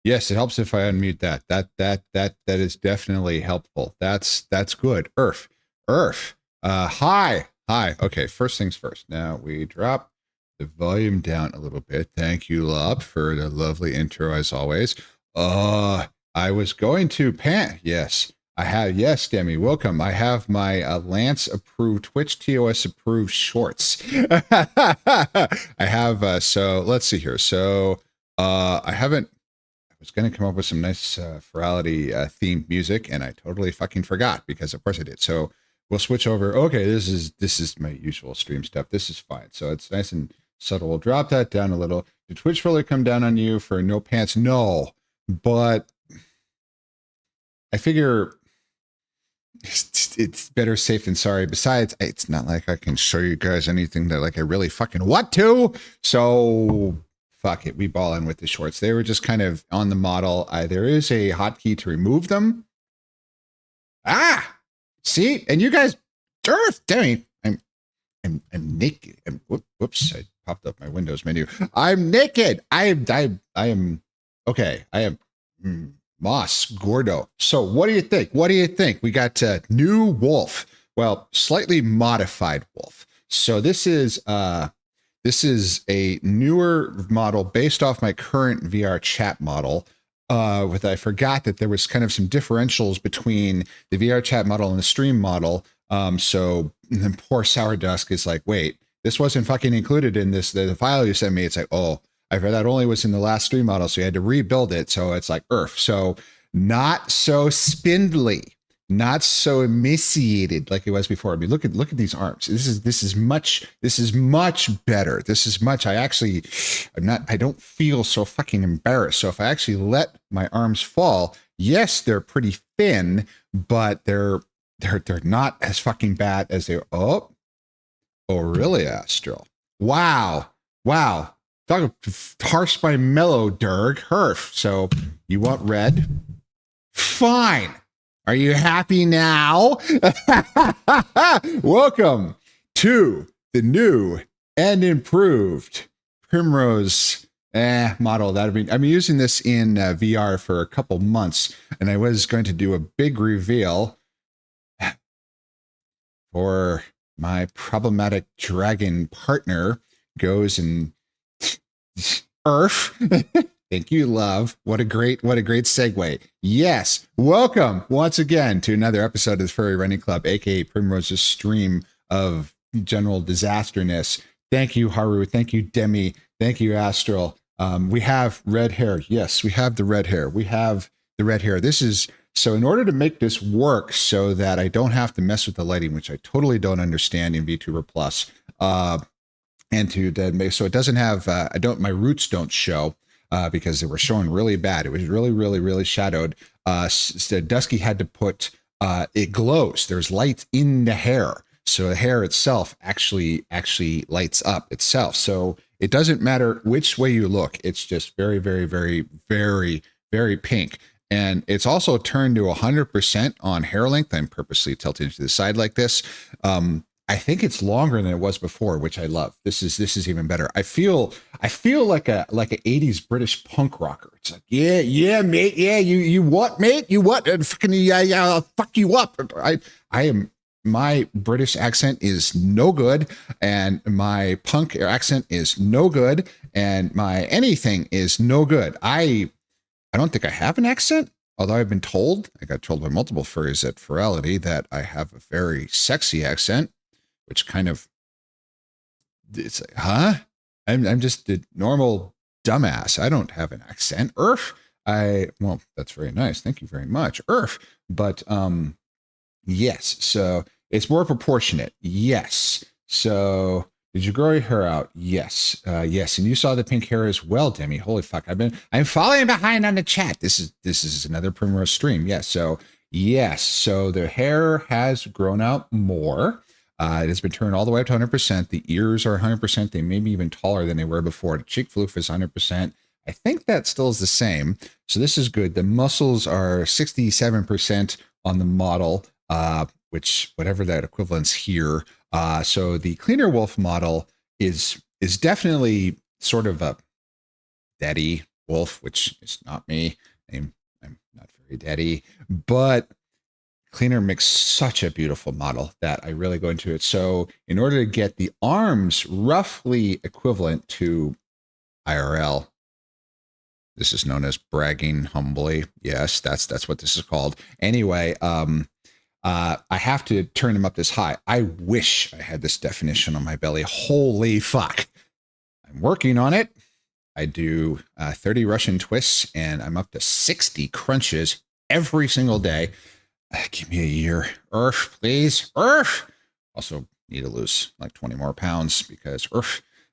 Yes, it helps if I unmute that. That is definitely helpful. That's good. Earth. Hi. Okay, first things first. Now we drop the volume down a little bit. Thank you, Lob, for the lovely intro as always. I was going to pan. Yes, I have. Yes, Demi, welcome. I have my Lance approved, Twitch TOS approved shorts. I have. So let's see here. So I haven't. I was going to come up with some nice Furality themed music, and I totally fucking forgot because, of course, I did. So we'll switch over. Okay, this is my usual stream stuff. This is fine. So it's nice and subtle. We'll drop that down a little. Did Twitch really come down on you for no pants? No, but I figure it's better safe than sorry. Besides, it's not like I can show you guys anything that like I really fucking want to. So fuck it, we ball in with the shorts. They were just kind of on the model. There is a hotkey to remove them. See, and you guys, Demi, I'm naked. Whoops, I popped up my Windows menu. I'm naked. I am okay. I am Moss Gordo. So what do you think? What do you think? We got new wolf. Well, slightly modified wolf. So this is a newer model based off my current VR chat model. I forgot that there was kind of some differentials between the VR chat model and the stream model. So then poor Sour Dusk is like, wait, this wasn't fucking included in this the file you sent me. It's like, oh, I read that only was in the last stream model, so you had to rebuild it. So it's like Earth. So not so spindly, not so emaciated like it was before. I mean, look at these arms. This is much better. This is much. I don't feel so fucking embarrassed. So if I actually let my arms fall, yes, they're pretty thin, but they're not as fucking bad as they. Oh really, Astral? Wow. Talk harsh by mellow, Derg, Herf. So you want red? Fine. Are you happy now? Welcome to the new and improved Primrose model. I'm using this in VR for a couple months, and I was going to do a big reveal for my problematic dragon partner goes and Earth. Thank you, love. What a great segue. Yes. Welcome once again to another episode of the Furry Running Club, aka Primrose's stream of general disasterness. Thank you, Haru. Thank you, Demi. Thank you, Astral. We have red hair. Yes, we have the red hair. This is so in order to make this work so that I don't have to mess with the lighting, which I totally don't understand in VTuber Plus, and so it doesn't have my roots don't show because they were showing really bad. It was really shadowed. So Dusky had to put it glows. There's light in the hair, so the hair itself actually lights up itself. So it doesn't matter which way you look. It's just very pink. And it's also turned to 100% on hair length. I'm purposely tilting to the side like this. I think it's longer than it was before, which I love. This is even better. I feel like a 80s British punk rocker. It's like, yeah, mate. Yeah, you what, mate? You what? Fucking yeah, I'll fuck you up. My British accent is no good, and my punk accent is no good, and my anything is no good. I don't think I have an accent, although I've been told, I got told by multiple furries at Furality that I have a very sexy accent, which kind of, it's like, huh? I'm just a normal dumbass. I don't have an accent. Earth. Well, that's very nice. Thank you very much. Earth. But, yes. So it's more proportionate. Yes. So did you grow your hair out? Yes. Yes. And you saw the pink hair as well, Demi. Holy fuck. I'm falling behind on the chat. This is another Primrose stream. Yes. So yes. So the hair has grown out more. It has been turned all the way up to 100%. The ears are 100%. They may be even taller than they were before. The cheek floof is 100%. I think that still is the same. So this is good. The muscles are 67% on the model, which whatever that equivalence here. So the cleaner wolf model is definitely sort of a daddy Wolf, which is not me. I'm not very daddy, but Cleaner makes such a beautiful model that I really go into it. So in order to get the arms roughly equivalent to IRL, this is known as bragging humbly. Yes, that's what this is called. Anyway, I have to turn them up this high. I wish I had this definition on my belly. Holy fuck. I'm working on it. I do 30 Russian twists, and I'm up to 60 crunches every single day. Give me a year. Please. Also need to lose like 20 more pounds because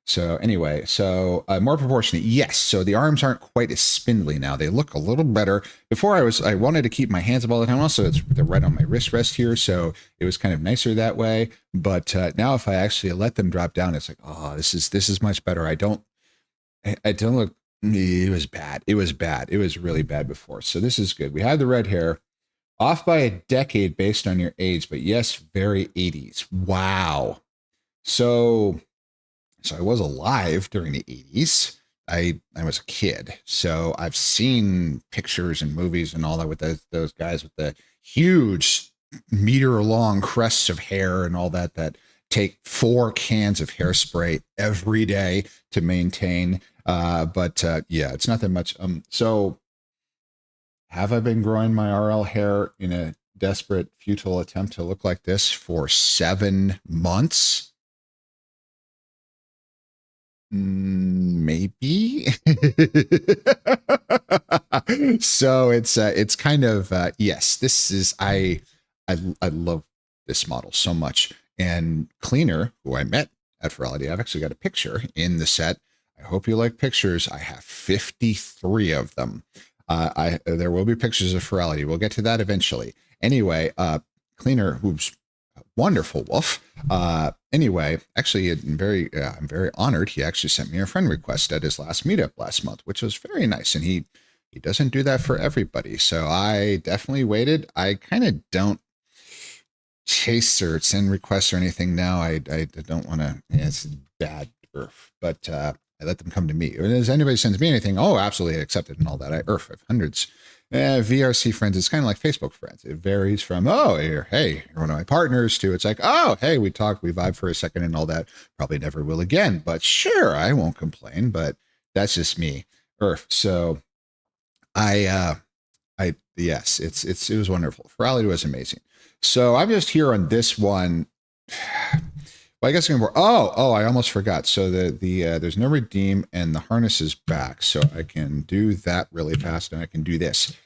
So anyway, so more proportionate. Yes. So the arms aren't quite as spindly now. They look a little better. Before I wanted to keep my hands up all the time. Also, they're right on my wrist rest here. So it was kind of nicer that way. But now if I actually let them drop down, it's like, oh, this is much better. I don't look, it was bad. It was bad. It was really bad before. So this is good. We had the red hair. Off by a decade based on your age, but yes, very 80s. Wow. So I was alive during the 80s. I was a kid. So I've seen pictures and movies and all that with those guys with the huge meter long crests of hair and all that take 4 cans of hairspray every day to maintain. But yeah, it's not that much. So have I been growing my RL hair in a desperate, futile attempt to look like this for 7 months? Maybe. So it's kind of yes. This is I love this model so much. And Cleaner, who I met at Furality, I've actually got a picture in the set. I hope you like pictures. I have 53 of them. There will be pictures of Furality. We'll get to that eventually. Anyway, Cleaner, who's a wonderful wolf. Anyway, actually, I'm very honored. He actually sent me a friend request at his last meetup last month, which was very nice. And he doesn't do that for everybody. So I definitely waited. I kind of don't chase or send requests or anything now. I don't want to. It's bad, but I let them come to me. As anybody sends me anything, oh, absolutely accepted and all that. I have hundreds. VRC friends, it's kind of like Facebook friends. It varies from, oh, you're one of my partners, to it's like, oh, hey, we talked, we vibed for a second and all that. Probably never will again, but sure, I won't complain, but that's just me. So yes, it was wonderful. Furality was amazing. So I'm just here on this one. Well, I guess I can. I almost forgot. So there's no redeem and the harness is back, so I can do that really fast, and I can do this.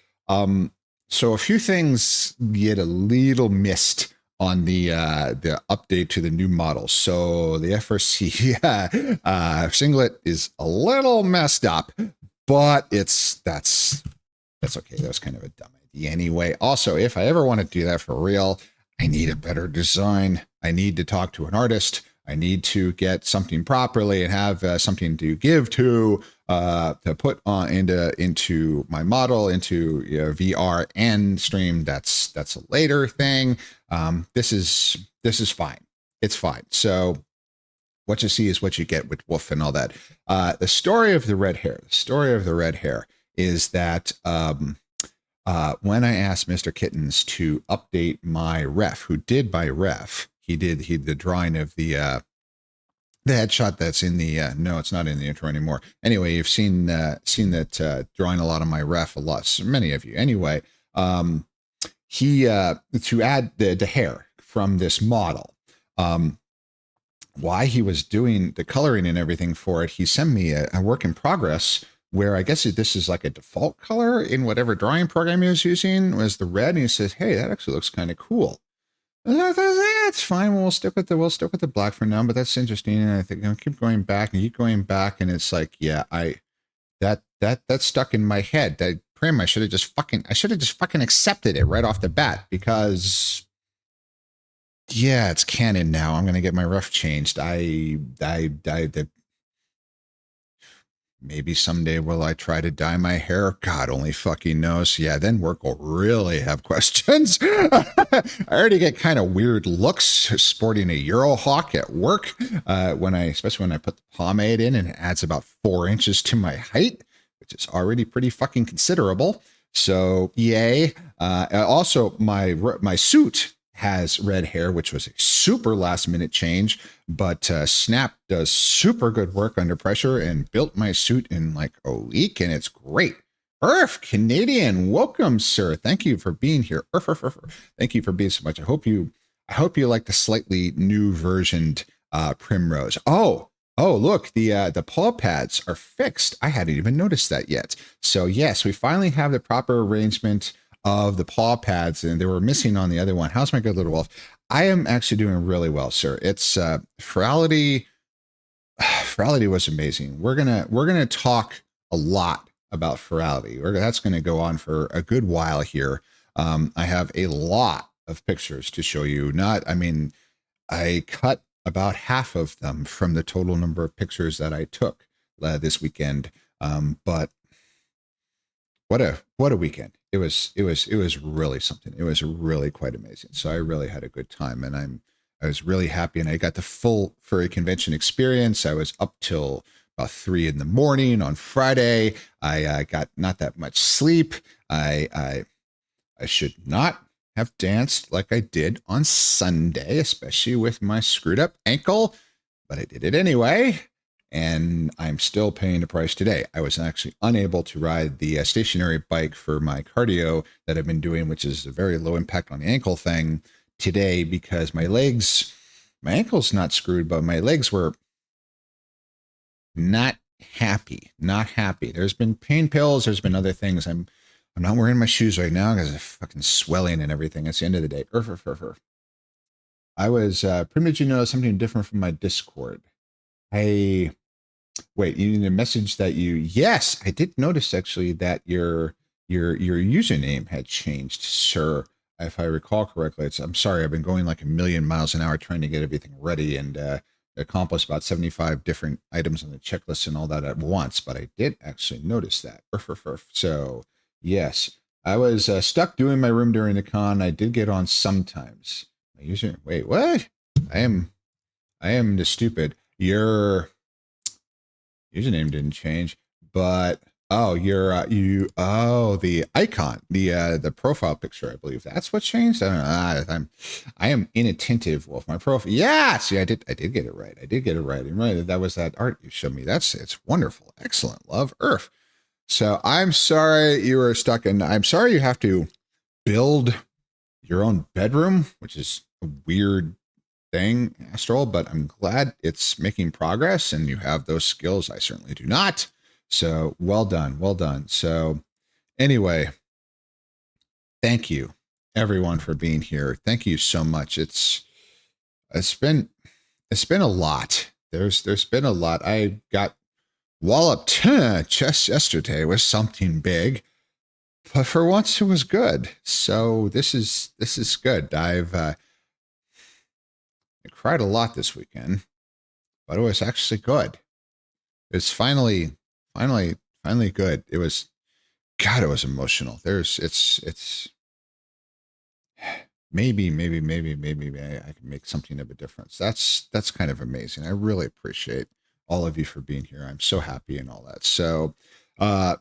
So a few things get a little missed on the update to the new model. So the FRC singlet is a little messed up, but that's okay. That was kind of a dumb idea anyway. Also, if I ever want to do that for real, I need a better design. I need to talk to an artist. I need to get something properly and have something to give to put on into my model, into VR and stream. That's a later thing. This is fine. It's fine. So what you see is what you get with Wolf and all that. The story of the red hair. The story of the red hair is that when I asked Mr. Kittens to update my ref, who did my ref, he did the drawing of the headshot that's in the no, it's not in the intro anymore. Anyway, you've seen that drawing a lot of my ref, a lot, so many of you. Anyway, he to add the hair from this model. Why he was doing the coloring and everything for it, he sent me a work in progress where I guess this is like a default color in whatever drawing program he was using, was the red, and he says, "Hey, that actually looks kind of cool." And I thought, that's fine. We'll stick with the black for now, but that's interesting. And I think I'll keep going back, and it's like, yeah, that's stuck in my head. That Prim, I should have just fucking accepted it right off the bat, because yeah, it's canon now. I'm gonna get my ref changed. Maybe someday will I try to dye my hair? God only fucking knows. Yeah, then work will really have questions. I already get kind of weird looks sporting a Eurohawk at work especially when I put the pomade in and it adds about 4 inches to my height. which is already pretty fucking considerable. So yay. Also, my suit has red hair, which was a super last minute change, but Snap does super good work under pressure and built my suit in like a week, and it's great. Earth Canadian, welcome, sir. Thank you for being here. Thank you for being so much. I hope you like the slightly new versioned Primrose. Oh, look, the paw pads are fixed. I hadn't even noticed that yet. So yes, we finally have the proper arrangement of the paw pads, and they were missing on the other one. How's my good little wolf? I am actually doing really well, sir. It's Furality. Furality was amazing. We're gonna talk a lot about Furality. That's gonna go on for a good while here. I have a lot of pictures to show you. I cut about half of them from the total number of pictures that I took this weekend. But what a weekend. It was really something. It was really quite amazing. So I really had a good time, and I was really happy, and I got the full furry convention experience. I was up till about 3 a.m. on Friday. I got not that much sleep. I should not have danced like I did on Sunday, especially with my screwed up ankle, but I did it anyway, and I'm still paying the price today. I was actually unable to ride the stationary bike for my cardio that I've been doing, which is a very low impact on the ankle thing today, because my ankle's not screwed, but my legs were not happy. There's been pain pills. There's been other things. I'm not wearing my shoes right now because of fucking swelling and everything. It's the end of the day. I was, Primitive, you know, something different from my Discord. Hey, wait, you need a message that yes, I did notice actually that your username had changed, sir. If I recall correctly, I'm sorry, I've been going like a million miles an hour trying to get everything ready and accomplish about 75 different items on the checklist and all that at once. But I did actually notice that. So yes, I was stuck doing my room during the con. I did get on sometimes. My user, wait, what? I am the stupid. Your username didn't change, but the icon, the profile picture, I believe that's what changed. I don't know. I am inattentive, Wolf. My profile. Yeah, see, I did get it right. And right, that was that art you showed me. It's wonderful, excellent. Love Earth. So I'm sorry you were stuck, and I'm sorry you have to build your own bedroom, which is a weird thing, Astral, but I'm glad it's making progress and you have those skills. I certainly do not. So well done. So anyway, thank you everyone for being here. Thank you so much. It's been a lot. There's been a lot. I got walloped just yesterday with something big, but for once it was good. So this is good. I cried a lot this weekend, but it was actually good. It's finally good. It was emotional. It's maybe I can make something of a difference. That's kind of amazing. I really appreciate all of you for being here. I'm so happy and all that. So I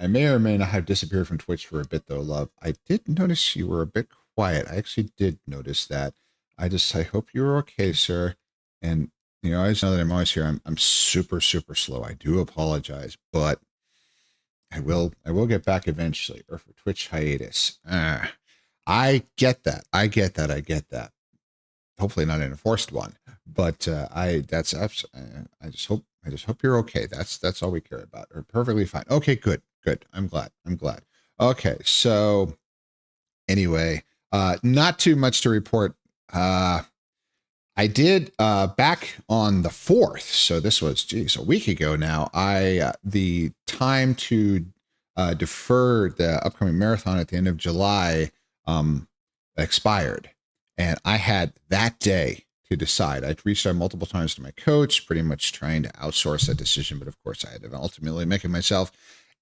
may or may not have disappeared from Twitch for a bit though, love. I did notice you were a bit quiet. I actually did notice that. I hope you're okay, sir. And you know, I just know that I'm always here. I'm super slow. I do apologize, but I will get back eventually, or for Twitch hiatus. I get that. Hopefully not an enforced one, but I just hope you're okay. That's all we care about. Or perfectly fine. Okay, good. I'm glad. Okay, so anyway, not too much to report. I did back on the 4th, so this was a week ago now. The time to defer the upcoming marathon at the end of July expired, and I had that day to decide. I'd reached out multiple times to my coach, pretty much trying to outsource that decision, but of course I had to ultimately make it myself,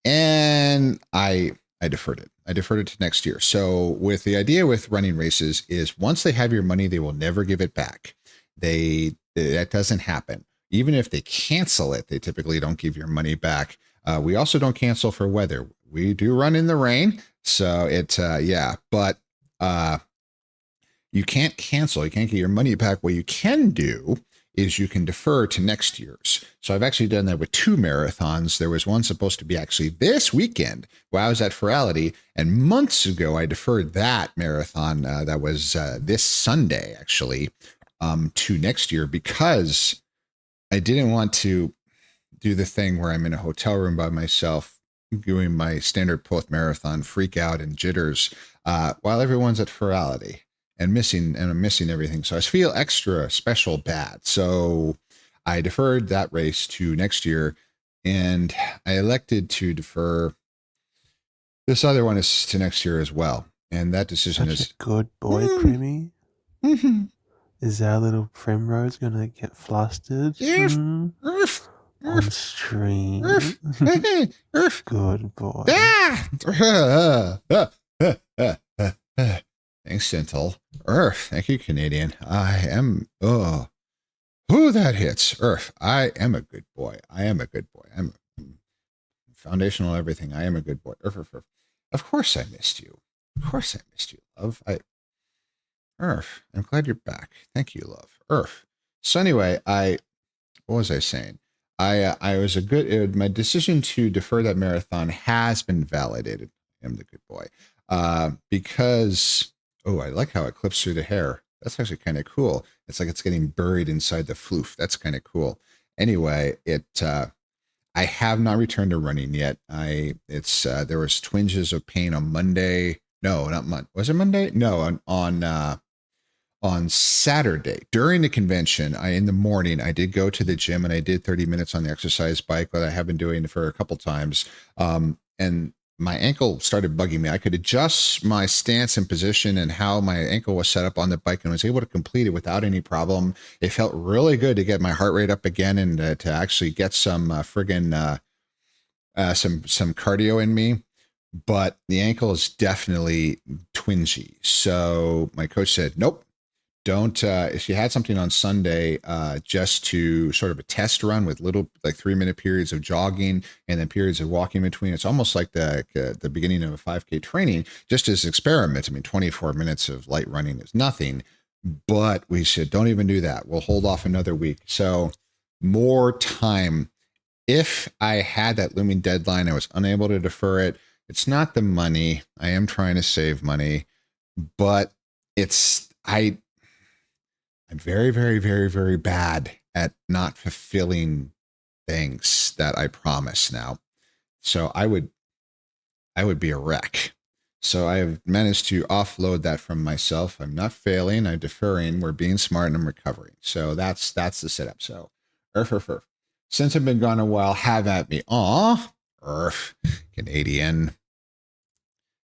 and I deferred it. I deferred it to next year. So with the idea with running races is once they have your money, they will never give it back. That doesn't happen. Even if they cancel it, they typically don't give your money back. We also don't cancel for weather. We do run in the rain. So yeah, but you can't cancel. You can't get your money back. What you can do is you can defer to next year's. So I've actually done that with 2 marathons. There was one supposed to be actually this weekend while I was at Furality, and months ago I deferred that marathon. That was this Sunday actually, to next year because I didn't want to do the thing where I'm in a hotel room by myself doing my standard post marathon freak out and jitters while everyone's at Furality and I'm missing everything. So I feel extra special bad. So I deferred that race to next year, and I elected to defer this other one is to next year as well. And that decision Such is a good boy, Primmy. mhm. Is our little Primrose gonna get flustered? Earf, earf, On earf, stream. earf, earf. Good boy. Ah! Thanks, Gentle. Earth. Thank you, Canadian. I am. Oh, who that hits? Earth. I am a good boy. I am a good boy. I'm foundational everything. I am a good boy. Earth. Of course I missed you. Of course I missed you, love. Earth. I'm glad you're back. Thank you, love. Earth. So anyway, what was I saying? I was a good. My decision to defer that marathon has been validated. I am the good boy, because I like how it clips through the hair. That's actually kind of cool. It's like it's getting buried inside the floof. That's kind of cool. Anyway, I have not returned to running yet. There was twinges of pain on Monday. No, not Monday. Was it Monday? No, on Saturday during the convention, in the morning, I did go to the gym and I did 30 minutes on the exercise bike that I have been doing for a couple times. And my ankle started bugging me. I could adjust my stance and position and how my ankle was set up on the bike and was able to complete it without any problem. It felt really good to get my heart rate up again and to actually get some some cardio in me. But the ankle is definitely twingy. So my coach said, nope, don't if she had something on Sunday just to sort of a test run with little like 3-minute periods of jogging and then periods of walking between. It's almost like the beginning of a 5K training, just as experiment. I mean, 24 minutes of light running is nothing, but we said don't even do that. We'll hold off another week. So more time. If I had that looming deadline, I was unable to defer it. It's not the money. I am trying to save money, but I'm very, very, very, very bad at not fulfilling things that I promise now. So I would be a wreck. So I have managed to offload that from myself. I'm not failing. I'm deferring. We're being smart and I'm recovering. So that's the setup. So earth. Since I've been gone a while, have at me. Aw, earth, Canadian.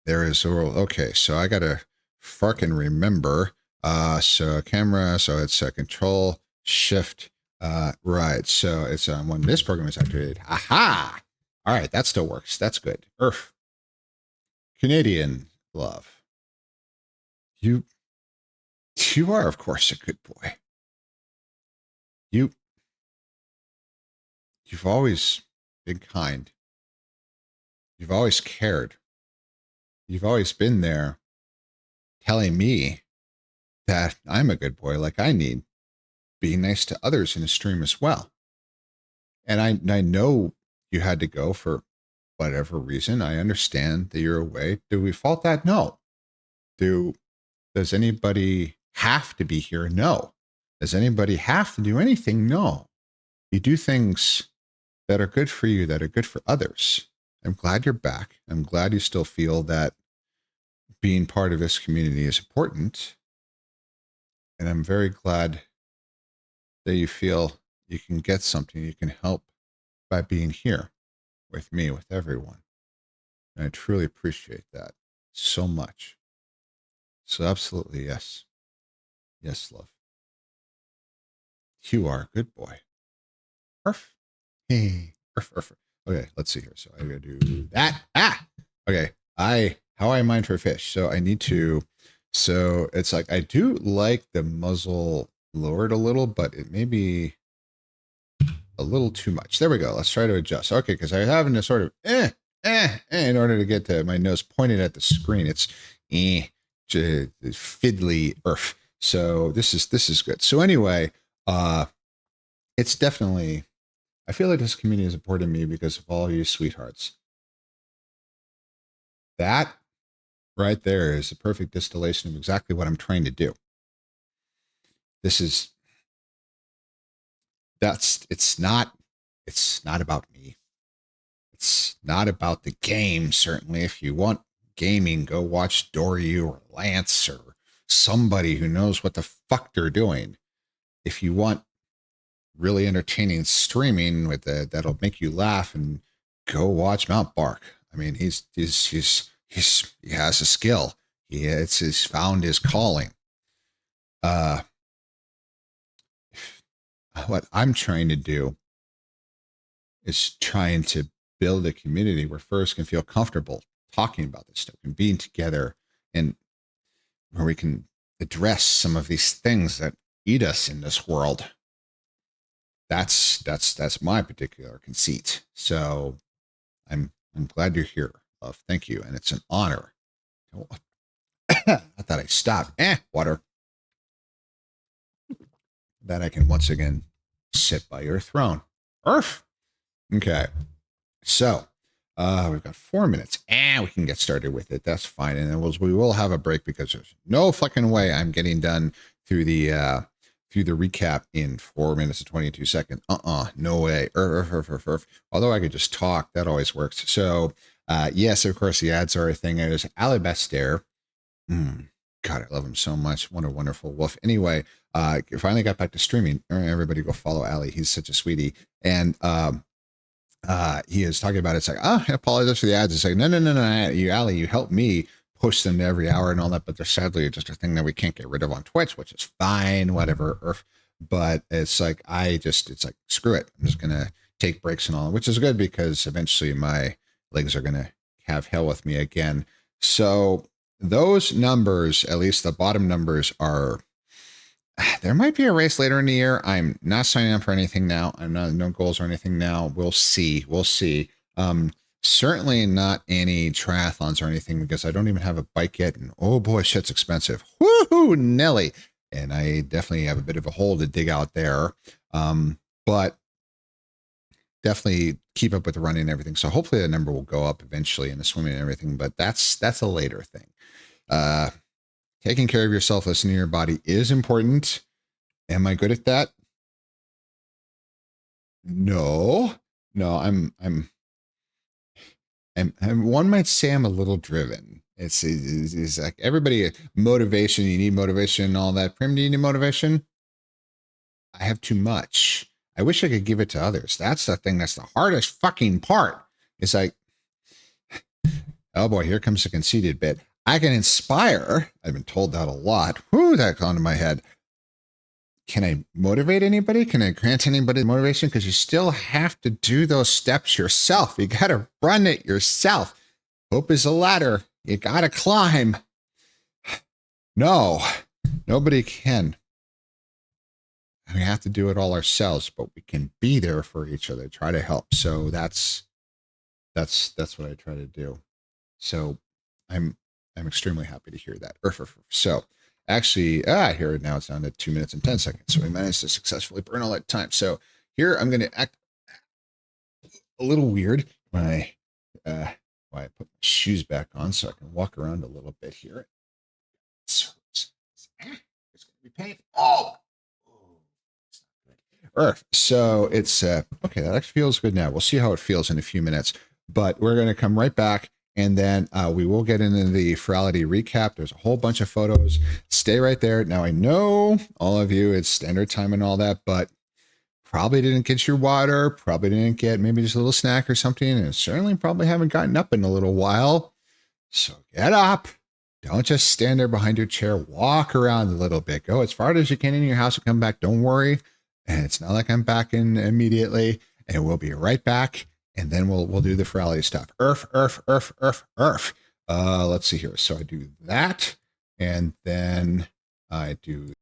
There is okay. So I gotta fucking remember. So camera. So it's Control Shift right. So it's when this program is activated. Aha! All right, that still works. That's good. Earth, Canadian love. You are of course a good boy. You've always been kind. You've always cared. You've always been there telling me that I'm a good boy like I need. Being nice to others in a stream as well. And I know you had to go for whatever reason. I understand that you're away. Do we fault that? No. Does anybody have to be here? No. Does anybody have to do anything? No. You do things that are good for you, that are good for others. I'm glad you're back. I'm glad you still feel that being part of this community is important. And I'm very glad that you feel you can get something, you can help by being here with me, with everyone. And I truly appreciate that so much. So absolutely, yes. Yes, love. You are a good boy. Perf. Hey. Perf. Okay, let's see here. So I gotta do that. Okay. How I mine for fish. So I need to, so it's like, I do like the muzzle lowered a little, but it may be a little too much. There we go. Let's try to adjust. Okay, because I was having to sort of in order to get to my nose pointed at the screen. It's fiddly earth. So this is good. So anyway, it's definitely, I feel like this community is important to me because of all you sweethearts. That right there is a perfect distillation of exactly what I'm trying to do. This is it's not about me. It's not about the game. Certainly, if you want gaming, go watch Dory or Lance or somebody who knows what the fuck they're doing. If you want really entertaining streaming with that'll make you laugh, and go watch Mount Bark. I mean, he has a skill. He's found his calling. Uh, what I'm trying to do is trying to build a community where first can feel comfortable talking about this stuff and being together, and where we can address some of these things that eat us in this world. That's my particular conceit. So I'm glad you're here, love. Thank you, and it's an honor. I thought I stopped. Water. That I can once again sit by your throne. Earth. Okay. So we've got 4 minutes, and we can get started with it. That's fine. And then we will have a break because there's no fucking way I'm getting done through the recap in 4 minutes and 22 seconds. No way. Although I could just talk, that always works. So yes, of course, the ads are a thing. There's Alabaster. God, I love him so much. What a wonderful wolf. Anyway, finally got back to streaming. Everybody go follow Ali. He's such a sweetie. And he is talking about it. It's like, I apologize for the ads. It's like, no. You, Ali, you help me push them every hour and all that. But they're sadly just a thing that we can't get rid of on Twitch, which is fine, whatever. But it's like, it's like, screw it. I'm just going to take breaks and all, which is good because eventually my legs are going to have hell with me again. So those numbers, at least the bottom numbers, are, there might be a race later in the year. I'm not signing up for anything now. I'm not, no goals or anything now. We'll see. Certainly not any triathlons or anything because I don't even have a bike yet. And oh boy, shit's expensive. Woohoo, Nelly. And I definitely have a bit of a hole to dig out there. But definitely keep up with the running and everything. So hopefully the number will go up eventually in the swimming and everything, but that's a later thing. Taking care of yourself, listening to your body is important. Am I good at that? No, I'm one might say I'm a little driven. It's like everybody, motivation, you need motivation and all that. Prim, do you need motivation? I have too much. I wish I could give it to others. That's the thing. That's the hardest fucking part. It's like, oh boy, here comes the conceited bit. I can inspire. I've been told that a lot. Whoo, that got into my head. Can I motivate anybody? Can I grant anybody motivation? Because you still have to do those steps yourself. You got to run it yourself. Hope is a ladder. You got to climb. No, nobody can. We have to do it all ourselves, but we can be there for each other, try to help. So that's what I try to do. So I'm extremely happy to hear that. So actually, I hear it now. It's down to 2 minutes and 10 seconds. So we managed to successfully burn all that time. So here I'm going to act a little weird when I put my shoes back on so I can walk around a little bit here. So it's going to be painful. So it's okay. That actually feels good now. We'll see how it feels in a few minutes, but we're going to come right back. And then we will get into the Furality recap. There's a whole bunch of photos. Stay right there. Now, I know all of you, it's standard time and all that, but probably didn't get your water, probably didn't get maybe just a little snack or something, and certainly probably haven't gotten up in a little while. So get up. Don't just stand there behind your chair. Walk around a little bit. Go as far as you can in your house and come back. Don't worry. And it's not like I'm back in immediately. And we'll be right back. And then we'll do the Furality stuff. Let's see here. So I do that. And then I do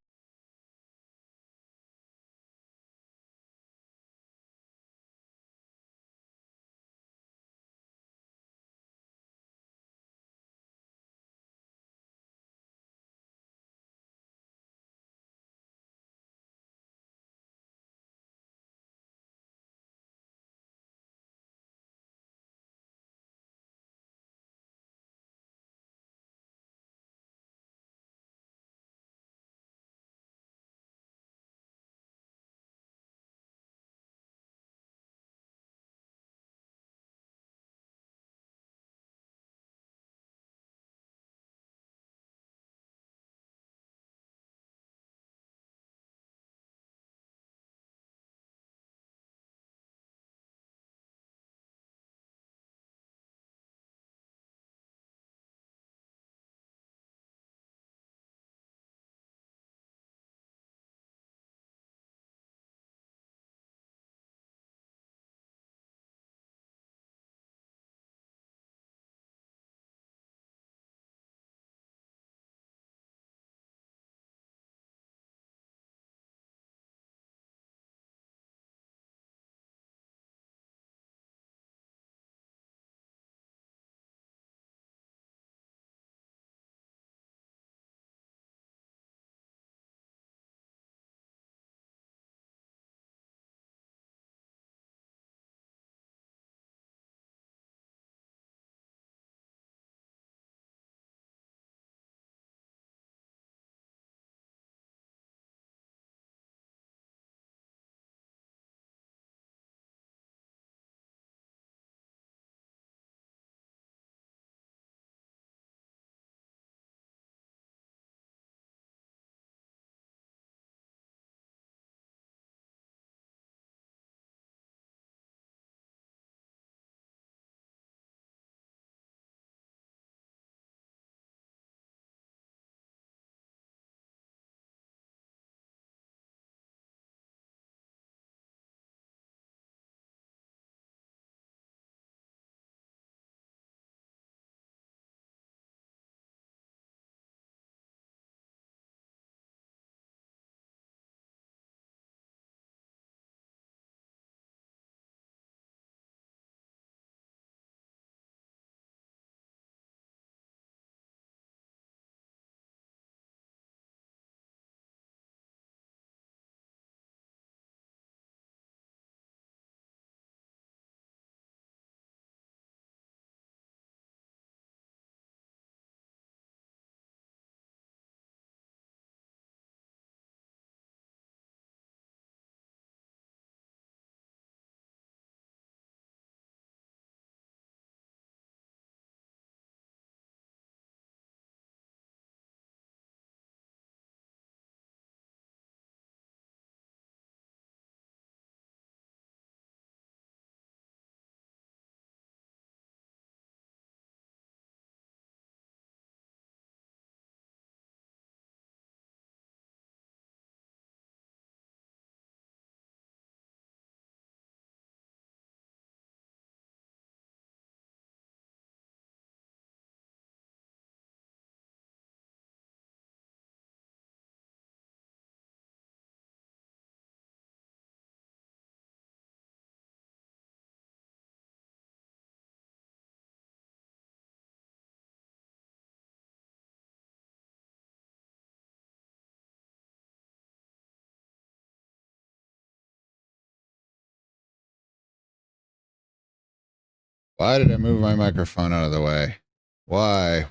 Why did I move my microphone out of the way? Why?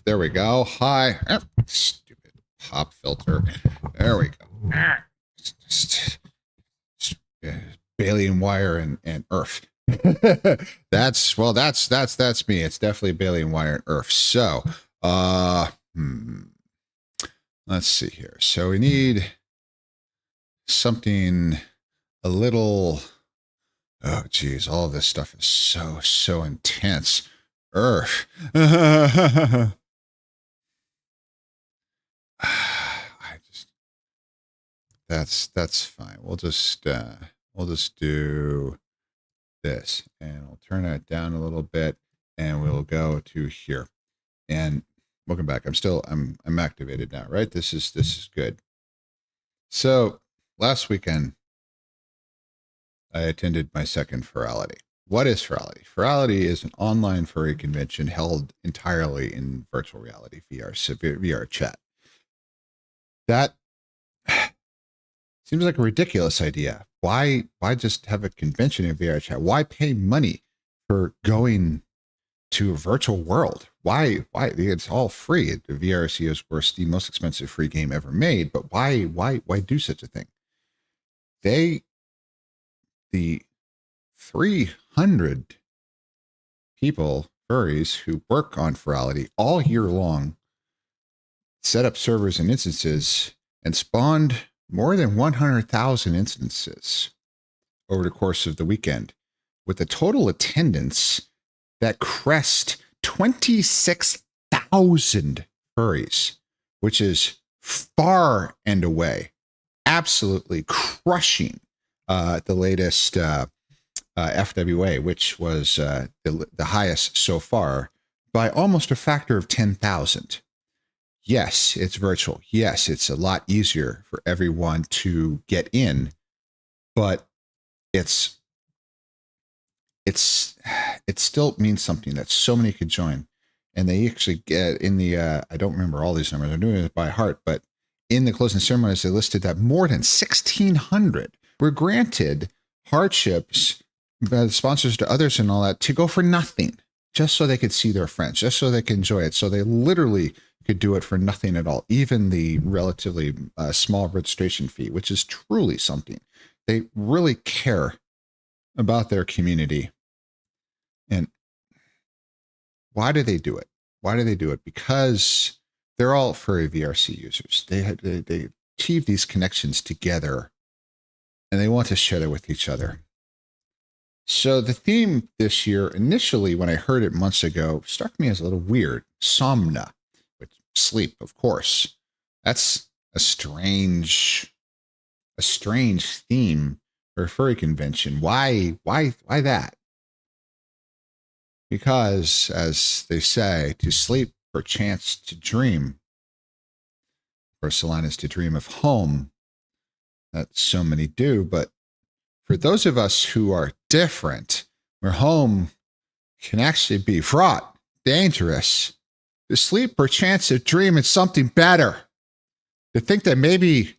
There we go. Hi. Stupid pop filter. There we go. Baleen wire and earth. That's me. It's definitely Baleen wire and earth. So, let's see here. So we need something a little. Oh, geez, all of this stuff is so intense. Earth. I just that's fine. We'll just do this, and we'll turn it down a little bit, and we'll go to here. And welcome back. I'm activated now, right? This is good. So last weekend, I attended my second Furality. What is Furality? Furality is an online furry convention held entirely in virtual reality, VR chat. That seems like a ridiculous idea. Why just have a convention in VR chat? Why pay money for going to a virtual world? Why? It's all free. The VRC is, of course, the most expensive free game ever made. But why do such a thing? The 300 people, furries, who work on Furality all year long, set up servers and instances, and spawned more than 100,000 instances over the course of the weekend, with a total attendance that crest 26,000 furries, which is far and away absolutely crushing the latest FWA, which was the highest so far by almost a factor of 10,000. Yes, it's virtual. Yes, it's a lot easier for everyone to get in, but it still means something that so many could join. And they actually get in the I don't remember all these numbers. I'm doing it by heart, but in the closing ceremonies, they listed that more than 1,600 were granted hardships by the sponsors to others and all that to go for nothing, just so they could see their friends, just so they could enjoy it. So they literally could do it for nothing at all, even the relatively small registration fee, which is truly something. They really care about their community. And why do they do it? Why do they do it? Because they're all furry VRC users. They achieve these connections together, and they want to share it with each other. So the theme this year, initially, when I heard it months ago, struck me as a little weird. Somna, which sleep, of course. That's a strange theme for a furry convention. Why that? Because, as they say, to sleep perchance to dream. For Solana is to dream of home, that so many do. But for those of us who are different, where home can actually be fraught, dangerous, to sleep perchance to dream it's something better. To think that maybe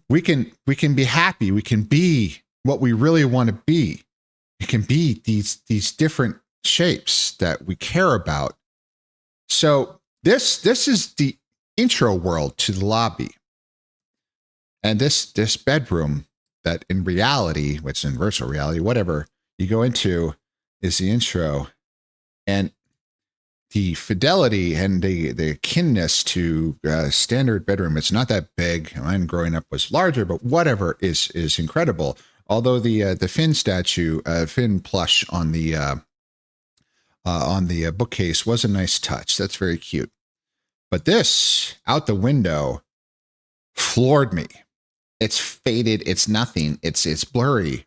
we can be happy, we can be what we really want to be. It can be these different shapes that we care about. So this is the intro world to the lobby. And this bedroom that in reality, which in virtual reality, whatever you go into, is the intro. And the fidelity and the akinness to standard bedroom, it's not that big. Mine growing up was larger, but whatever is incredible. Although the Finn statue, Finn plush on the bookcase was a nice touch. That's very cute. But this out the window floored me. It's faded. It's nothing. It's blurry.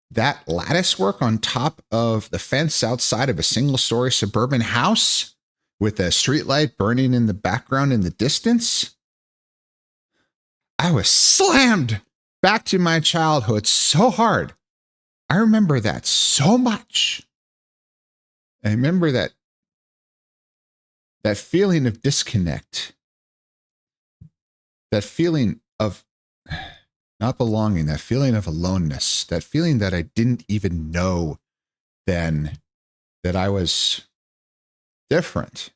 That lattice work on top of the fence outside of a single-story suburban house with a streetlight burning in the background in the distance. I was slammed back to my childhood so hard. I remember that so much. I remember that feeling of disconnect, that feeling of not belonging, that feeling of aloneness, that feeling that I didn't even know then that I was different.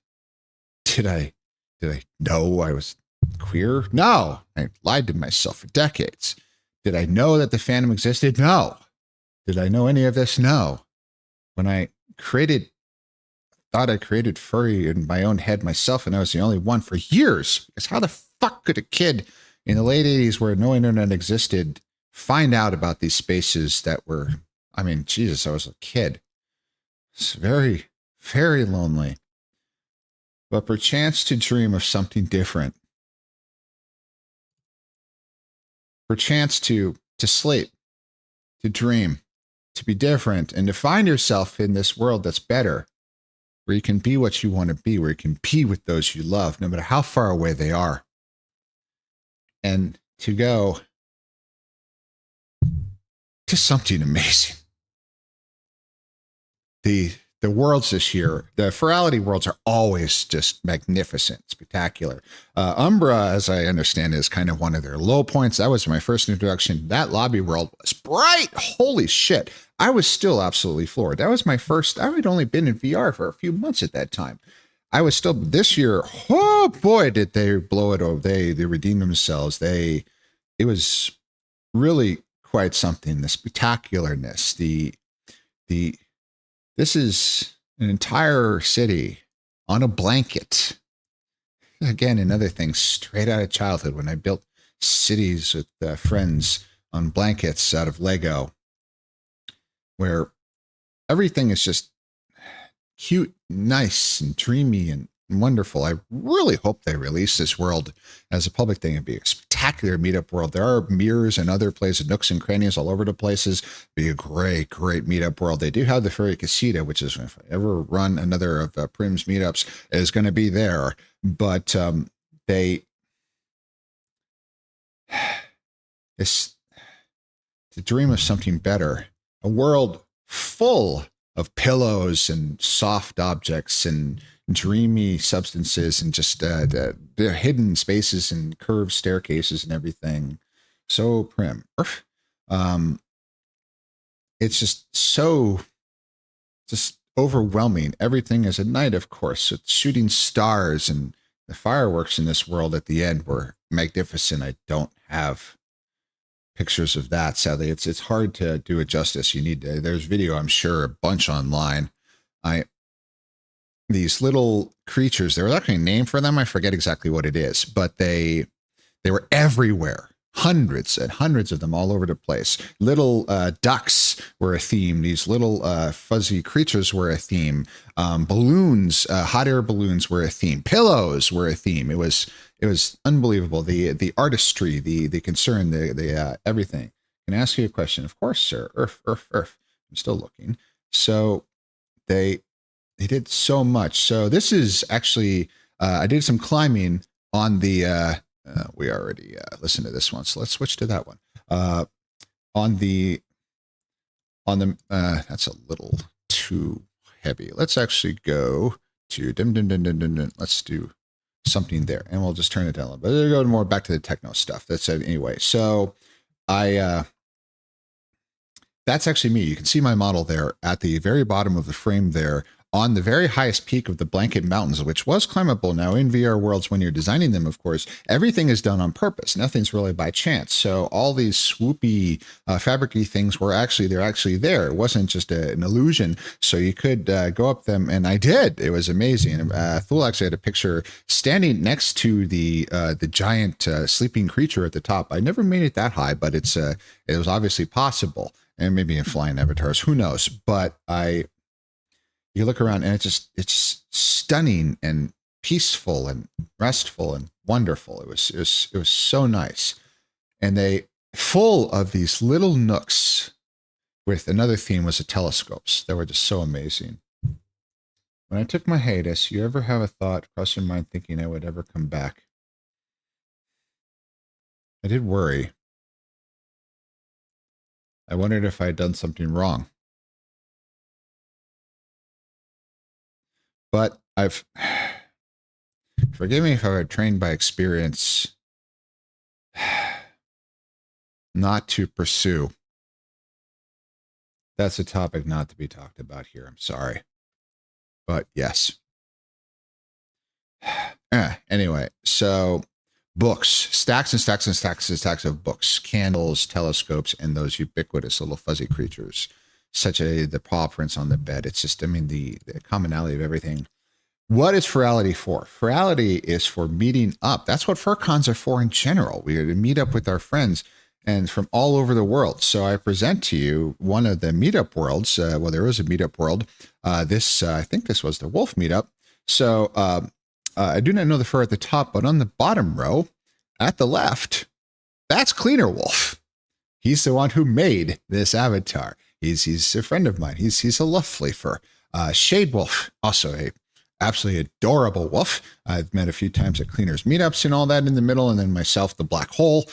Did I know I was queer? No. I lied to myself for decades. Did I know that the fandom existed? No. Did I know any of this? No. When I thought I created furry in my own head myself, and I was the only one for years. Because how the fuck could a kid in the late 80s where no internet existed find out about these spaces that were, I mean, Jesus, I was a kid. It's very, very lonely. But perchance to dream of something different. Perchance to sleep, to dream, to be different, and to find yourself in this world that's better, where you can be what you want to be, where you can be with those you love, no matter how far away they are. And to go to something amazing. The worlds this year, the Furality worlds are always just magnificent, spectacular. Umbra, as I understand, is kind of one of their low points. That was my first introduction. That lobby world was bright. Holy shit. I was still absolutely floored. That was my first, I had only been in VR for a few months at that time. I was still, this year, oh boy, did they blow it over. They redeemed themselves. It was really quite something. The spectacularness, this is an entire city on a blanket. Again, another thing straight out of childhood when I built cities with friends on blankets out of Lego, where everything is just cute, nice, and dreamy and wonderful. I really hope they release this world as a public thing. It'd be a spectacular meetup world. There are mirrors and other places, nooks and crannies all over the places. Be a great, great meetup world. They do have the Furry Casita, which is, if I ever run another of Prim's meetups, is going to be there. But it's to dream of something better, a world full of pillows and soft objects and dreamy substances and just the hidden spaces and curved staircases and everything. So prim. It's just overwhelming. Everything is at night, of course. It's shooting stars, and the fireworks in this world at the end were magnificent. I don't have pictures of that, sadly. It's hard to do it justice. You need to, there's video, I'm sure, a bunch online. These little creatures, there was actually a name for them. I forget exactly what it is, but they were everywhere. Hundreds and hundreds of them all over the place. Little ducks were a theme. These little fuzzy creatures were a theme. Balloons, hot air balloons were a theme. Pillows were a theme. It was unbelievable. The artistry, the concern, the everything. Can I ask you a question? Of course, sir. Earth. I'm still looking. So they did so much. So this is actually, I did some climbing on the, we already listened to this one, so let's switch to that one. On the, that's a little too heavy. Let's actually go to, let's do something there, and we'll just turn it down a little bit. We'll go more back to the techno stuff. That's it anyway. So that's actually me. You can see my model there at the very bottom of the frame there, on the very highest peak of the Blanket Mountains, which was climbable. Now in VR worlds, when you're designing them, of course, everything is done on purpose. Nothing's really by chance. So all these swoopy, fabricy things they're actually there. It wasn't just an illusion. So you could go up them, and I did. It was amazing. Thule actually had a picture standing next to the giant sleeping creature at the top. I never made it that high, but it was obviously possible. And maybe in flying avatars, who knows? But you look around and it's stunning and peaceful and restful and wonderful. It was so nice. And they full of these little nooks with another theme was the telescopes that were just so amazing. When I took my hiatus, you ever have a thought cross your mind thinking I would ever come back? I did worry. I wondered if I had done something wrong. But forgive me if I were trained by experience not to pursue That's a topic not to be talked about here. I'm sorry. But yes. Anyway, so books, stacks and stacks and stacks and stacks of books, candles, telescopes, and those ubiquitous little fuzzy creatures, such as the paw prints on the bed. It's just, I mean, the commonality of everything. What is Furality for? Furality is for meeting up. That's what FurCons are for in general. We are to meet up with our friends and from all over the world. So I present to you one of the meetup worlds. Well, there is a meetup world. I think this was the wolf meetup. So I do not know the fur at the top, but on the bottom row, at the left, that's Cleaner Wolf. He's the one who made this avatar. He's a friend of mine. He's a lovely fur. Shade Wolf, also a absolutely adorable wolf. I've met a few times at cleaners meetups and all that in the middle, and then myself, the black hole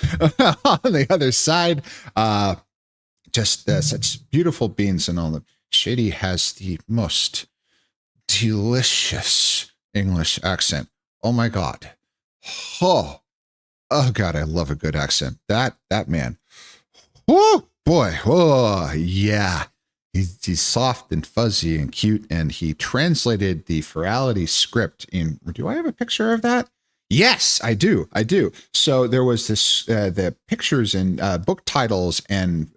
on the other side. Just such beautiful beings and all that. Shady has the most delicious English accent. Oh my God. Oh God, I love a good accent. That man. Oh boy. Oh yeah. He's soft and fuzzy and cute, and he translated the Furality script in. Do I have a picture of that? Yes, I do. So there was this the pictures and book titles and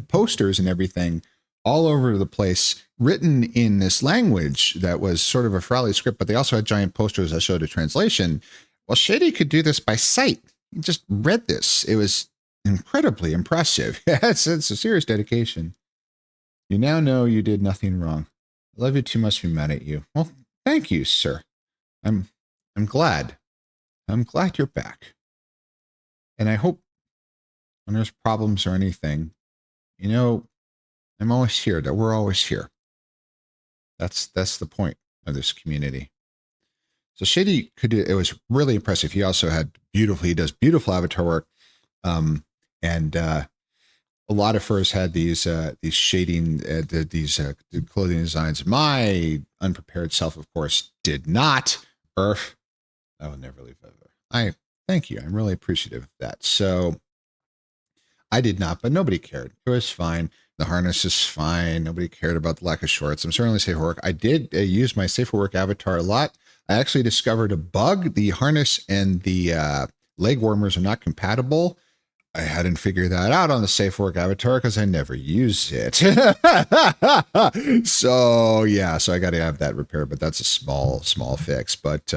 posters and everything all over the place, written in this language that was sort of a Furality script, but they also had giant posters that showed a translation. Well, Shady could do this by sight. He just read this. It was incredibly impressive. it's a serious dedication. You now know you did nothing wrong. I love you too much to be mad at you. Well, thank you, sir. I'm glad. I'm glad you're back. And I hope when there's problems or anything, you know, I'm always here, that we're always here. That's the point of this community. So Shady could do, it was really impressive. He also had he does beautiful avatar work. And a lot of furs had these shading, these clothing designs. My unprepared self, of course, did not. Earth, I will never leave ever. I thank you. I'm really appreciative of that. So I did not, but nobody cared. It was fine. The harness is fine. Nobody cared about the lack of shorts. I'm certainly safe for work. I did use my safe for work avatar a lot. I actually discovered a bug. The harness and the leg warmers are not compatible. I hadn't figured that out on the safe work avatar because I never use it. So yeah, so I got to have that repaired, but that's a small fix. But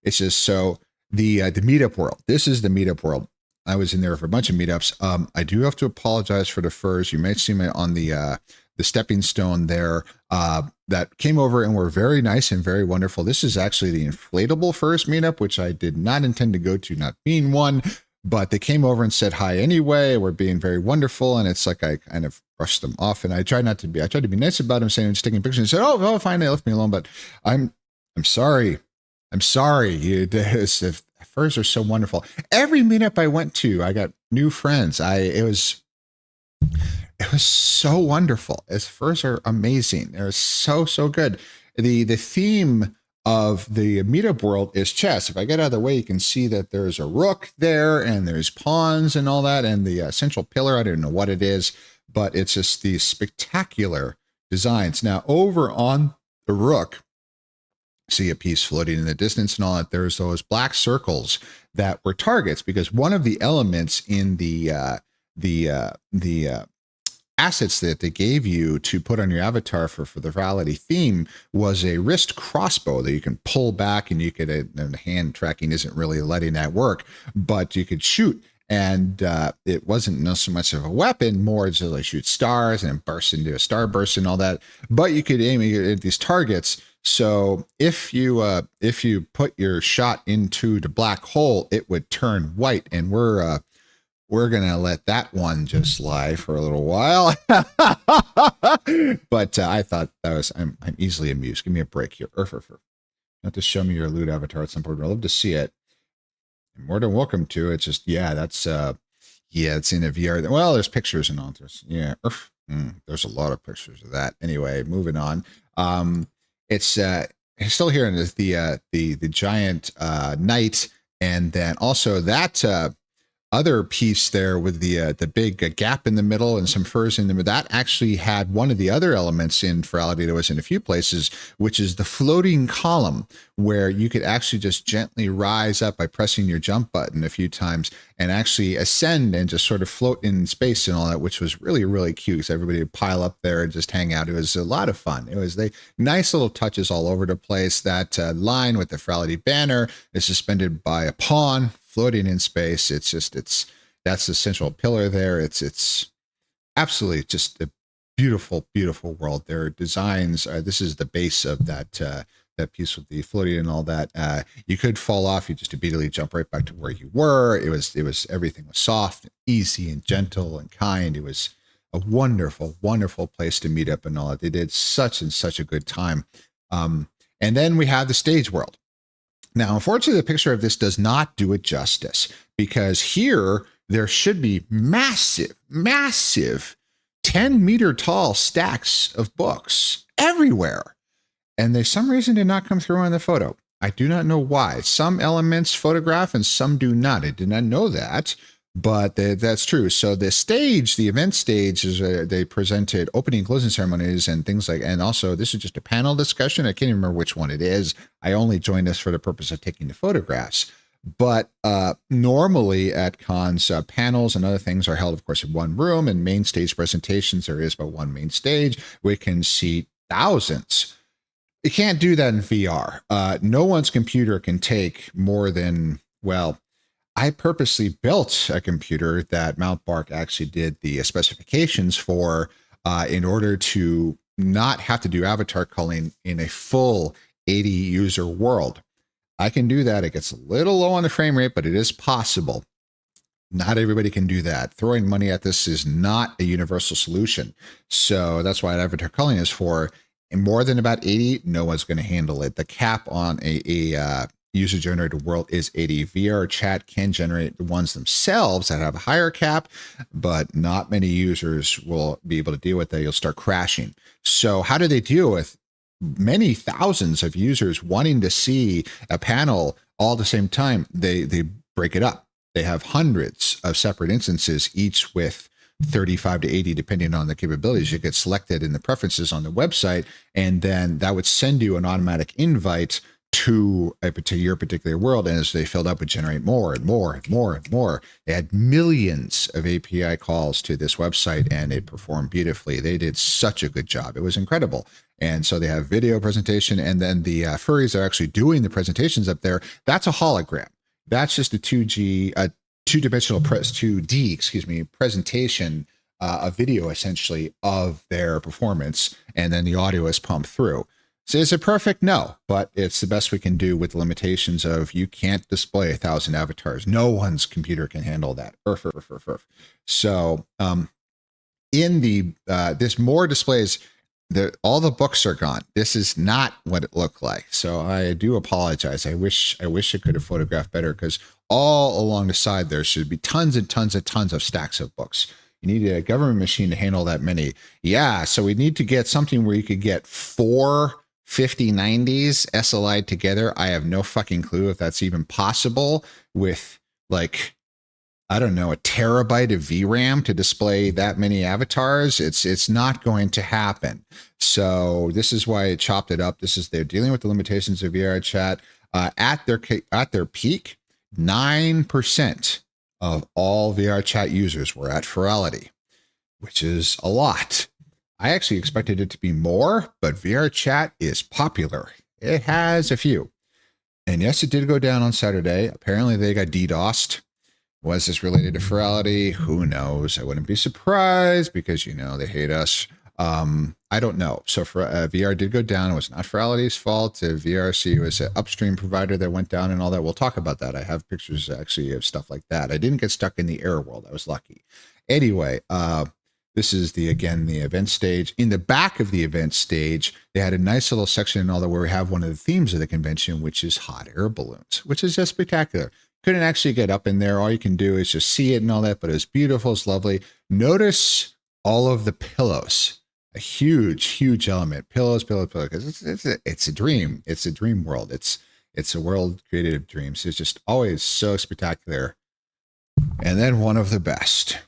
it's just so the meetup world. This is the meetup world. I was in there for a bunch of meetups. I do have to apologize for the furs. You might see me on the stepping stone there that came over and were very nice and very wonderful. This is actually the inflatable furs meetup, which I did not intend to go to, not being one. But they came over and said hi anyway. We're being very wonderful, and it's like I kind of brushed them off. And I tried to be nice about them, saying I'm just taking pictures. And said, "Oh, fine, they left me alone." But I'm sorry. I'm sorry. If furs are so wonderful. Every meetup I went to, I got new friends. It was so wonderful. As furs are amazing. They're so good. The theme of the meetup world is chess. If I get out of the way, you can see that there's a rook there and there's pawns and all that. And the central pillar, I don't know what it is, but it's just these spectacular designs. Now over on the rook, see a piece floating in the distance and all that. There's those black circles that were targets because one of the elements in the assets that they gave you to put on your avatar for the Furality theme was a wrist crossbow that you can pull back, and you could, and hand tracking isn't really letting that work, but you could shoot. And it wasn't so much of a weapon, more just like shoot stars and burst into a star burst and all that. But you could aim at these targets. So if you put your shot into the black hole, it would turn white, and we're going to let that one just lie for a little while. But I thought that was, I'm easily amused. Give me a break here. You have to show me your loot avatar at some point. I'd love to see it. You're more than welcome to. It's just, yeah, that's, it's in a VR. Well, there's pictures and all this. Yeah. There's a lot of pictures of that. Anyway, moving on. It's still here in the giant knight. And then also that, other piece there with the big gap in the middle and some furs in the middle, that actually had one of the other elements in Furality that was in a few places, which is the floating column, where you could actually just gently rise up by pressing your jump button a few times and actually ascend and just sort of float in space and all that, which was really, really cute because everybody would pile up there and just hang out. It was a lot of fun. It was the nice little touches all over the place. That line with the Furality banner is suspended by a pawn floating in space. That's the central pillar there. It's absolutely just a beautiful, beautiful world. Their designs, this is the base of that piece with the floating and all that. You could fall off, you just immediately jump right back to where you were. It was everything was soft, and easy, and gentle and kind. It was a wonderful, wonderful place to meet up and all that. They did such a good time. And then we have the stage world. Now, unfortunately, the picture of this does not do it justice, because here there should be massive, massive 10-meter tall stacks of books everywhere. And they, some reason, did not come through on the photo. I do not know why. Some elements photograph and some do not. I did not know that, but that's true. So the stage, the event stage, is they presented opening and closing ceremonies and things like, and also this is just a panel discussion. I can't even remember which one it is. I only joined this for the purpose of taking the photographs. But normally at cons, panels and other things are held, of course, in one room, and main stage presentations, there is but one main stage. We can see thousands. You can't do that in VR. No one's computer can take more than, well, I purposely built a computer that Mount Bark actually did the specifications for in order to not have to do avatar culling in a full 80 user world. I can do that. It gets a little low on the frame rate, but it is possible. Not everybody can do that. Throwing money at this is not a universal solution. So that's why avatar culling is for. And more than about 80, no one's going to handle it. The cap on a user-generated world is 80. VR chat can generate the ones themselves that have a higher cap, but not many users will be able to deal with that. You'll start crashing. So how do they deal with many thousands of users wanting to see a panel all at the same time? They break it up. They have hundreds of separate instances, each with 35 to 80, depending on the capabilities. You get selected in the preferences on the website, and then that would send you an automatic invite to your particular world. And as they filled up, would generate more and more and more and more. They had millions of API calls to this website, and it performed beautifully. They did such a good job. It was incredible. And so they have video presentation, and then the furries are actually doing the presentations up there. That's a hologram. That's just a 2D presentation, a video essentially of their performance, and then the audio is pumped through. So is it perfect? No, but it's the best we can do with the limitations of you can't display 1,000 avatars. No one's computer can handle that. So in the there's more displays. All the books are gone. This is not what it looked like. So I do apologize. I wish it could have photographed better, because all along the side there should be tons and tons and tons of stacks of books. You need a government machine to handle that many. Yeah, so we need to get something where you could get 4 5090s SLI together. I have no fucking clue if that's even possible with, like, I don't know, a terabyte of VRAM to display that many avatars. It's not going to happen. So this is why it chopped it up. They're dealing with the limitations of VR chat. At their peak, 9% of all VR chat users were at Furality, which is a lot. I actually expected it to be more, but VR chat is popular. It has a few. And yes, it did go down on Saturday. Apparently they got DDoSed. Was this related to Furality? Who knows? I wouldn't be surprised, because, they hate us. I don't know. So for VR did go down. It was not Furality's fault. VRC was an upstream provider that went down and all that. We'll talk about that. I have pictures actually of stuff like that. I didn't get stuck in the error world. I was lucky. Anyway, this is the event stage. In the back of the event stage, they had a nice little section and all that where we have one of the themes of the convention, which is hot air balloons, which is just spectacular. Couldn't actually get up in there. All you can do is just see it and all that, but it's beautiful. It's lovely. Notice all of the pillows. A huge, huge element. Pillows, because it's a dream. It's a dream world. It's a world created of dreams. It's just always so spectacular. And then one of the best,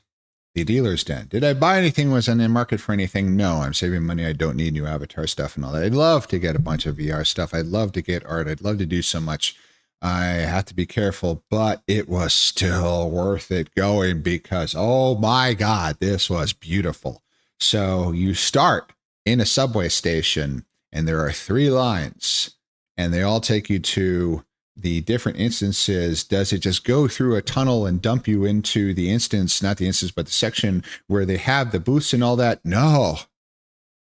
the dealer's den. Did I buy anything? Was I in the market for anything? No, I'm saving money. I don't need new avatar stuff and all that. I'd love to get a bunch of VR stuff. I'd love to get art. I'd love to do so much. I have to be careful, but it was still worth it going because, oh my God, this was beautiful. So you start in a subway station and there are 3 lines and they all take you to the different instances. Does it just go through a tunnel and dump you into the instance, not the instance, but the section where they have the booths and all that? No.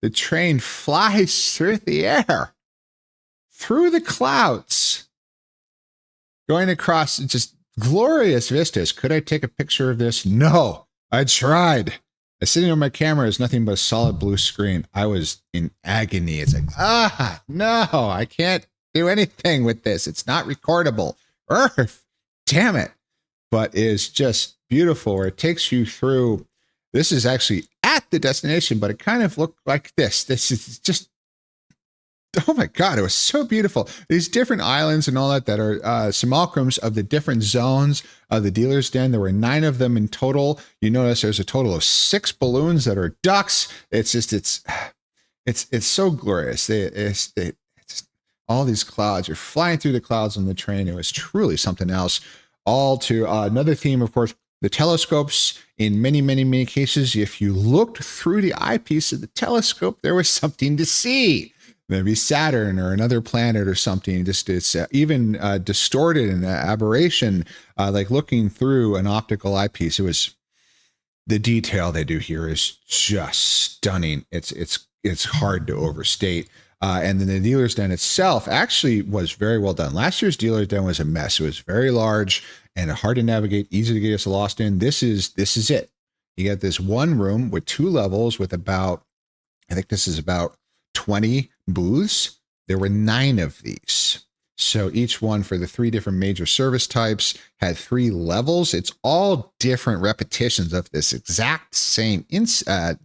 The train flies through the air, through the clouds, going across just glorious vistas. Could I take a picture of this? No. I tried. I was sitting on my camera. It's nothing but a solid blue screen. I was in agony. It's like, no, I can't do anything with this. It's not recordable. Earth, damn it. But it's just beautiful where it takes you through. This is actually at the destination, but it kind of looked like this. This is just, oh my God, it was so beautiful. These different islands and all that that are simulacrums of the different zones of the dealer's den. There were 9 of them in total. You notice there's a total of 6 balloons that are ducks. It's just, it's so glorious. It's all these clouds. You're flying through the clouds on the train. It was truly something else. All to another theme, of course, the telescopes. In many, many, many cases, if you looked through the eyepiece of the telescope, there was something to see. Maybe Saturn or another planet or something. Just it's even distorted and aberration, like looking through an optical eyepiece. It was, the detail they do here is just stunning. It's hard to overstate. And then the dealer's den itself actually was very well done. Last year's dealer's den was a mess. It was very large and hard to navigate, easy to get us lost in. This is it. You get this one room with 2 levels with about, I think this is about 20 booths. There were 9 of these. So each one for the 3 different major service types had 3 levels. It's all different repetitions of this exact same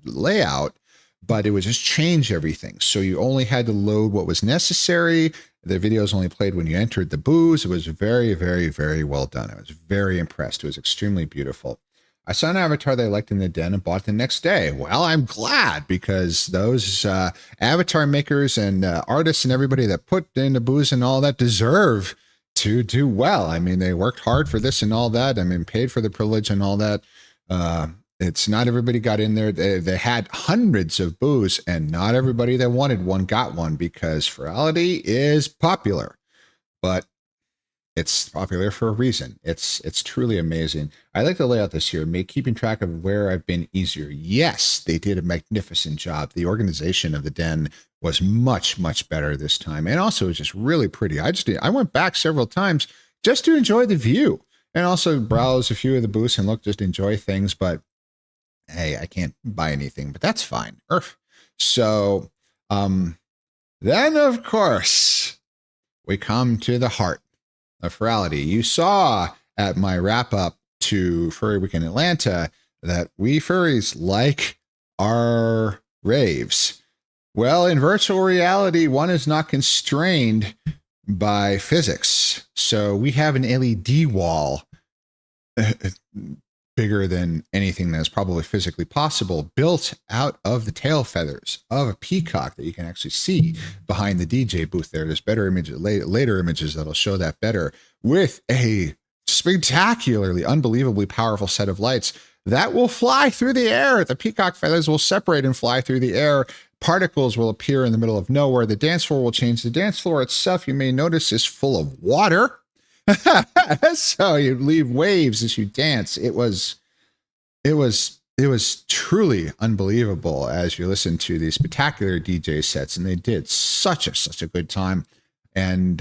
layout, but it would just change everything. So you only had to load what was necessary. The videos only played when you entered the booths. It was very, very, very well done. I was very impressed. It was extremely beautiful. I saw an avatar that I liked in the den and bought the next day. Well, I'm glad because those avatar makers and artists and everybody that put in the booths and all that deserve to do well. I mean, they worked hard for this and all that. I mean, paid for the privilege and all that. It's not everybody got in there. They had hundreds of booths and not everybody that wanted one got one because Furality is popular, but it's popular for a reason. It's truly amazing. I like the layout this year, made keeping track of where I've been easier. Yes, they did a magnificent job. The organization of the den was much, much better this time. And also it was just really pretty. I went back several times just to enjoy the view and also browse a few of the booths and just enjoy things. But hey, I can't buy anything, but that's fine. So then, of course, we come to the heart of Furality. You saw at my wrap up to Furry Weekend Atlanta that we furries like our raves. Well, in virtual reality, one is not constrained by physics. So we have an LED wall bigger than anything that's probably physically possible, built out of the tail feathers of a peacock that you can actually see behind the DJ booth there. There's better images, later images that'll show that better, with a spectacularly, unbelievably powerful set of lights that will fly through the air. The peacock feathers will separate and fly through the air. Particles will appear in the middle of nowhere. The dance floor will change. The dance floor itself, you may notice, is full of water. So you leave waves as you dance. It was truly unbelievable as you listen to these spectacular DJ sets, and they did such a good time. And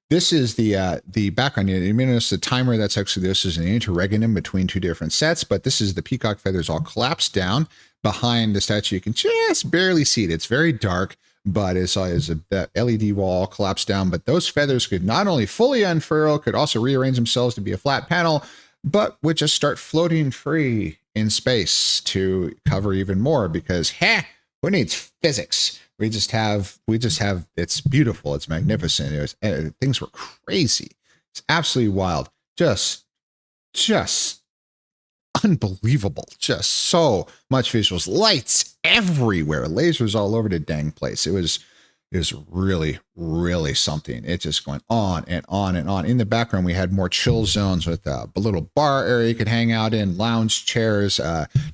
this is the background. You may notice the timer. That's actually, this is an interregnum between 2 different sets, but this is the peacock feathers all collapsed down behind the statue. You can just barely see it. It's very dark, but it's a LED wall collapsed down. But those feathers could not only fully unfurl, could also rearrange themselves to be a flat panel, but would just start floating free in space to cover even more because, who needs physics? We just have, it's beautiful. It's magnificent. Things were crazy. It's absolutely wild. Just unbelievable. Just so much visuals, lights everywhere, lasers all over the dang place. It was really, really something. It's just going on and on and on. In the background, we had more chill zones with a little bar area you could hang out in, lounge chairs,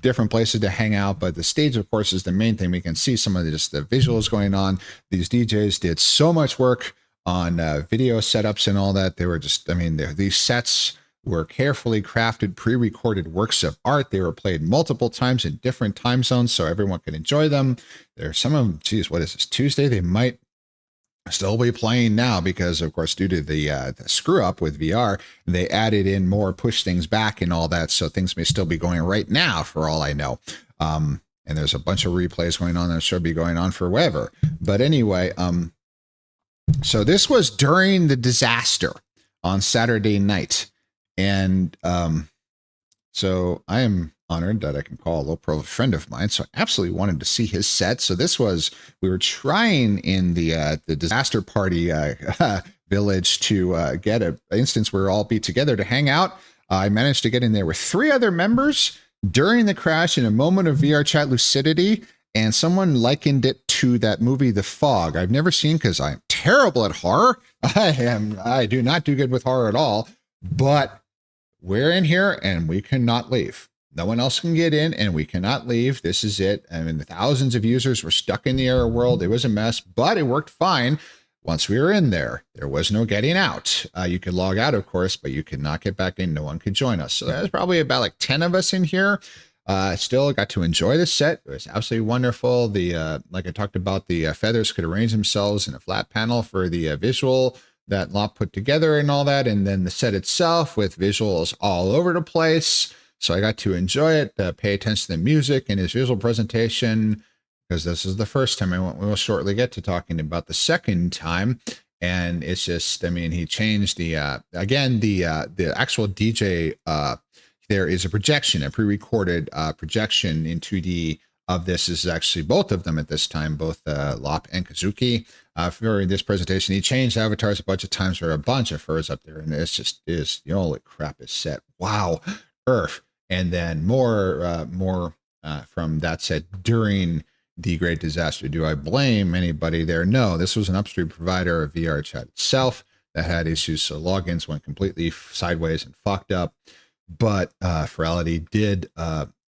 different places to hang out. But the stage, of course, is the main thing. We can see some of just the visuals going on. These DJs did so much work on video setups and all that. They were just, I mean, these sets were carefully crafted, pre-recorded works of art. They were played multiple times in different time zones so everyone could enjoy them. There's some of them, geez, what is this, Tuesday? They might still be playing now because, of course, due to the screw up with VR, they added in more push things back and all that. So things may still be going right now for all I know. And there's a bunch of replays going on that should be going on forever. But anyway, so this was during the disaster on Saturday night. And so I am honored that I can call a low-pro friend of mine. So I absolutely wanted to see his set. So this was, we were trying in the disaster party village to get an instance where we'll all be together to hang out. I managed to get in there with 3 other members during the crash in a moment of VR chat lucidity. And someone likened it to that movie, The Fog. I've never seen because I'm terrible at horror. I do not do good with horror at all. But we're in here and we cannot leave. No one else can get in and we cannot leave. This is it. I mean, the thousands of users were stuck in the error world. It was a mess, but it worked fine. Once we were in there, there was no getting out. You could log out, of course, but you could not get back in. No one could join us. So there's probably about like 10 of us in here. Still got to enjoy the set. It was absolutely wonderful. The like I talked about, the feathers could arrange themselves in a flat panel for the visual that Lop put together and all that. And then the set itself with visuals all over the place. So I got to enjoy it, pay attention to the music and his visual presentation, because this is the first time. We will shortly get to talking about the second time. And it's just, I mean, he changed the, again, the actual DJ, there is a projection, a pre-recorded projection in 2D of this. Is actually both of them at this time, both Lop and Kazuki. For this presentation, he changed avatars a bunch of times. There are a bunch of furs up there, and it's just is, you know, holy crap, is set. Wow, Earth. And then more from that set during the Great Disaster. Do I blame anybody there? No, this was an upstream provider of VR chat itself that had issues, so logins went completely sideways and fucked up. But Furality did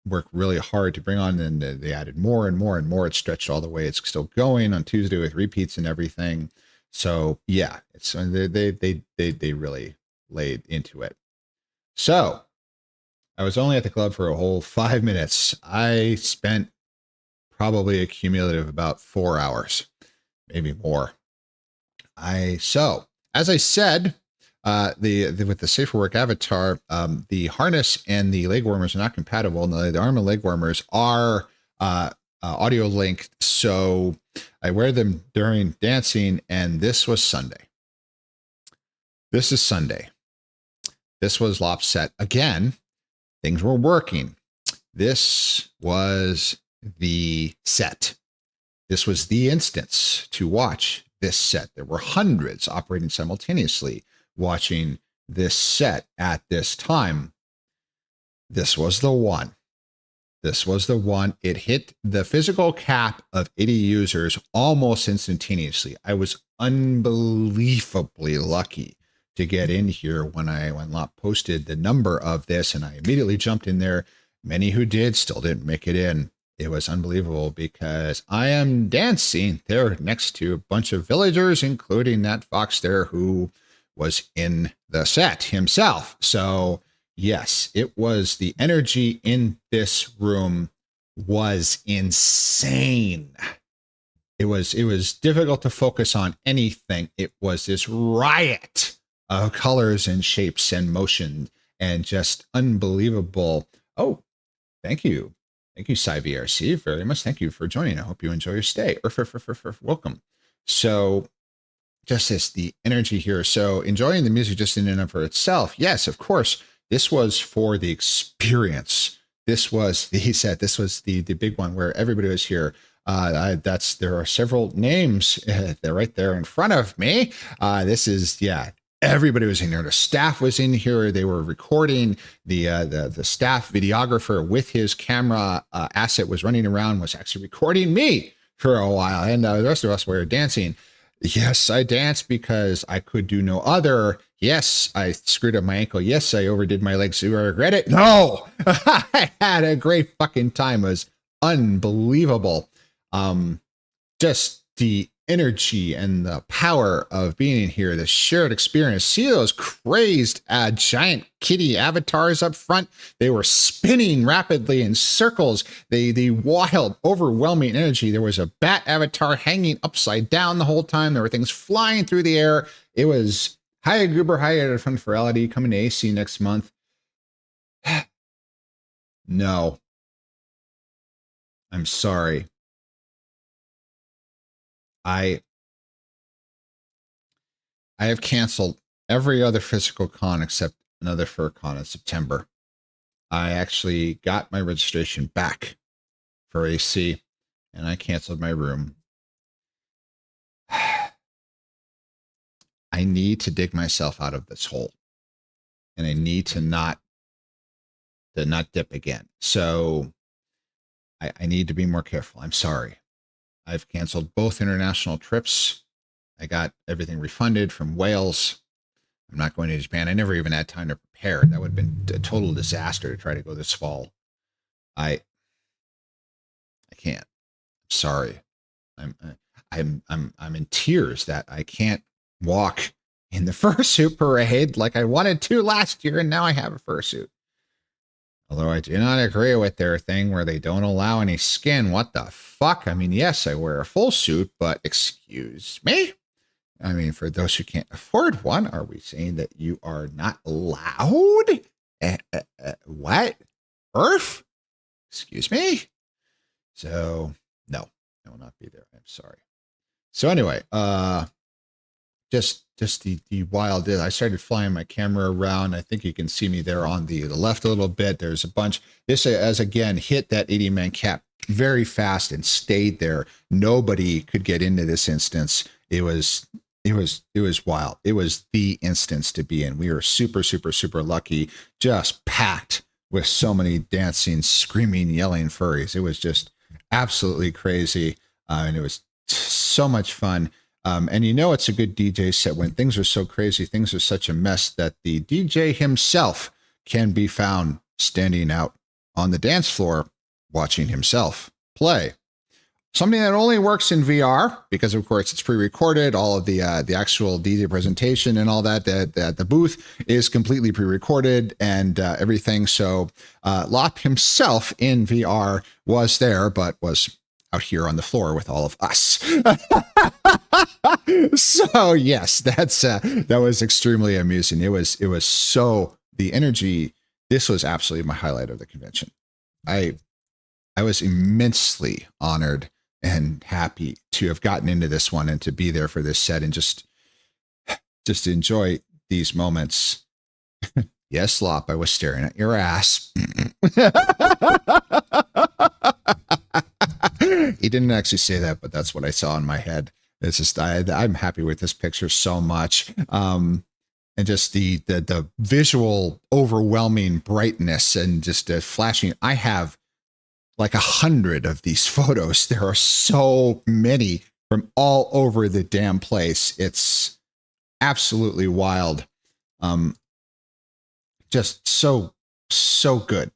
work really hard to bring on, and they added more and more and more. It stretched all the way. It's still going on Tuesday with repeats and everything. So yeah, it's they really laid into it. So I was only at the club for a whole 5 minutes. I spent probably a cumulative about 4 hours, maybe more. So as I said, with the safer work avatar, the harness and the leg warmers are not compatible. And the arm and leg warmers are audio linked, so I wear them during dancing. And this was Sunday. This is Sunday. This was Lop's set again. Things were working. This was the set. This was the instance to watch this set. There were hundreds operating simultaneously, watching this set at this time. This was the one. This was the one. It hit the physical cap of 80 users almost instantaneously. I was unbelievably lucky to get in here when Lop posted the number of this, and I immediately jumped in there. Many who did still didn't make it in. It was unbelievable because I am dancing there next to a bunch of villagers, including that fox there who was in the set himself. So yes, it was, the energy in this room was insane. It was difficult to focus on anything. It was this riot of colors and shapes and motion and just unbelievable. Oh, thank you. Thank you, CyVRC, very much. Thank you for joining. I hope you enjoy your stay. Welcome. So just the energy here. So enjoying the music just in and of itself. Yes, of course, this was for the experience. This was the set. This was the big one where everybody was here. There are several names. They're right there in front of me. This is, yeah, everybody was in there. The staff was in here. They were recording. The staff videographer with his camera asset was running around, was actually recording me for a while. And the rest of us were dancing. Yes, I danced because I could do no other. Yes, I screwed up my ankle. Yes, I overdid my legs. Do I regret it? No. I had a great fucking time. It was unbelievable. Just the energy and the power of being in here, the shared experience. See those crazed giant kitty avatars up front? They were spinning rapidly in circles. The wild, overwhelming energy. There was a bat avatar hanging upside down the whole time. There were things flying through the air. It was Hiya Goober, Hiya from Furality, coming to AC next month. No. I'm sorry. I have canceled every other physical con except another fur con in September. I actually got my registration back for AC and I canceled my room. I need to dig myself out of this hole and I need to not dip again. So I need to be more careful. I'm sorry. I've canceled both international trips. I got everything refunded from Wales. I'm not going to Japan. I never even had time to prepare. That would have been a total disaster to try to go this fall. I can't. I'm sorry. I'm in tears that I can't walk in the fursuit parade like I wanted to last year, and now I have a fursuit. Although I do not agree with their thing where they don't allow any skin. What the fuck? I mean, yes, I wear a full suit, but excuse me? I mean, for those who can't afford one, are we saying that you are not allowed? What? Earth? Excuse me? So, no, I will not be there. I'm sorry. So anyway, just the wild. I started flying my camera around. I think you can see me there on the left a little bit. There's a bunch. This has again hit that 80-man cap very fast and stayed there. Nobody could get into this instance. It was wild. It was the instance to be in. We were super, super, super lucky. Just packed with so many dancing, screaming, yelling furries. It was just absolutely crazy, and it was so much fun. And you know it's a good DJ set when things are so crazy, things are such a mess that the DJ himself can be found standing out on the dance floor watching himself play. Something that only works in VR because, of course, it's pre-recorded. All of the actual DJ presentation and all that the booth is completely pre-recorded and everything. So Lop himself in VR was there, but was out here on the floor with all of us. So yes, that was extremely amusing. It was so the energy. This was absolutely my highlight of the convention. I was immensely honored and happy to have gotten into this one and to be there for this set and just enjoy these moments. Yes, Lop, I was staring at your ass. He didn't actually say that, but that's what I saw in my head. It's just I'm happy with this picture so much. And just the visual overwhelming brightness and just flashing. I have like 100 of these photos. There are so many from all over the damn place. It's absolutely wild. Just so good.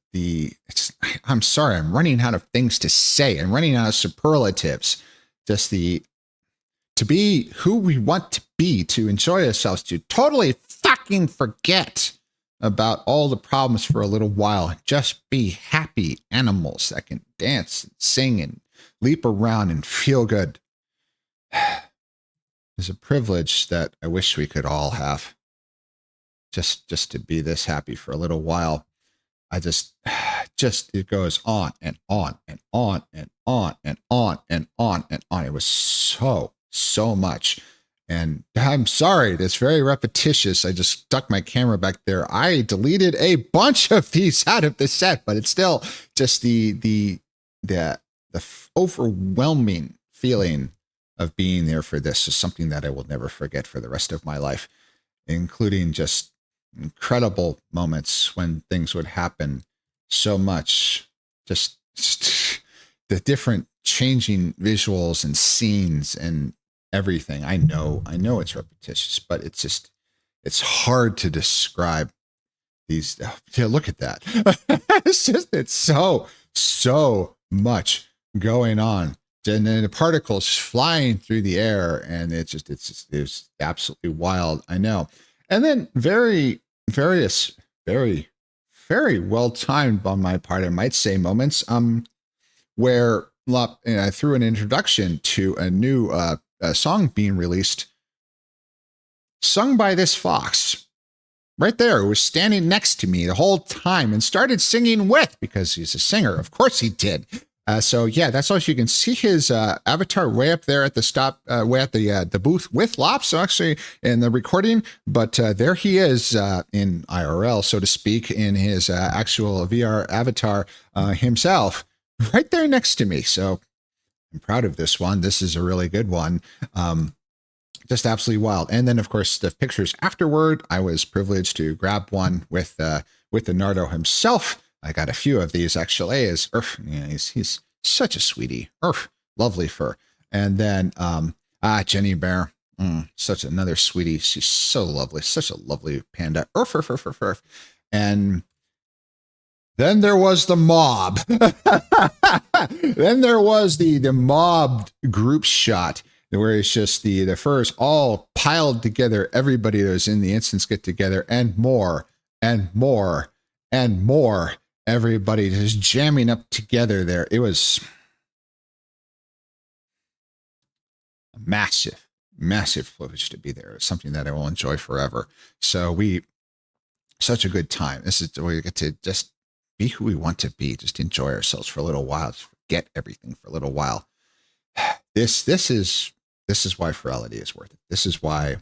I'm sorry, I'm running out of things to say. I'm running out of superlatives. Just to be who we want to be, to enjoy ourselves, to totally fucking forget about all the problems for a little while. Just be happy animals that can dance and sing and leap around and feel good. It's a privilege that I wish we could all have. Just to be this happy for a little while. I just it goes on and on and on and on and on and on and on. It was so much. And I'm sorry, that's very repetitious. I just stuck my camera back there. I deleted a bunch of these out of the set, but it's still just the overwhelming feeling of being there for this is something that I will never forget for the rest of my life. including just incredible moments when things would happen so much. Just the different changing visuals and scenes and everything. I know it's repetitious, but it's hard to describe these. Yeah, look at that. It's so much going on. And then the particles flying through the air, and it's absolutely wild. I know. And then very well timed on my part, I might say, moments where I threw an introduction to a new a song being released, sung by this fox right there, who was standing next to me the whole time and started singing with, because he's a singer. Of course he did. So yeah, that's all. You can see his avatar way up there at the stop, way at the booth with Lops, actually, in the recording. But there he is in IRL, so to speak, in his actual VR avatar himself, right there next to me. So I'm proud of this one. This is a really good one. Just absolutely wild. And then, of course, the pictures afterward, I was privileged to grab one with the Nardo himself. I got a few of these, actually. He's such a sweetie. Lovely fur. And then Jenny Bear, such another sweetie. She's so lovely, such a lovely panda. And then there was the mob. Then there was the mob group shot, where it's just the furs all piled together. Everybody that was in the instance get together, and more and more and more. Everybody just jamming up together there. It was a massive privilege to be there. It's something that I will enjoy forever. So such a good time. This is where we get to just be who we want to be, just enjoy ourselves for a little while, just forget everything for a little while. This is why Furality is worth it. This is why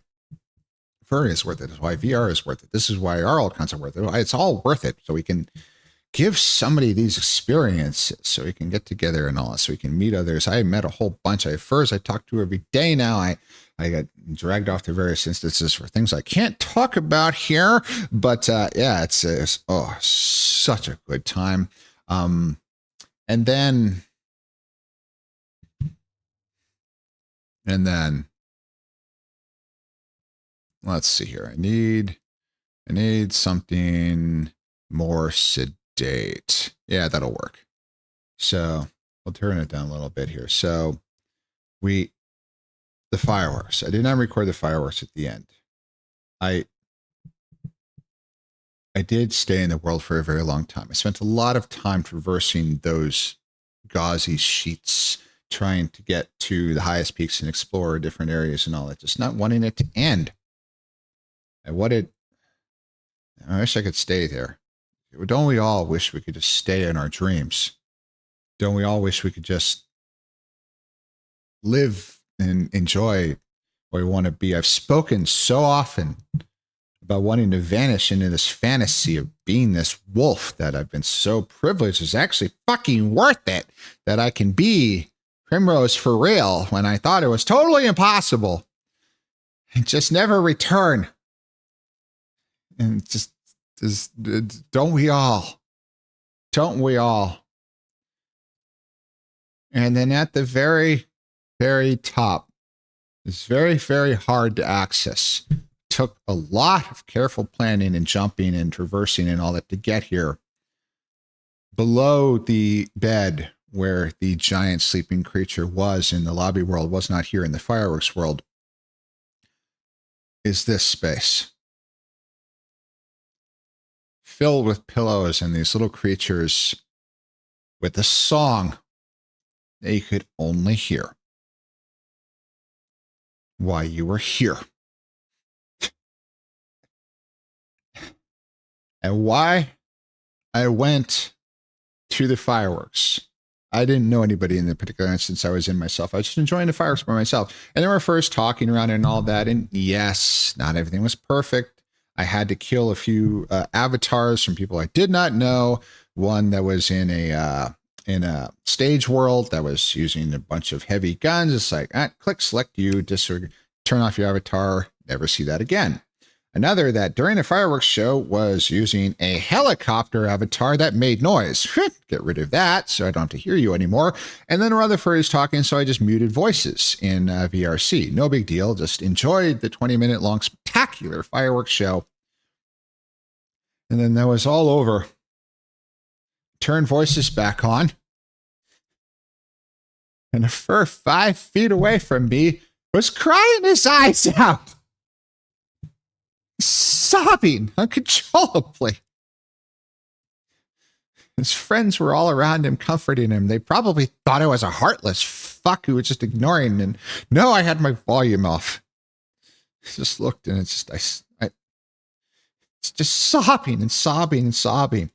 Furry is worth it. This is why VR is worth it. This is why our old concept worth it. It's all worth it. So we can give somebody these experiences, so we can get together and all, so we can meet others. I met a whole bunch of furs I talk to every day now. I got dragged off to various instances for things I can't talk about here, but yeah, it's such a good time. And then let's see here. I need something more sedate. Yeah, that'll work. So we'll turn it down a little bit here. So the fireworks. I did not record the fireworks at the end. I did stay in the world for a very long time. I spent a lot of time traversing those gauzy sheets, trying to get to the highest peaks and explore different areas and all that, just not wanting it to end. I wish I could stay there. Don't we all wish we could just stay in our dreams? Don't we all wish we could just live and enjoy where we want to be? I've spoken so often about wanting to vanish into this fantasy of being this wolf that I've been so privileged is actually fucking worth it, that I can be Primrose for real when I thought it was totally impossible, and just never return. And just don't we all? Don't we all? And then at the very, very top, it's very, very hard to access. Took a lot of careful planning and jumping and traversing and all that to get here. Below the bed where the giant sleeping creature was in the lobby world, was not here in the fireworks world, is this space. Filled with pillows and these little creatures with a song that you could only hear while you were here. And why I went to the fireworks. I didn't know anybody in the particular instance I was in myself. I was just enjoying the fireworks by myself. And they were first talking around and all that. And yes, not everything was perfect. I had to kill a few avatars from people I did not know. One that was in a stage world that was using a bunch of heavy guns. It's like, click, select you, disregard, turn off your avatar, never see that again. Another that during the fireworks show was using a helicopter avatar that made noise. Get rid of that so I don't have to hear you anymore. And then Rutherford is talking, so I just muted voices in VRC. No big deal. Just enjoyed the 20-minute long spectacular fireworks show. And then that was all over. Turn voices back on. And a fur 5 feet away from me was crying his eyes out, sobbing uncontrollably. His friends were all around him, comforting him. They probably thought I was a heartless fuck who was just ignoring. And no, I had my volume off. I just looked, and it's just sobbing and sobbing and sobbing.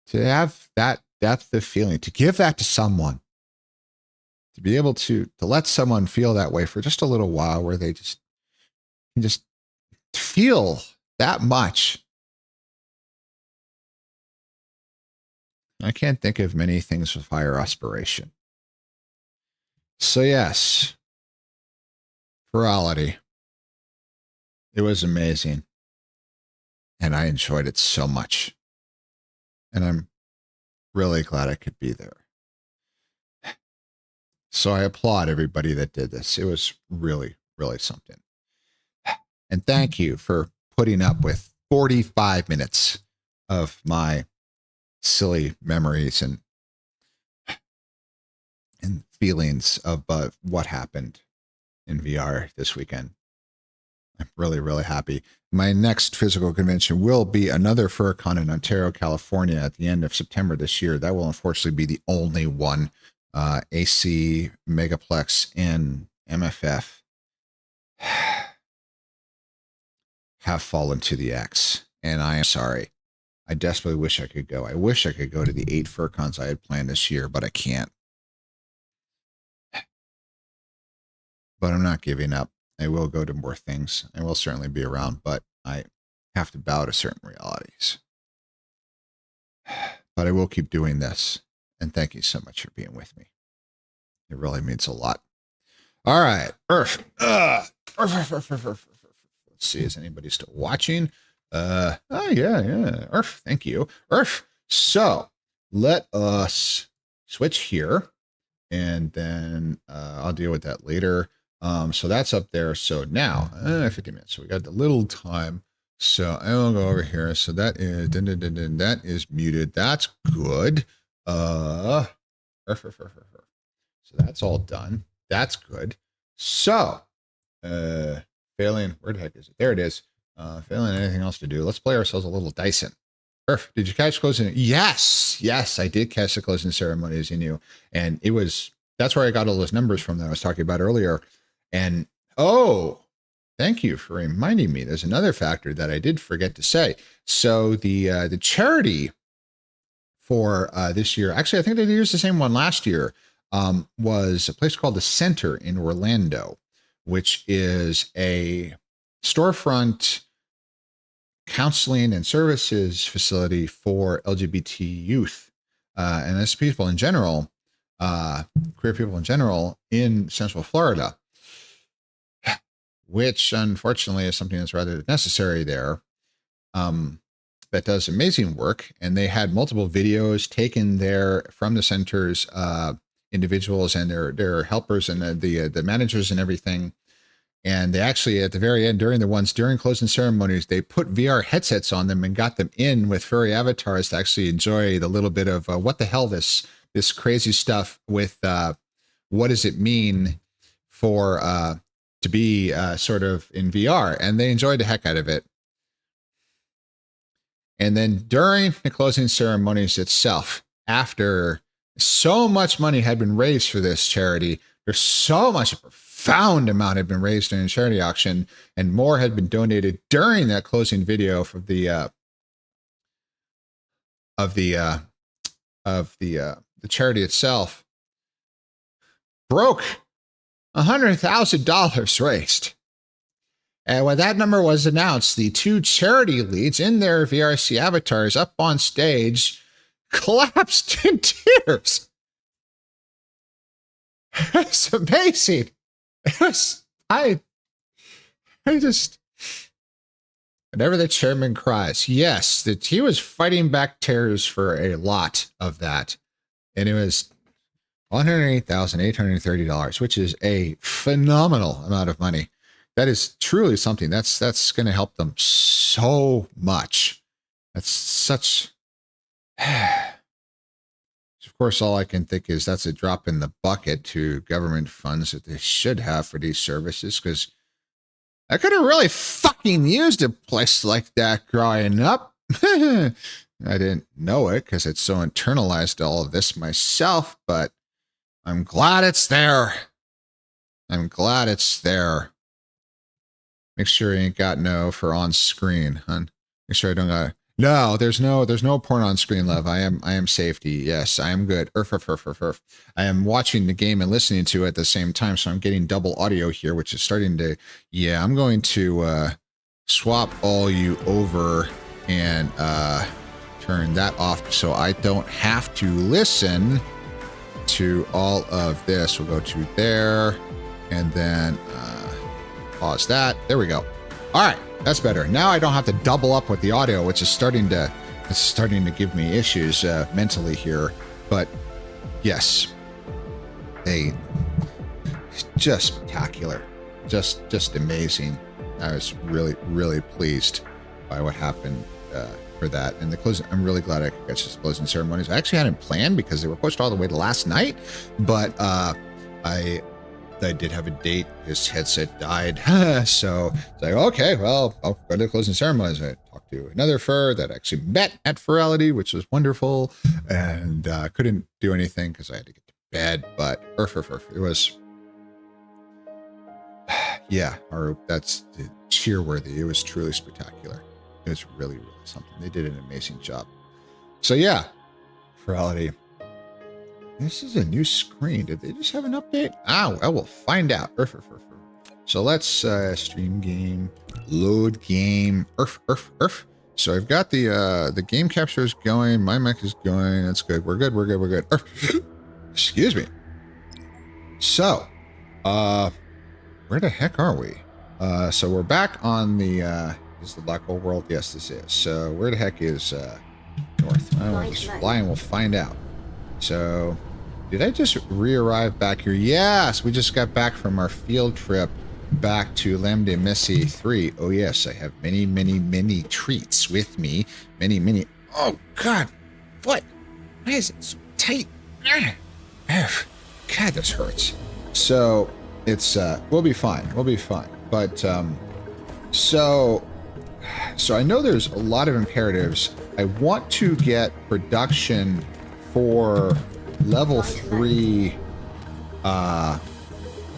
To have that depth of feeling, to give that to someone, to be able to let someone feel that way for just a little while, where they just feel that much. I can't think of many things with higher aspiration. So yes, Furality. It was amazing. And I enjoyed it so much. And I'm really glad I could be there. So I applaud everybody that did this. It was really, really something. And thank you for putting up with 45 minutes of my silly memories and feelings of what happened in VR this weekend. I'm really, really happy. My next physical convention will be another FurCon in Ontario, California at the end of September this year. That will unfortunately be the only one. AC, Megaplex, and MFF have fallen to the X. And I am sorry. I desperately wish I could go. I wish I could go to the 8 FurCons I had planned this year, but I can't. But I'm not giving up. I will go to more things. I will certainly be around, but I have to bow to certain realities. But I will keep doing this. And thank you so much for being with me. It really means a lot. All right. Earth. Let's see, is anybody still watching? Yeah. Earth, thank you. Earth. So let us switch here. And then I'll deal with that later. So that's up there. So now 50 minutes. So we got the little time. So I will go over here. So that is that is muted. That's good. So that's all done. That's good. So failing, where the heck is it? There it is. Failing anything else to do. Let's play ourselves a little Dyson. Earth, did you catch closing? Yes, I did catch the closing ceremonies in you. And it was, that's where I got all those numbers from that I was talking about earlier. And thank you for reminding me. There's another factor that I did forget to say. So the charity for this year, actually, I think they used the same one last year, was a place called the Center in Orlando, which is a storefront counseling and services facility for LGBT youth and as people in general, queer people in general in Central Florida, which unfortunately is something that's rather necessary there. That does amazing work. And they had multiple videos taken there from the center's individuals and their helpers and the managers and everything. And they actually, at the very end, during closing ceremonies, they put VR headsets on them and got them in with furry avatars to actually enjoy the little bit of what the hell this crazy stuff with what does it mean for to be sort of in VR. And they enjoyed the heck out of it. And then during the closing ceremonies itself, after so much money had been raised for this charity, there's so much profound amount had been raised during the charity auction, and more had been donated during that closing video for the charity itself. Broke $100,000 raised. And when that number was announced, the two charity leads in their VRC avatars up on stage collapsed in tears. It's amazing. I just, whenever the chairman cries, yes, that he was fighting back terrors for a lot of that. And it was $108,830, which is a phenomenal amount of money. That is truly something. That's going to help them so much. That's such. Of course, all I can think is that's a drop in the bucket to government funds that they should have for these services, because I could have really fucking used a place like that growing up. I didn't know it because it's so internalized all of this myself, but I'm glad it's there. I'm glad it's there. Make sure you ain't got no for on screen, huh? Make sure I don't got. No, there's no porn on screen, love. I am safety. Yes, I am good. I am watching the game and listening to it at the same time, so I'm getting double audio here, which is starting to. Yeah, I'm going to swap all you over and turn that off so I don't have to listen to all of this. We'll go to there and then pause that. There we go. All right, that's better. Now I don't have to double up with the audio, which is starting to give me issues mentally here. But yes, just spectacular, just amazing. I was really pleased by what happened for that. And the closing, I'm really glad I could catch this closing ceremonies. I actually hadn't planned because they were pushed all the way to last night, but I did have a date. His headset died. So it's like, okay, well, I'll go to the closing ceremonies. I talked to another fur that actually met at Furality, which was wonderful. And couldn't do anything because I had to get to bed. But it was, yeah, or that's cheer-worthy. It was truly spectacular. It was really something. They did an amazing job. So yeah, Furality. This is a new screen. Did they just have an update? I will find out. So let's stream game, load game, So I've got the game capture is going. My mic is going. That's good. We're good. Excuse me. So, where the heck are we? So we're back on the, is the black hole world? Yes, this is. So where the heck is north? We'll just fly and we'll find out. So, did I just re-arrive back here? Yes, we just got back from our field trip back to Lambda Messi 3. Oh yes, I have many treats with me. Many. Oh God, what? Why is it so tight? God, this hurts. So it's we'll be fine. But so I know there's a lot of imperatives. I want to get production for level 3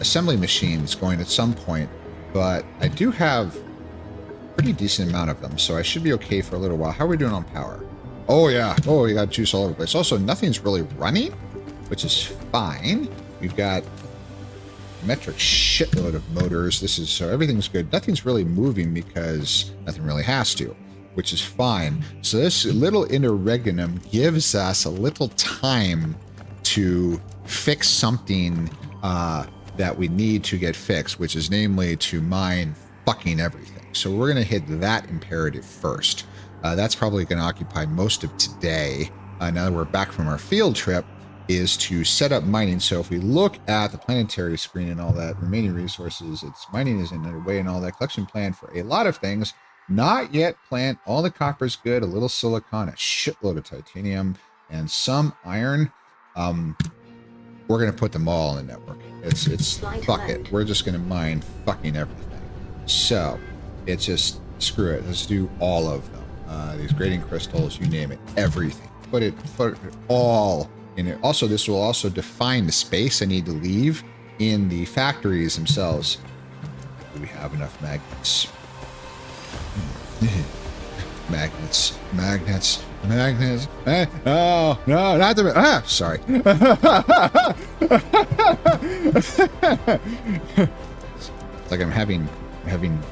assembly machines going at some point, but I do have a pretty decent amount of them, so I should be okay for a little while. How are we doing on power? Oh yeah, oh, we got juice all over the place. Also, nothing's really running, which is fine. We've got a metric shitload of motors. So everything's good. Nothing's really moving because nothing really has to, which is fine. So this little interregnum gives us a little time to fix something that we need to get fixed, which is namely to mine fucking everything. So we're going to hit that imperative first. That's probably going to occupy most of today. Now that we're back from our field trip, is to set up mining. So if we look at the planetary screen and all that, remaining resources, it's mining is underway and all that. Collection plan for a lot of things. Not yet planned. All the copper's good. A little silicon, a shitload of titanium, and some iron. We're going to put them all in the network. It's fuck it. We're just going to mine fucking everything. So it's just screw it. Let's do all of them. These grading crystals, you name it, everything. Put it all in it. Also, this will also define the space I need to leave in the factories themselves. Do we have enough magnets? Magnets. Oh, no, not the... sorry. It's like I'm having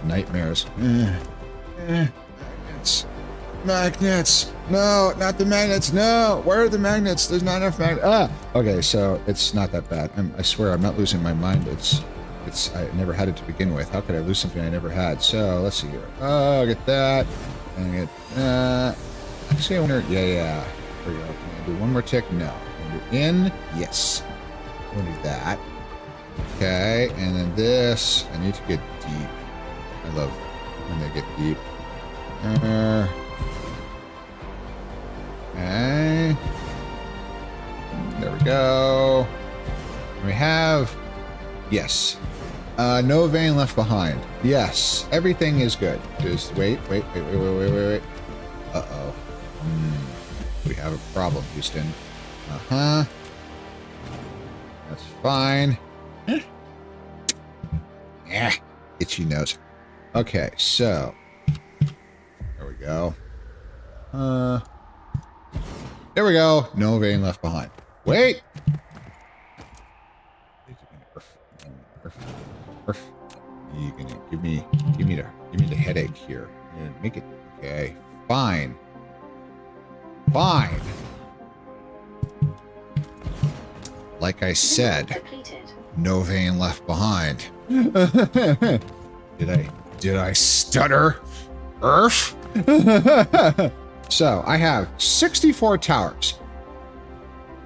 nightmares. Magnets. No, not the magnets. No, where are the magnets? There's not enough magnets. Okay, so it's not that bad. I swear I'm not losing my mind. It's I never had it to begin with. How could I lose something I never had? So let's see here. Oh, get that. And get that. Actually, I wonder. Yeah. There we go. Can I do one more tick? No. Can I do in? Yes. I want to do that. Okay. And then this. I need to get deep. I love when they get deep. Okay. There we go. And we have. Yes. No vein left behind. Yes. Everything is good. Just wait. Uh-oh. We have a problem, Houston. Uh-huh. That's fine. Yeah. Itchy nose. Okay, so. There we go. There we go. No vein left behind. Wait. You gonna give me the headache here. You're gonna make it okay. Fine. Like I said, no vein left behind. Did I stutter? Earth? So I have 64 towers.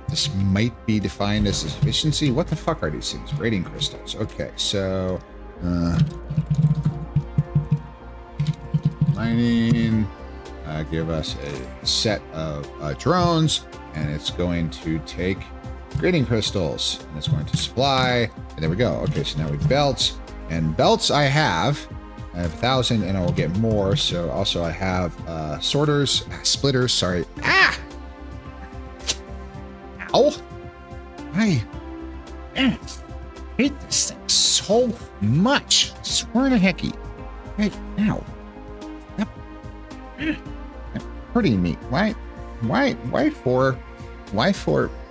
This might be defined as efficiency. What the fuck are these things? Rating crystals. Okay, so mining. Give us a set of drones, and it's going to take grading crystals, and it's going to supply. And there we go. Okay, so now we belts, and belts I have 1,000, and I will get more. So also I have splitters. Sorry. Ah. Ow! I hate this thing so much. I swear to hecky. Right now. Stop hurting me. Why for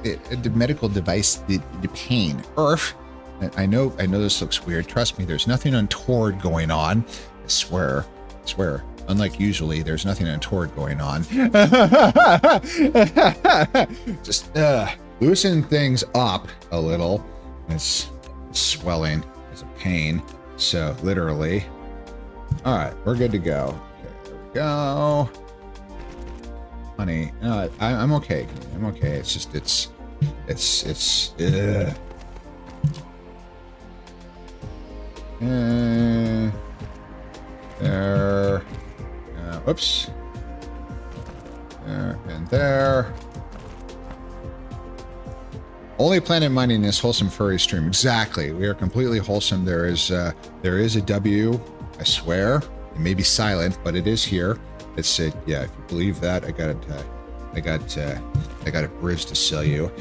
the medical device, the pain? Earth. I know this looks weird. Trust me, there's nothing untoward going on. I swear. Unlike usually, there's nothing untoward going on. Just loosen things up a little. It's swelling. It's a pain. So literally. All right, we're good to go. Okay, there we go. Honey, I'm okay. I'm okay. It's just it's. There. Oops. There and there. Only planet mining is wholesome furry stream. Exactly. We are completely wholesome. There is a W. I swear. It may be silent, but it is here. It's yeah. If you believe that, I got a bridge to sell you.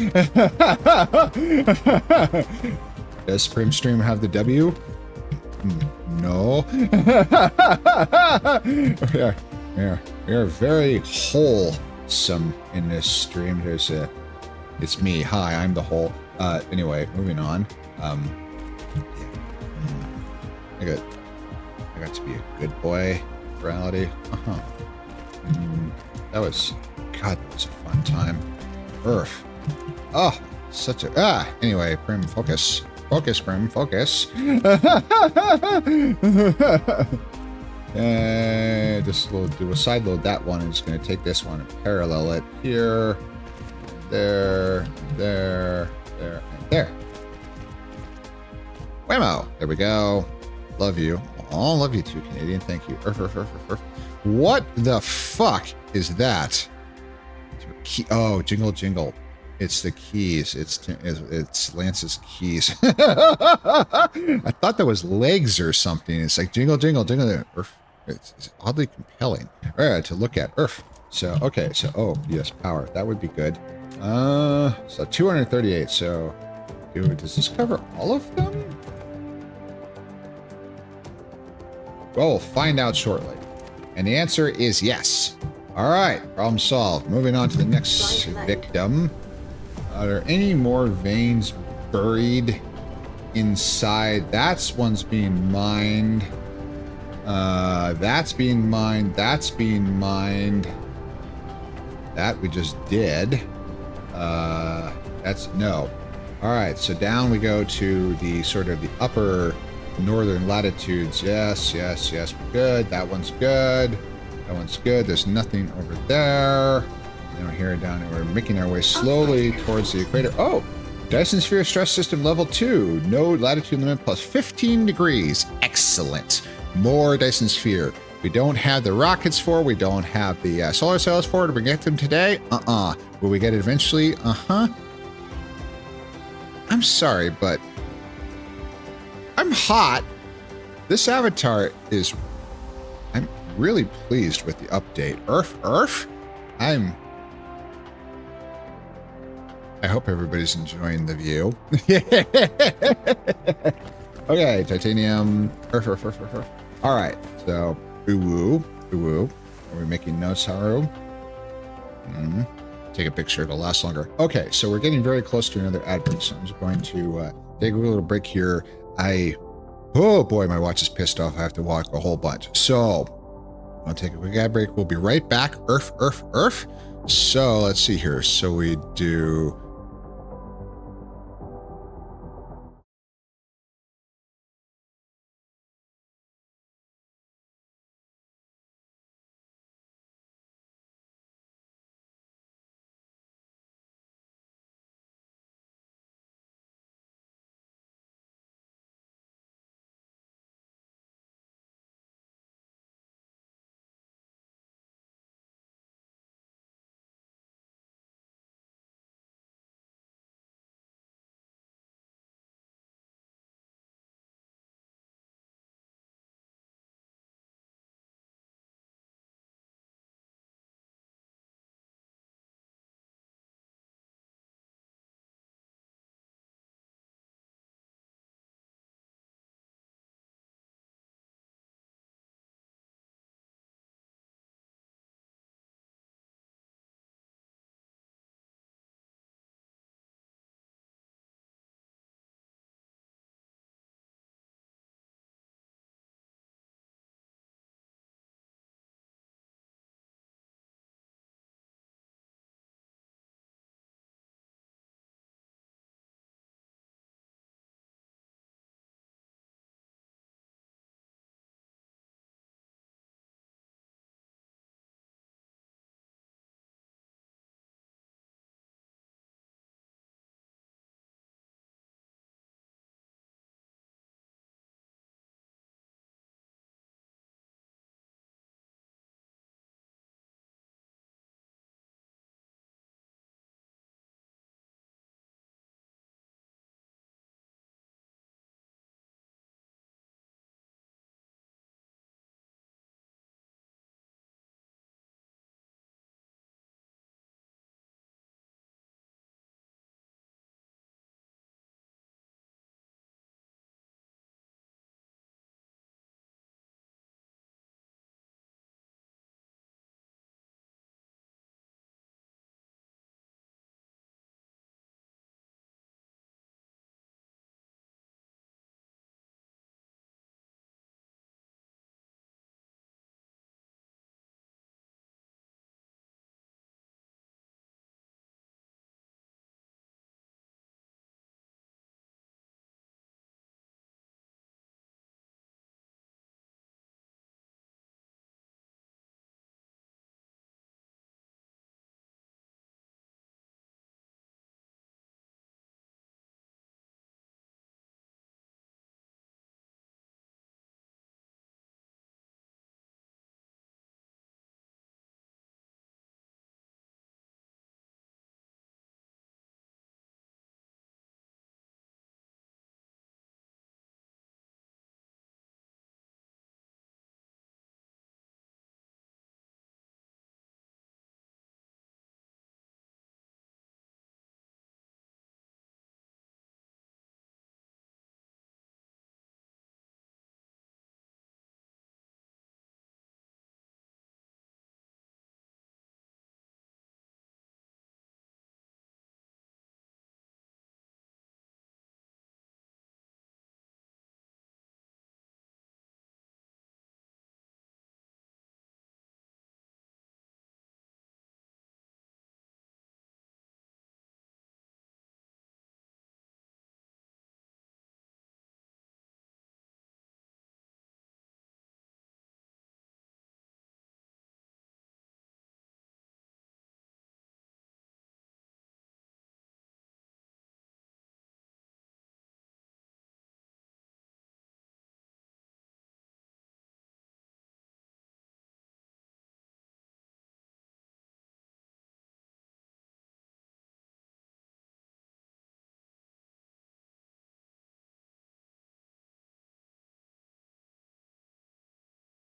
Does Prim Stream have the W? No. We are very wholesome in this stream. It's me. Hi, I'm the whole. Anyway, moving on. I got to be a good boy. Furality. That was a fun time. Earth. Oh, such a Anyway, Prim, focus. Focus, Prim, focus. Just do a side load that one. I'm just going to take this one and parallel it here, there, and there. Whammo! There we go. Love you. Oh, love you too, Canadian. Thank you. What the fuck is that? Oh, jingle, jingle. It's the keys. It's Lance's keys. I thought that was legs or something. It's like jingle, jingle, jingle. It's oddly compelling. All right, to look at. So, okay. So, oh, yes, power. That would be good. So 238. So, does this cover all of them? Well, we'll find out shortly. And the answer is yes. All right, problem solved. Moving on to the next victim. Are there any more veins buried inside? One's being mined. That's being mined. That's being mined. That we just did. That's no. All right, so down we go to the sort of the upper northern latitudes. Yes, yes, yes. We're good. That one's good. That one's good. There's nothing over there. And then we're here down and we're making our way slowly towards the equator. Oh, Dyson Sphere stress system level 2. No latitude limit plus 15 degrees. Excellent. More Dyson Sphere. We don't have the rockets for. We don't have the solar cells for. Did we get them today? Will we get it eventually? I'm sorry, but I'm hot. This avatar is... I'm really pleased with the update. Earth? I hope everybody's enjoying the view. Okay, titanium. Earth. All right, so ooh. Are we making notes, Haru? Take a picture, it'll last longer. Okay, so we're getting very close to another advert, so I'm just going to take a little break here. Oh boy, my watch is pissed off. I have to walk a whole bunch. So I'll take a quick ad break. We'll be right back. Earth. So let's see here. So we do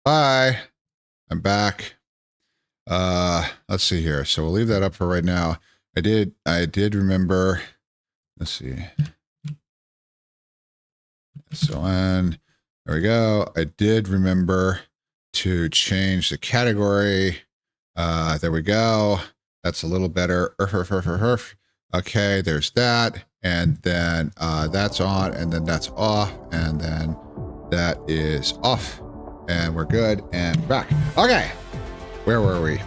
Bye. I'm back. Let's see here. So we'll leave that up for right now. I did remember. Let's see. So on. There we go. I did remember to change the category. There we go. That's a little better. Okay, there's that. And then that's on, and then that's off, and then that is off. And we're good, and back. Okay. Where were we?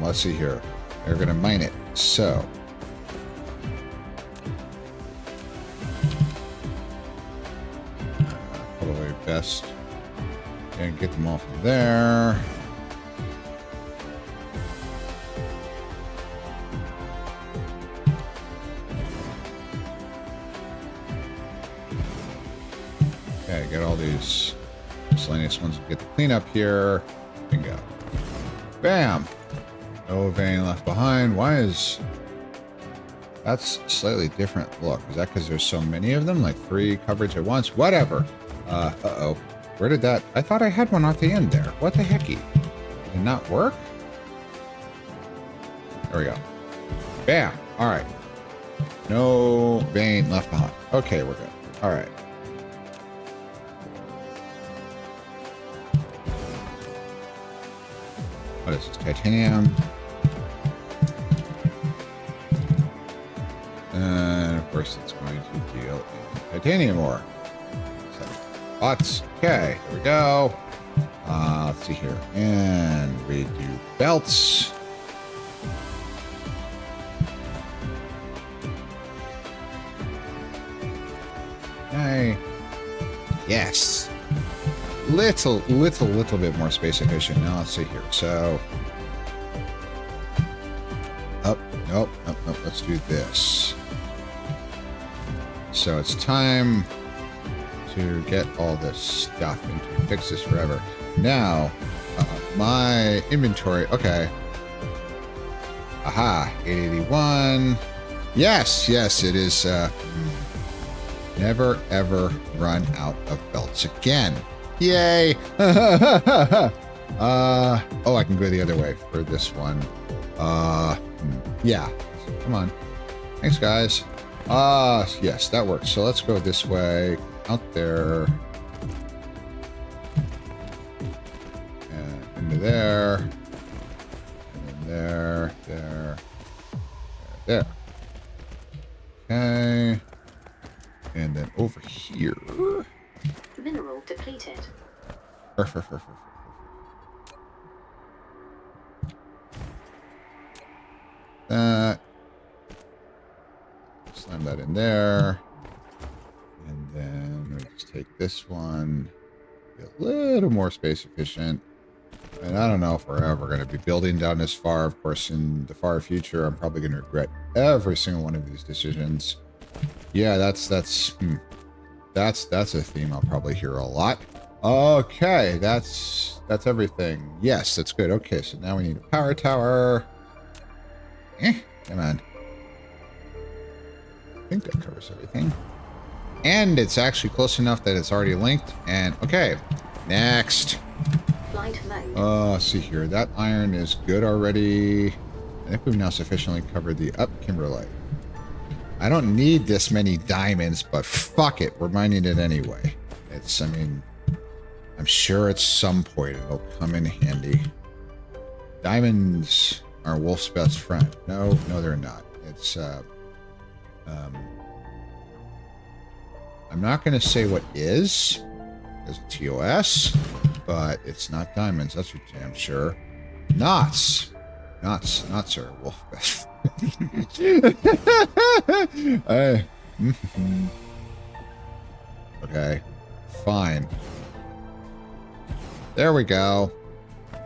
Let's see here. They're gonna mine it. So probably best and get them off of there. Okay, get all these miscellaneous ones. Get the cleanup here. Bingo. Bam. No vein left behind. Why is that's slightly different look? Is that because there's so many of them? Like 3 coverage at once? Whatever. Uh-oh. Where did that? I thought I had one at the end there. What the hecky? Did it not work? There we go. Bam. All right. No vein left behind. Okay, we're good. All right. What is this? Titanium. And of course it's going to deal in titanium ore. So, lots. Okay, there we go. Let's see here. And we do belts. Okay. Yes. Little bit more space efficient. Now let's see here. So up, nope. Let's do this. So it's time to get all this stuff and to fix this forever. Now, my inventory. Okay. Aha, 881. Yes, it is. Never ever run out of belts again. Yay! Oh, I can go the other way for this one. Yeah. Come on. Thanks, guys. Yes, that works. So let's go this way. Out there. And into there. And then there. Okay. And then over here. Mineral depleted. That. Slam that in there. And then we just take this one. Be a little more space efficient. And I don't know if we're ever going to be building down this far. Of course, in the far future, I'm probably going to regret every single one of these decisions. Yeah, that's a theme I'll probably hear a lot. Okay, that's everything. Yes, that's good. Okay, so now we need a power tower. Come on. I think that covers everything. And it's actually close enough that it's already linked. And okay, next. Flight mode. Let's see here. That iron is good already. I think we've now sufficiently covered the kimberlite. I don't need this many diamonds, but fuck it. We're mining it anyway. I mean, I'm sure at some point it'll come in handy. Diamonds are Wolf's best friend. No, they're not. It's, I'm not going to say what is, as a TOS, but it's not diamonds. That's for damn sure. Knots are Wolf's best friend. Okay, fine. There we go.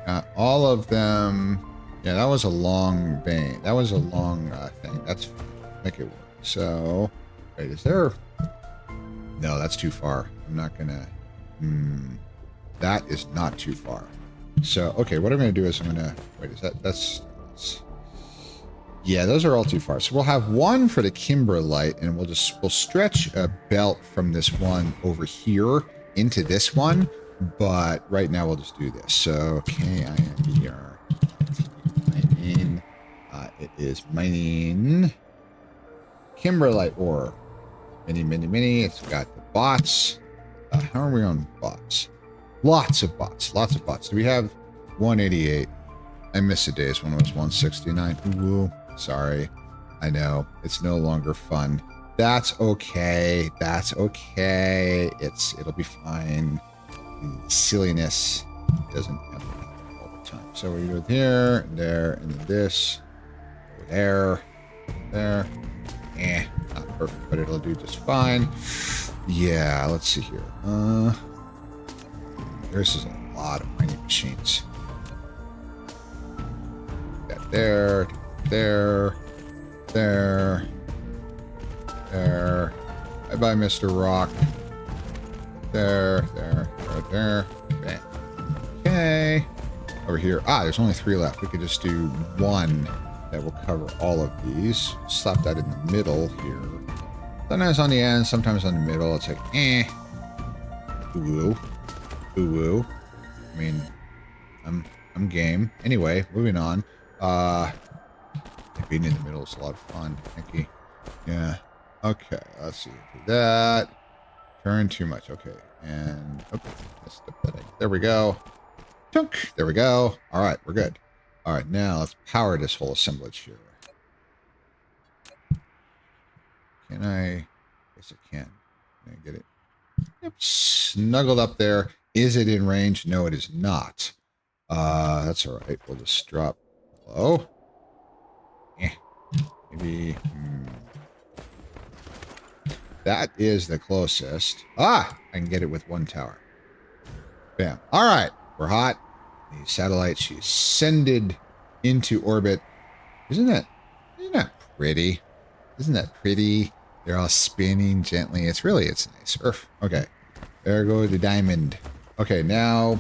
Got all of them. Yeah, that was a long vein. That was a long thing. That's make it work. So, wait, is there? No, that's too far. I'm not gonna. That is not too far. So, okay, what I'm gonna do is I'm gonna wait. Is that's. Yeah, those are all too far. So we'll have one for the kimberlite, and we'll stretch a belt from this one over here into this one. But right now we'll just do this. So KINBR mining. It is mining kimberlite ore. Mini. It's got the bots. How are we on bots? Lots of bots. Do we have 188? I miss the days when it was 169. Ooh, sorry. I know. It's no longer fun. That's okay. It'll be fine. Silliness doesn't have to happen all the time. So we do it here, there, and then this. There. Not perfect, but it'll do just fine. Yeah, let's see here. This is a lot of mining machines. That there. Bye-bye, Mr. Rock. There. Bam. Okay. Over here. There's only 3 left. We could just do 1 that will cover all of these. Slap that in the middle here. Sometimes on the end, sometimes on the middle. It's like, Ooh. I mean, I'm game. Anyway, moving on. Being in the middle is a lot of fun. Thank you. Yeah. Okay, let's see. Do that. Turn too much. Okay. And there we go. Chunk. There we go. All right, we're good. All right, now let's power this whole assemblage here. Can I? Yes, I can. Can I get it? Yep. Snuggled up there. Is it in range? No, it is not. That's all right. We'll just drop low. Maybe. That is the closest. I can get it with 1 tower. Bam. All right. We're hot. The satellite, she's ascended into orbit. Isn't that pretty? Isn't that pretty? They're all spinning gently. It's nice. Okay. There goes the diamond. Okay, now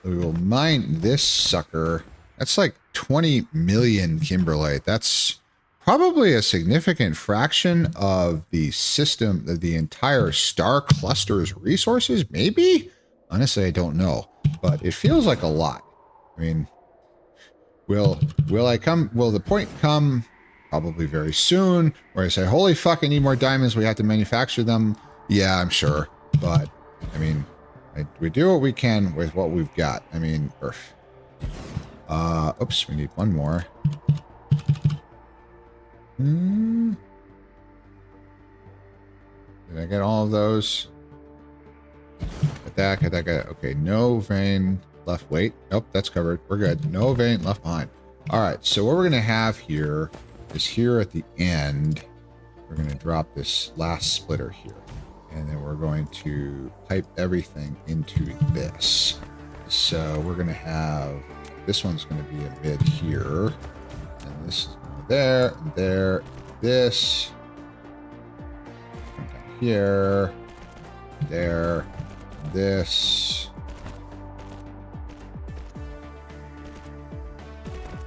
we will mine this sucker. That's like 20 million kimberlite. That's probably a significant fraction of the system, of the entire star cluster's resources, maybe? Honestly, I don't know, but it feels like a lot. I mean, will the point come? Probably very soon, where I say, holy fuck, I need more diamonds, we have to manufacture them. Yeah, I'm sure, but I mean, we do what we can with what we've got. I mean, oops, we need 1 more. Did I get all of those? Get that. Okay, no vein left. Wait, nope, that's covered. We're good. No vein left behind. All right, so what we're going to have here is here at the end, we're going to drop this last splitter here. And then we're going to pipe everything into this. So we're going to have, this one's going to be a mid here. And this is there, this. Down here, there, this.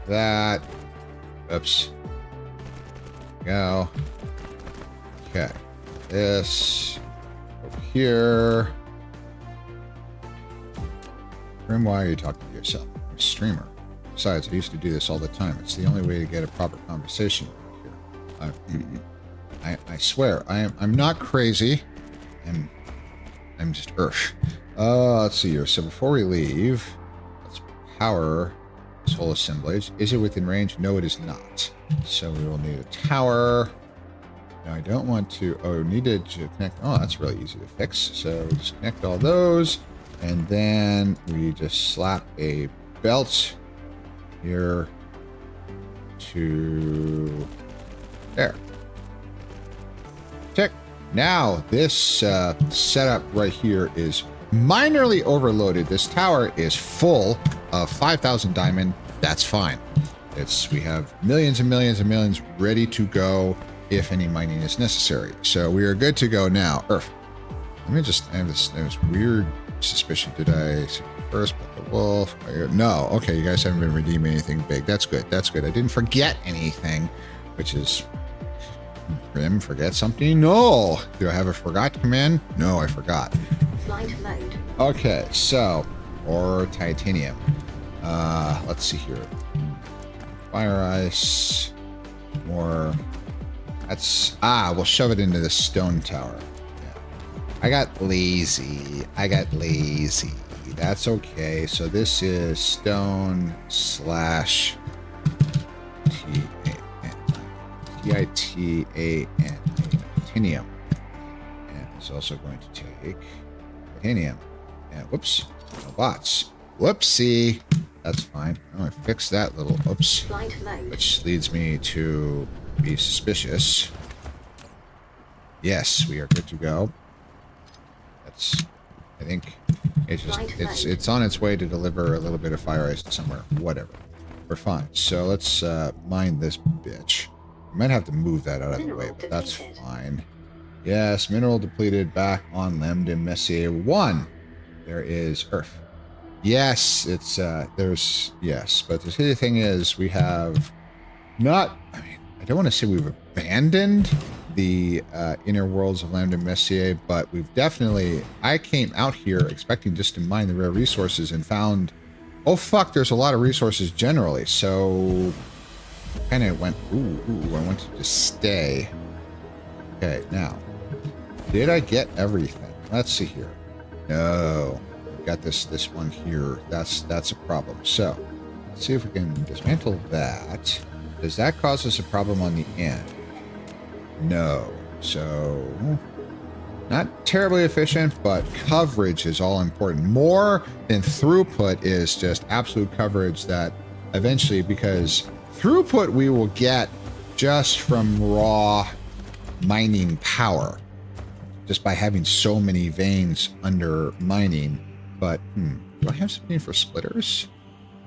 That. Oops. Go. Okay. This. Over here. Grim, why are you talking to yourself? I'm a streamer. Besides, I used to do this all the time. It's the only way to get a proper conversation here. I swear, I'm not crazy. I'm just earth. Let's see here. So before we leave, let's power this whole assemblage. Is it within range? No, it is not. So we will need a tower. Now I don't want to. Oh, needed to connect. Oh, that's really easy to fix. So we just connect all those, and then we just slap a belt here to there. Tick. Now this setup right here is minorly overloaded. This tower is full of 5,000 diamond. That's fine. We have millions and millions and millions ready to go if any mining is necessary. So we are good to go now. Earth. Let me just, I have this weird suspicion. Did I first put the wolf? No. Okay, you guys haven't been redeeming anything big. That's good. That's good. I didn't forget anything, which is forget something? No. Do I have a forgot command? No, I forgot. Flight mode. Okay, so, or titanium. Let's see here. Fire ice. More. That's, we'll shove it into the stone tower. Yeah. I got lazy. That's okay. So this is stone slash Titan. Titanium. And it's also going to take titanium. And whoops, no bots. Whoopsie. That's fine. I'm going to fix that little oops. Flight mode. Which leads me to be suspicious. Yes, we are good to go. That's, I think, it's on its way to deliver a little bit of fire ice to somewhere. Whatever. We're fine. So let's mine this bitch. We might have to move that out of the way, but that's fine. Yes, mineral depleted back on Lamden Messier 1. There is earth. Yes, it's there's yes, but the thing is we have not, I mean, I don't want to say we've abandoned the inner worlds of Lamden Messier, but we've definitely, I came out here expecting just to mine the rare resources and found, oh fuck, there's a lot of resources generally, so kind of went, I want to just stay. Okay, now, did I get everything? Let's see here. No. Got this one here. That's a problem. So let's see if we can dismantle that. Does that cause us a problem on the end? No. So not terribly efficient, but coverage is all important. More than throughput is just absolute coverage that eventually, because throughput we will get just from raw mining power, just by having so many veins under mining. But, do I have something for splitters?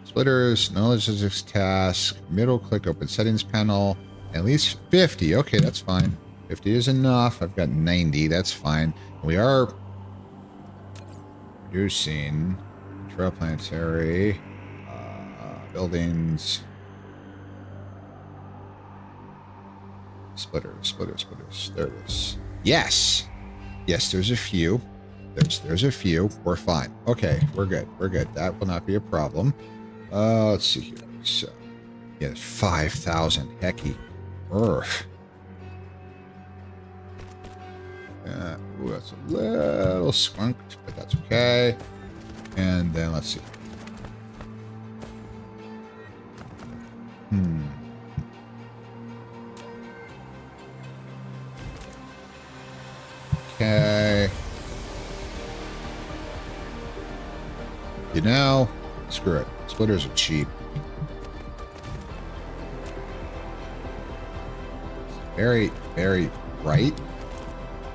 Splitters, no logistics task, middle click, open settings panel, at least 50. Okay, that's fine. 50 is enough. I've got 90. That's fine. We are reducing trail planetary, buildings, splitters. There it is. Yes. Yes, there's a few. There's a few. We're fine. Okay, we're good. That will not be a problem. Let's see here. So, yeah, 5,000. Hecky. Earth. Ooh, that's a little skunked, but that's okay. And then let's see. Okay. You know, screw it. Splitters are cheap. Very, very bright.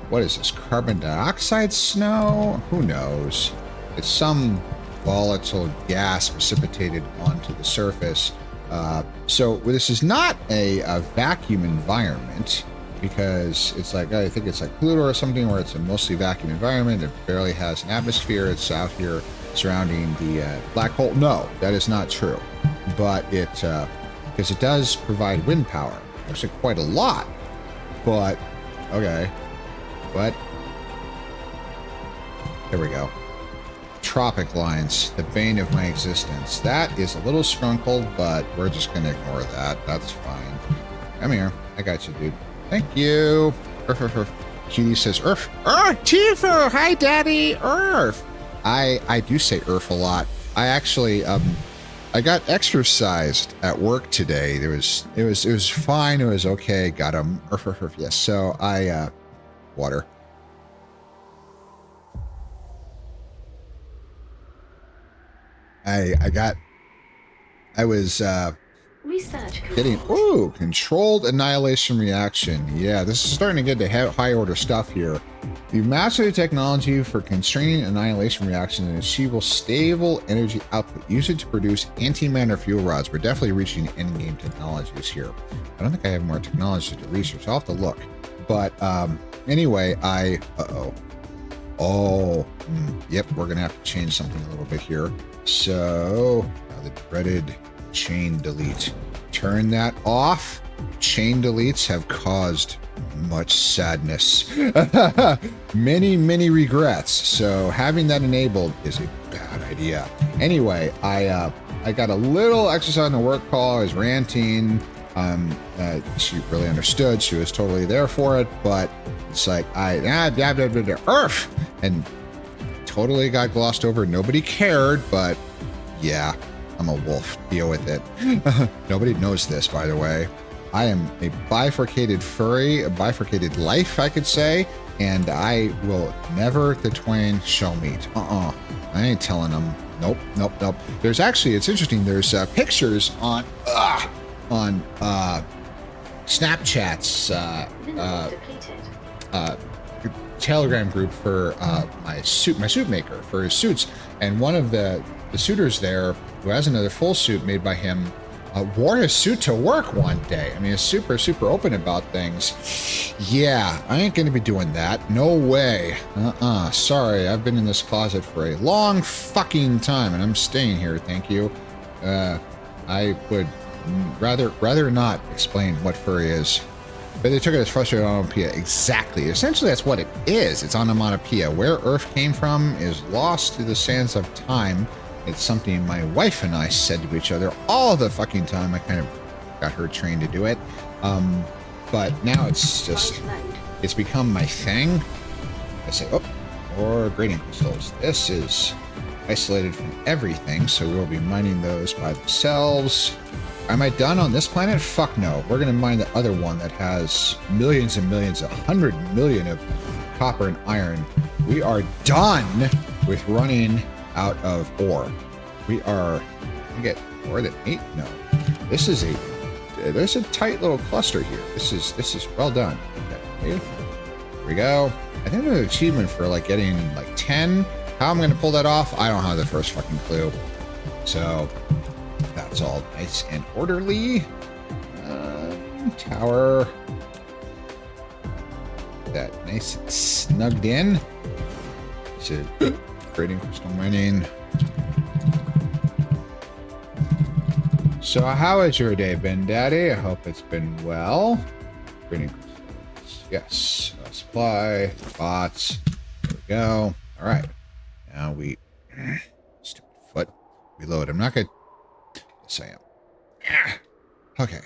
What is this? Carbon dioxide snow? Who knows? It's some volatile gas precipitated onto the surface. So this is not a vacuum environment, because it's like, I think it's like Pluto or something, where it's a mostly vacuum environment. It barely has an atmosphere. It's out here surrounding the black hole. No, that is not true. But it, because it does provide wind power, actually quite a lot. But, okay. But, there we go. Tropic lines, the bane of my existence. That is a little scrunkled, but we're just going to ignore that. That's fine. Come here. I got you, dude. Thank you. Cutie says, Earth. Tifa! Hi, Daddy! Earth! I do say Earth a lot. I actually, I got exercised at work today. It was fine. It was okay. Got him. Yes. So water. I was Research getting, complete. controlled annihilation reaction. Yeah, this is starting to get to high order stuff here. You've mastered the technology for constraining annihilation reaction and achievable stable energy output. Use it to produce antimatter fuel rods. We're definitely reaching endgame technologies here. I don't think I have more technology to research. I'll have to look. But anyway, yep, we're gonna have to change something a little bit here. So now the dreaded chain delete. Turn that off. Chain deletes have caused much sadness. Many regrets. So having that enabled is a bad idea. Anyway, I got a little exercise on the work call. I was ranting. She really understood. She was totally there for it, but it's like Earth, and totally got glossed over. Nobody cared, but yeah, I'm a wolf. Deal with it. Nobody knows this, by the way. I am a bifurcated furry, a bifurcated life, I could say, and I will never the twain shall meet. I ain't telling them. Nope. There's actually, it's interesting. There's pictures on Snapchat's Telegram group for my suit maker for his suits, and one of the suitors there, who has another full suit made by him, wore his suit to work one day. I mean, it's super open about things. Yeah, I ain't gonna be doing that. No way. Sorry, I've been in this closet for a long fucking time, and I'm staying here. Thank you. I would rather not explain what furry is. But they took it as frustrated onomatopoeia. Exactly. Essentially, that's what it is. It's onomatopoeia. Where Earth came from is lost to the sands of time. It's something my wife and I said to each other all the fucking time. I kind of got her trained to do it. But now it's just, it's become my thing. I say, oh, more grading crystals. This is isolated from everything, so we'll be mining those by themselves. Am I done on this planet? Fuck no. We're going to mine the other one that has millions and millions, 100 million of copper and iron. We are done with running out of ore. We are, I get more than 8? No. This is there's a tight little cluster here. This is well done. Okay. Here we go. I think there's an achievement for like getting like 10. How I'm going to pull that off, I don't have the first fucking clue. So that's all nice and orderly. Tower. That nice and snugged in. So, grading crystal mining. So how has your day been, Daddy? I hope it's been well. Grading crystals. Yes. Supply. Bots. There we go. All right. Now we... Stupid foot. Reload. I'm not going to... Yes, I am. Okay.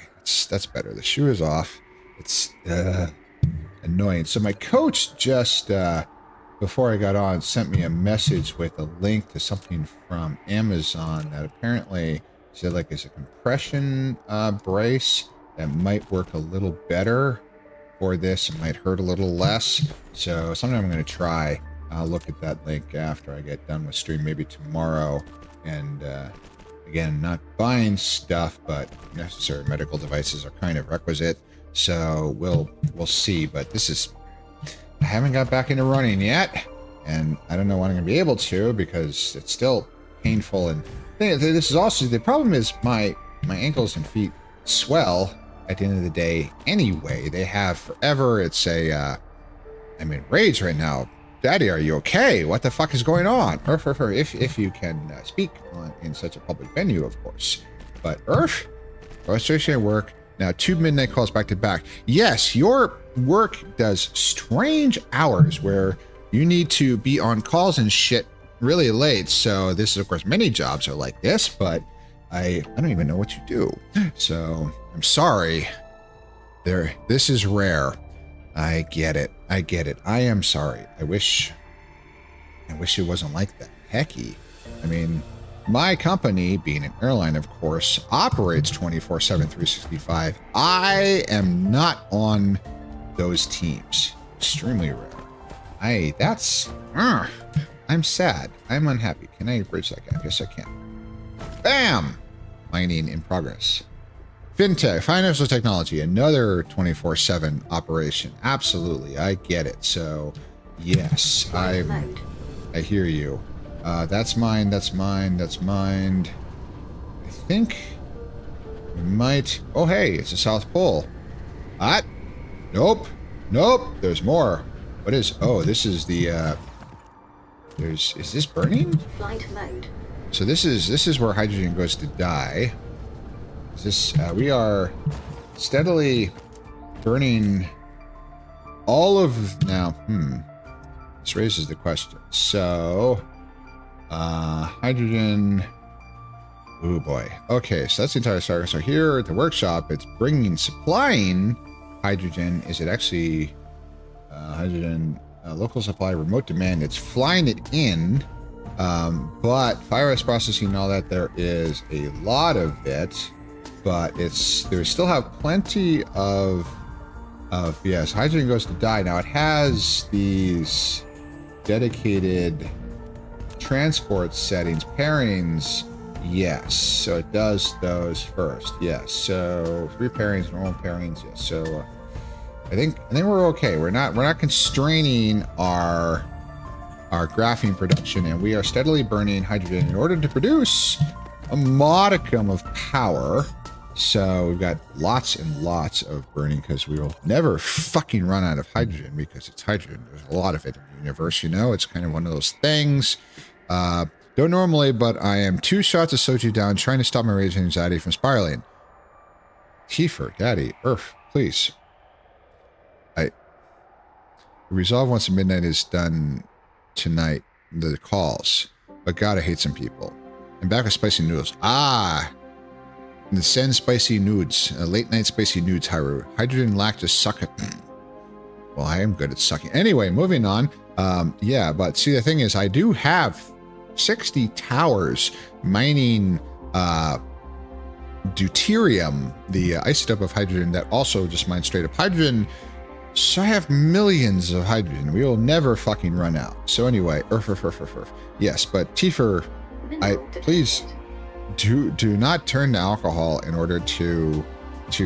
That's better. The shoe is off. It's annoying. So my coach just... before I got on, sent me a message with a link to something from Amazon that apparently said like is a compression brace that might work a little better for this. It might hurt a little less. So something I'm going to try. I'll look at that link after I get done with stream, maybe tomorrow. And again, not buying stuff, but necessary medical devices are kind of requisite. So we'll see. But this is... I haven't got back into running yet, and I don't know when I'm going to be able to because it's still painful. And this is also the problem is my ankles and feet swell at the end of the day anyway. They have forever. It's a I'm in rage right now. Daddy, are you okay? What the fuck is going on? If you can speak in such a public venue, of course. But frustration at work. Now 2 midnight calls back to back. Yes, your work does strange hours where you need to be on calls and shit really late. So this is, of course, many jobs are like this, but I don't even know what you do. So I'm sorry. This is rare. I get it. I am sorry. I wish it wasn't like that. Hecky. I mean, my company, being an airline, of course, operates 24/7, 365. I am not on those teams. Extremely rare. I'm sad. I'm unhappy. Can I bridge that gap? Yes, I can. Bam! Mining in progress. Fintech, financial technology, another 24/7 operation. Absolutely. I get it. So, yes, I hear you. That's mine. That's mine. That's mine. I think we might... Oh, hey, it's the South Pole. What? Nope. There's more. What is... Oh, this is the... Is this burning? Flight mode. So this is where hydrogen goes to die. Is this... we are steadily burning all of now, this raises the question. So, hydrogen. Oh boy. Okay, so that's the entire cycle. So here at the workshop, it's supplying hydrogen. Is it actually hydrogen local supply, remote demand? It's flying it in, but fire ice processing and all that. There is a lot of it, but they still have plenty of yes. Hydrogen goes to die. Now it has these dedicated transport settings, pairings. Yes, so it does those first. Yes, so 3 pairings, normal pairings. Yes, so I think we're okay. We're not constraining our graphene production, and we are steadily burning hydrogen in order to produce a modicum of power. So we've got lots and lots of burning because we will never fucking run out of hydrogen because it's hydrogen. There's a lot of it in the universe, you know. It's kind of one of those things. Don't normally, but I am 2 shots of soju down, trying to stop my rage and anxiety from spiraling. Kiefer, Daddy, Earth, please. Resolve once midnight is done tonight. The calls, but God, I hate some people. I'm back with spicy noodles. The send spicy nudes, late night spicy nudes. Haru, hydrogen lactose suck it. Well, I am good at sucking. Anyway, moving on. Yeah, but see, the thing is, I do have 60 towers mining deuterium, the isotope of hydrogen that also just mines straight up hydrogen. So I have millions of hydrogen. We will never fucking run out. So anyway, yes, but Tifer, please do not turn to alcohol in order to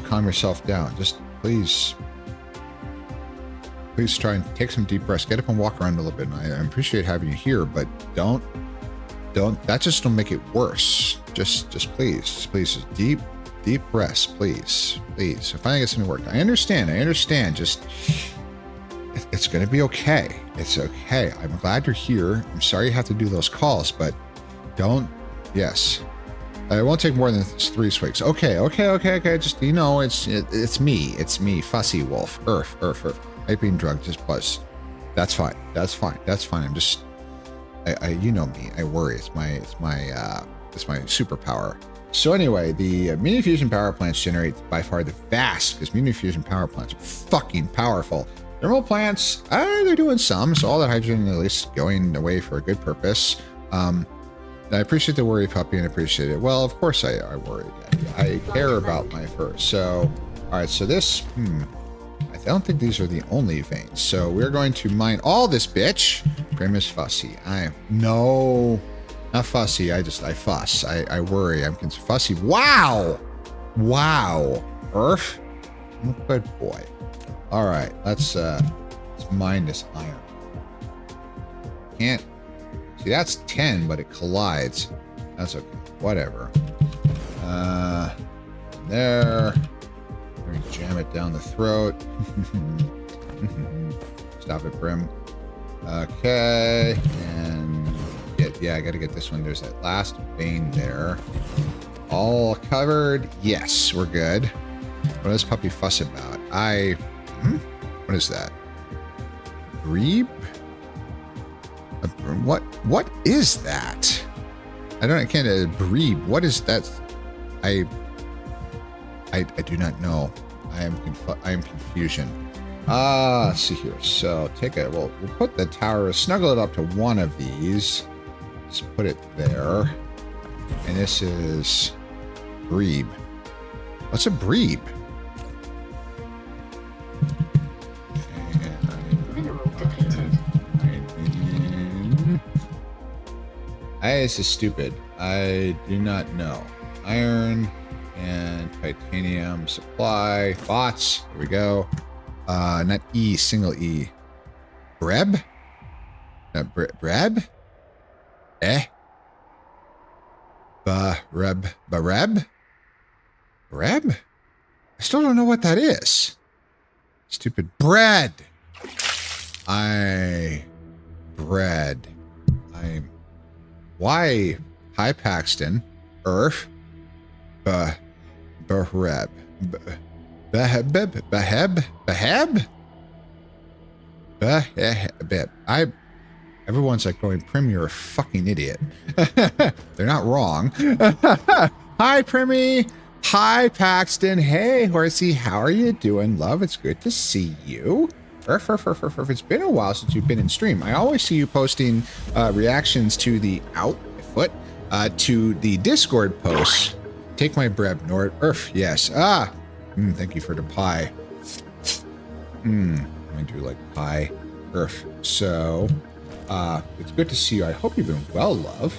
calm yourself down. Just please try and take some deep breaths. Get up and walk around a little bit. And I appreciate having you here, but don't. That just don't make it worse. Just please, deep breaths, please. So finally get something worked. I understand. Just it's gonna be okay. It's okay. I'm glad you're here. I'm sorry you have to do those calls, but don't. Yes. It won't take more than 3 swigs. Okay. Just, you know, it's me, Fussy Wolf, Earth. I've been drugged, just buzz. That's fine. I'm just, I you know me. I worry. It's my superpower. So anyway, the mini fusion power plants generate by far the vast, because mini fusion power plants are fucking powerful. Thermal plants, they're doing some, so all that hydrogen at least going away for a good purpose. I appreciate the worry, puppy, and appreciate it. Well, of course I worry, Daddy. I care about my fur. So, all right, so this, I don't think these are the only veins. So we're going to mine all this bitch. Grimace Fussy. No, not fussy. I fuss. I worry. I'm fussy. Wow. Earth. Good boy. All right, let's mine this iron. Can't. See, that's 10, but it collides. That's okay. Whatever. There. We're gonna jam it down the throat. Stop it, Brim. Okay. And I gotta get this one. There's that last vein there. All covered. Yes, we're good. What does puppy fuss about? What is that? Breeb? What is that? I can't breeb. What is that? I do not know. I am confusion. Let's see here. So we'll put the tower, snuggle it up to one of these. Let's put it there. And this is breeb. What's a breeb? Mineral depleted. This is stupid. I do not know. Iron and titanium supply. Bots. Here we go. Not E, single E. Breb? Breb? Bareb? Breb? I still don't know what that is. Stupid bread. Bread. Why? Hi, Paxton. Earth. Beheb. A bit. Everyone's like going, Prim, you're a fucking idiot. They're not wrong. Hi, Primmy. Hi, Paxton. Hey, Horsey. How are you doing, love? It's good to see you. It's been a while since you've been in stream. I always see you posting reactions to the to the Discord posts. Take my bread, Nord. Yes. Thank you for the pie. I do like pie. So, it's good to see you. I hope you've been well, love.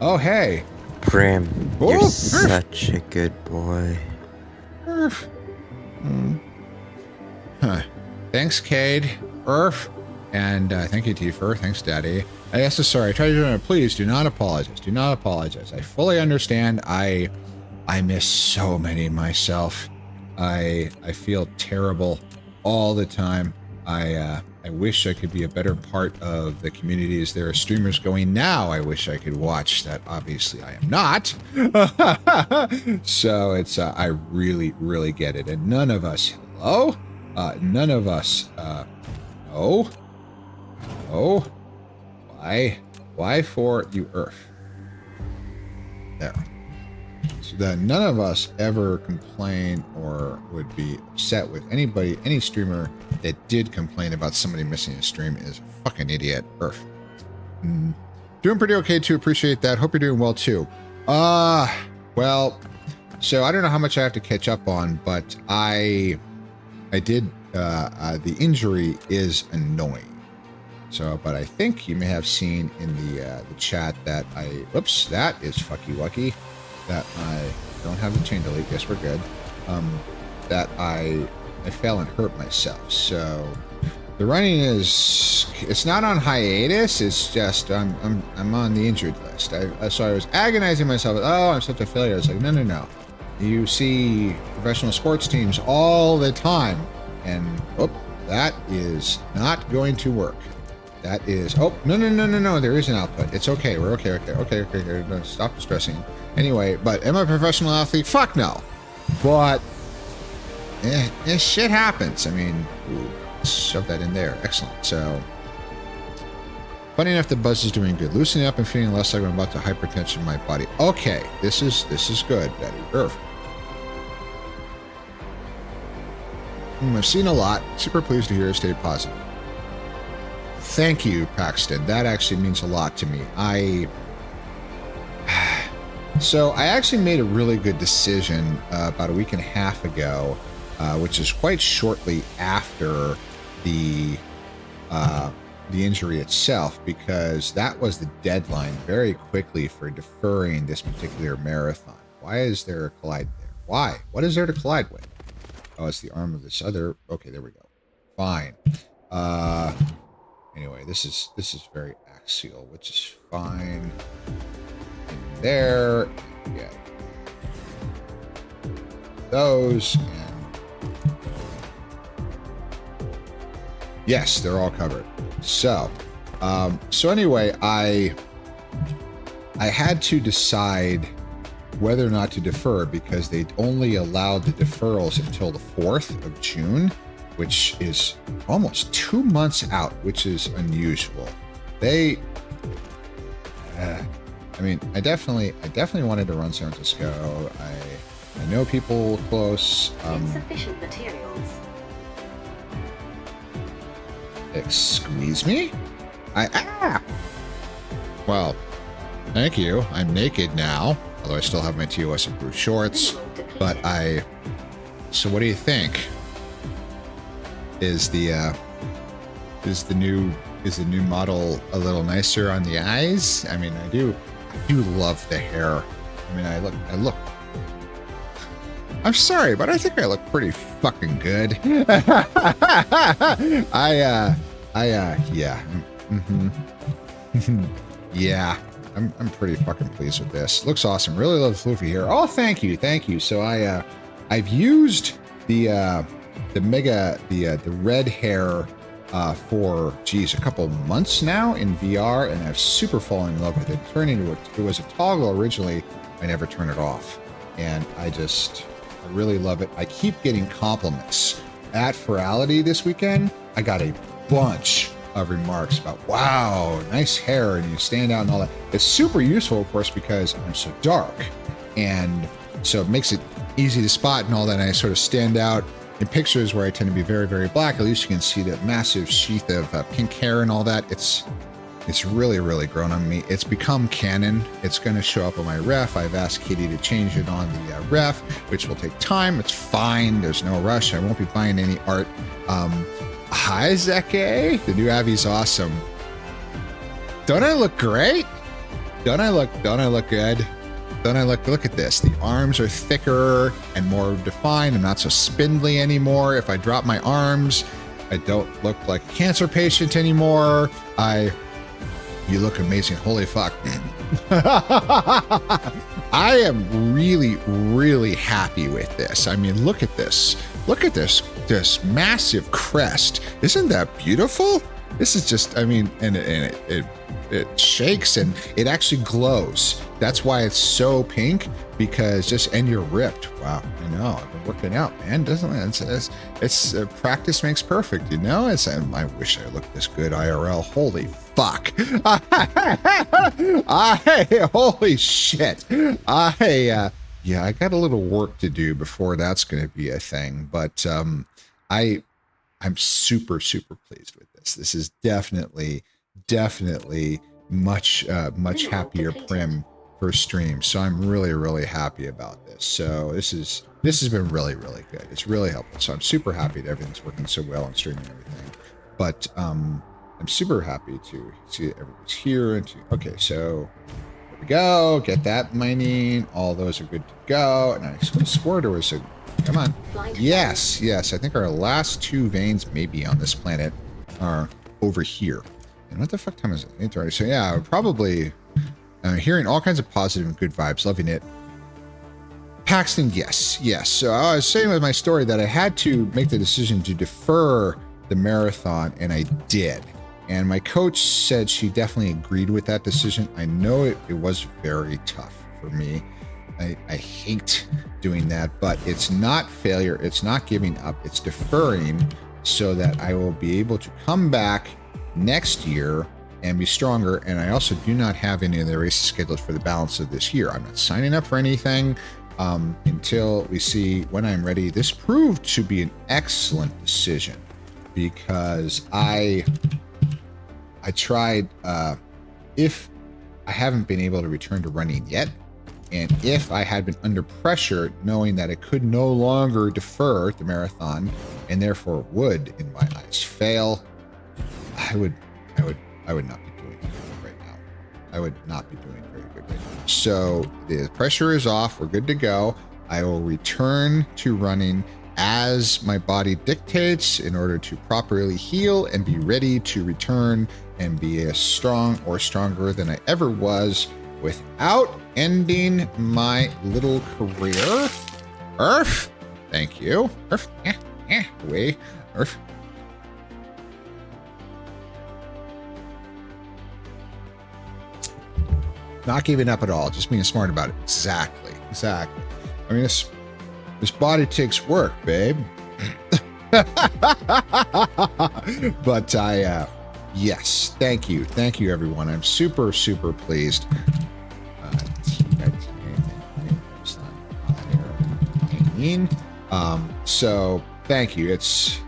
Oh, hey. Prim, you're such a good boy. Thanks, Cade. And thank you, Tifer. Thanks, Daddy. Sorry. I tried to do it. Please do not apologize. Do not apologize. I fully understand. I miss so many myself. I feel terrible all the time. I wish I could be a better part of the community as there are streamers going now. I wish I could watch that. Obviously, I am not. So it's, I really, really get it. And none of us, hello? None of us, no. Oh. Why for you, Earth? There. So that none of us ever complain or would be upset with anybody, any streamer that did complain about somebody missing a stream is a fucking idiot. Earth. Doing pretty okay too. Appreciate that. Hope you're doing well too. Well, so I don't know how much I have to catch up on, but I did, the injury is annoying. So, but I think you may have seen in the chat that whoops, that is fucky wucky. That I don't have the chain delete. Yes, we're good. That I fell and hurt myself. So the running it's not on hiatus. It's just I'm on the injured list. So I was agonizing myself. Oh, I'm such a failure. It's like no. You see professional sports teams all the time, and that is not going to work. That is no. There is an output. It's okay. We're okay. No, stop stressing. Anyway, but am I a professional athlete? Fuck no. But shit happens. I mean, shove that in there. Excellent. So, funny enough, the buzz is doing good. Loosening up and feeling less like I'm about to hypertension my body. Okay, this is good, Betty. I've seen a lot. Super pleased to hear. Stay positive. Thank you, Paxton. That actually means a lot to me. So I actually made a really good decision about a week and a half ago, which is quite shortly after the injury itself, because that was the deadline very quickly for deferring this particular marathon. Why is there a collide there? Why? What is there to collide with? Oh, it's the arm of this other. Okay, there we go. Fine. Anyway, this is very axial, which is fine. In there, yeah. Those and yes, they're all covered. So, anyway, I had to decide whether or not to defer because they'd only allowed the deferrals until the 4th of June, which is almost 2 months out, which is unusual. I mean, I definitely wanted to run San Francisco. I know people close. Insufficient materials. Excuse me? Well, thank you. I'm naked now, although I still have my TOS approved shorts. But so what do you think? Is the new model a little nicer on the eyes? I mean, I do love the hair. I mean, I look. I'm sorry, but I think I look pretty fucking good. Yeah. Yeah. I'm pretty fucking pleased with this. Looks awesome. Really love the floofy hair. Oh, thank you. So I've used the red hair for a couple of months now in VR, and I've super fallen in love with it. It was a toggle originally. I never turn it off, and I really love it. I keep getting compliments at Furality this weekend, I got a bunch of remarks about, wow, nice hair, and you stand out and all that. It's super useful, of course, because I'm so dark. And so it makes it easy to spot and all that. And I sort of stand out in pictures where I tend to be very, very black. At least you can see that massive sheath of pink hair and all that. It's really, really grown on me. It's become canon. It's going to show up on my ref. I've asked Kitty to change it on the ref, which will take time. It's fine. There's no rush. I won't be buying any art. Hi, Zeke. The new Abby's awesome. Don't I look great? Don't I look good? Don't I look at this. The arms are thicker and more defined. I'm not so spindly anymore. If I drop my arms, I don't look like a cancer patient anymore. You look amazing. Holy fuck. I am really, really happy with this. I mean, look at this. Look at this massive crest. Isn't that beautiful? This is just, I mean, and it shakes and it actually glows. That's why it's so pink, because and you're ripped. Wow, I know. I've been working out, man. Doesn't it? It's practice makes perfect, you know? I wish I looked this good IRL. Holy fuck. Holy shit. Yeah, I got a little work to do before that's going to be a thing, but I'm super, super pleased with this. This is definitely much happier Prim for stream. So I'm really, really happy about this. So this has been really, really good. It's really helpful. So I'm super happy that everything's working so well on stream and everything. But I'm super happy to see that everybody's here. Okay, so there we go. Get that mining. All those are good to go. And I swore there was a, come on. Yes. I think our last 2 veins maybe on this planet are over here. And what the fuck time is it? 8:30. So yeah, probably hearing all kinds of positive and good vibes, loving it. Paxton, yes. So I was saying with my story that I had to make the decision to defer the marathon, and I did. And my coach said she definitely agreed with that decision. I know it was very tough for me. I hate doing that, but it's not failure. It's not giving up. It's deferring so that I will be able to come back next year and be stronger. And I also do not have any of the races scheduled for the balance of this year. I'm not signing up for anything until we see when I'm ready. This proved to be an excellent decision because I tried, if I haven't been able to return to running yet, and if I had been under pressure, knowing that I could no longer defer the marathon and therefore would, in my eyes, fail, I would not be doing good right now. I would not be doing very good right now. So the pressure is off. We're good to go. I will return to running as my body dictates in order to properly heal and be ready to return and be as strong or stronger than I ever was without ending my little career. Earth, thank you. Earth, away. Earth. Not giving up at all, just being smart about it. Exactly. I mean, this body takes work, babe. But yes, thank you, everyone. I'm super, super pleased. So thank you. It's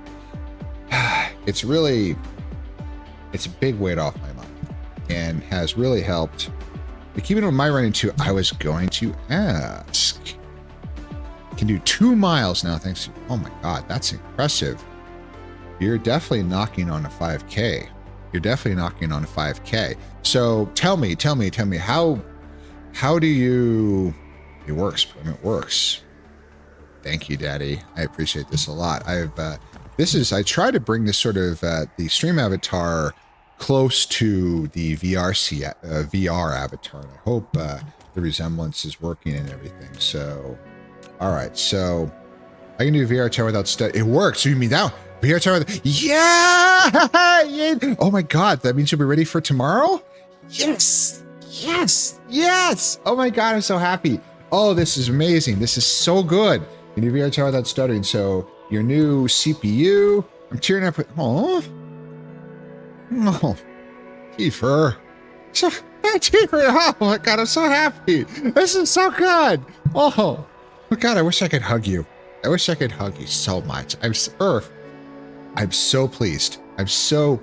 really, it's a big weight off my mind and has really helped. But keeping with my running too, I was going to ask. Can do 2 miles now, thanks to, oh my God, that's impressive. You're definitely knocking on a 5K. So tell me, how do you, it works. It works. Thank you, Daddy. I appreciate this a lot. I try to bring this sort of, the stream avatar close to the VR avatar. And I hope the resemblance is working and everything. So, all right. So I can do VR chat without study. It works. So you mean that VR chat with? Yeah! Oh my God. That means you'll be ready for tomorrow? Yes. Oh my God. I'm so happy. Oh, this is amazing. This is so good. You can do VR chat without stuttering. So your new CPU. I'm tearing up. Oh, Kiefer. So, Kiefer, oh my God, I'm so happy. This is so good. Oh my God, I wish I could hug you. I wish I could hug you so much. I'm so pleased. I'm so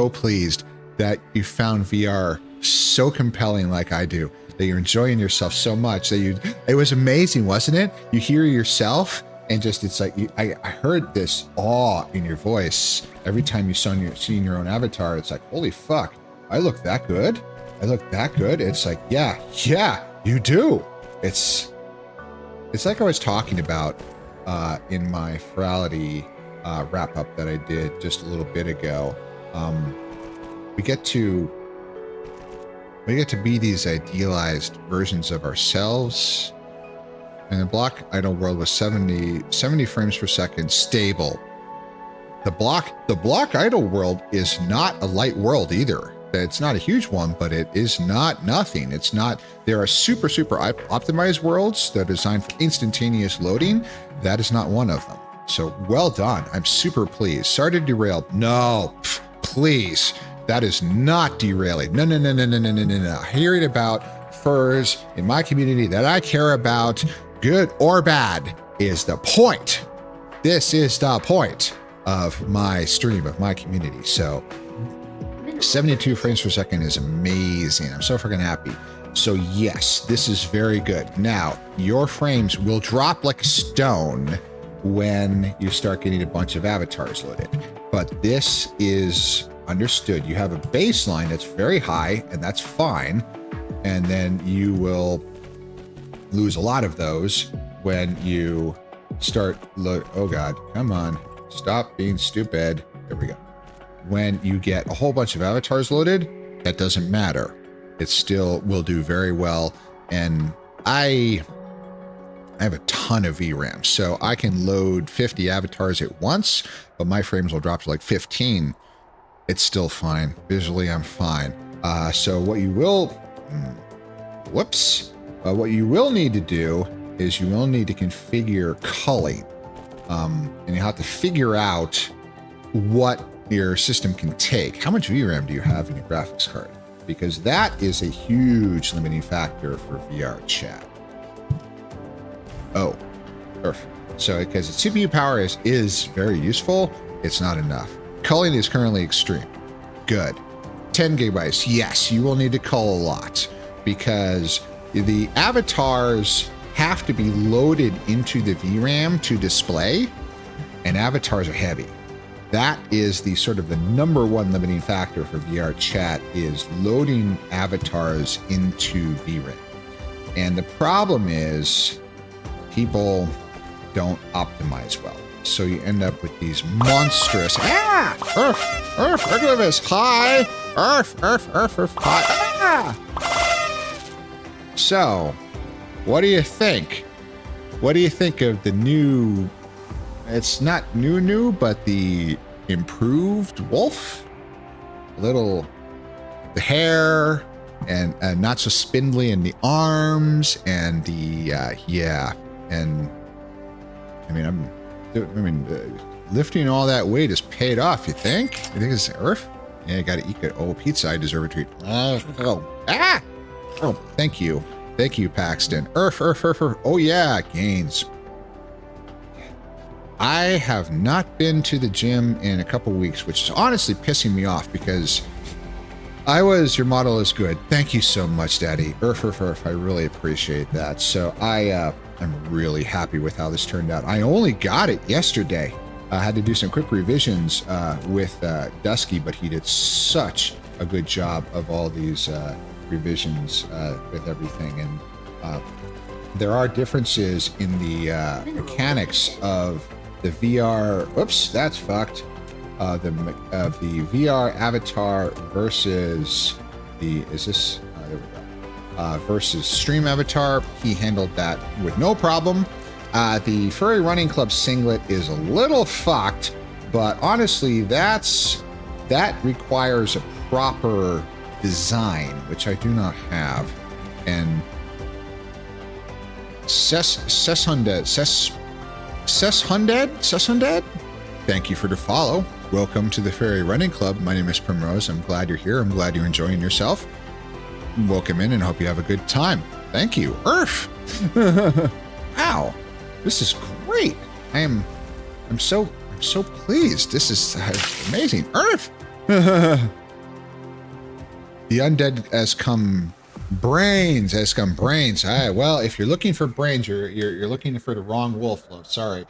pleased that you found VR so compelling like I do, that you're enjoying yourself so much that it was amazing, wasn't it? You hear yourself and just, it's like, I heard this awe in your voice every time you seen your own avatar. It's like, holy fuck, I look that good? I look that good? It's like, yeah, you do. It's like I was talking about in my Furality wrap up that I did just a little bit ago. We get to be these idealized versions of ourselves. And the block idle world was 70 frames per second stable. The block idle world is not a light world either. It's not a huge one, but it is not nothing. It's not, there are super optimized worlds that are designed for instantaneous loading. That is not one of them. So well done. I'm super pleased. Sorry to derail. No, please. That is not derailing. No. Hearing about furs in my community that I care about, good or bad, is the point. This is the point of my stream, of my community. So 72 frames per second is amazing. I'm so freaking happy. So yes, this is very good. Now, your frames will drop like a stone when you start getting a bunch of avatars loaded. But this is understood. You have a baseline that's very high, and that's fine. And then you will lose a lot of those when you start oh God, come on. Stop being stupid. There we go. When you get a whole bunch of avatars loaded, that doesn't matter. It still will do very well. And I have a ton of VRAM, so I can load 50 avatars at once, but my frames will drop to like 15. It's still fine. Visually, I'm fine. So what you will, what you will need to do is you will need to configure culling. And you have to figure out what your system can take. How much VRAM do you have in your graphics card? Because that is a huge limiting factor for VR chat. Oh, perfect. So because CPU power is very useful, it's not enough. Culling is currently extreme. Good. 10 gigabytes. Yes, you will need to cull a lot because the avatars have to be loaded into the VRAM to display, and avatars are heavy. That is the sort of the number one limiting factor for VR chat, is loading avatars into VRAM. And the problem is people don't optimize well. So you end up with these monstrous, look at this, hi, hi. So, what do you think? What do you think of the new, it's not new, but the improved wolf? The hair, and not so spindly in the arms, and the, and I mean, lifting all that weight is paid off, you think? You think it's Earth? Yeah, you gotta eat good. Oh, pizza, I deserve a treat. Oh, thank you. Thank you, Paxton. Earth. Oh yeah, gains. I have not been to the gym in a couple weeks, which is honestly pissing me off because your model is good. Thank you so much, Daddy. Earth. I really appreciate that. So I'm really happy with how this turned out. I only got it yesterday. I had to do some quick revisions with Dusky, but he did such a good job of all these revisions with everything. And there are differences in the mechanics of the VR. Whoops, that's fucked. The VR avatar versus the versus stream avatar. He handled that with no problem. The Furry Running Club singlet is a little fucked, but honestly, that requires a proper design, which I do not have. Seshunded, thank you for the follow. Welcome to the Fairy Running Club. My name is Primrose. I'm glad you're here. I'm glad you're enjoying yourself. Welcome in and hope you have a good time. Thank you. Earth. Wow. This is great. I'm so pleased. This is amazing. Earth. The undead has come brains. All right, well, if you're looking for brains, you're looking for the wrong wolf. Oh, sorry.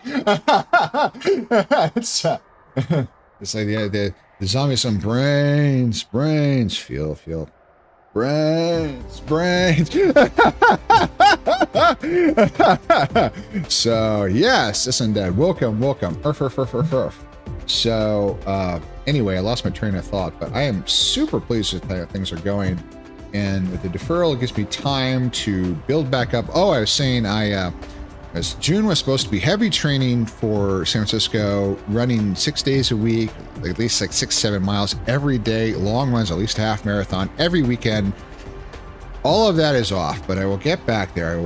It's like the zombie. Some brains. Feel. Brains. So yes, this undead. Welcome. Urf. So anyway, I lost my train of thought, but I am super pleased with how things are going. And with the deferral, it gives me time to build back up. Oh, I was saying as June was supposed to be heavy training for San Francisco, running 6 days a week, at least like 6-7 miles every day, long runs, at least a half marathon every weekend. All of that is off, but I will get back there.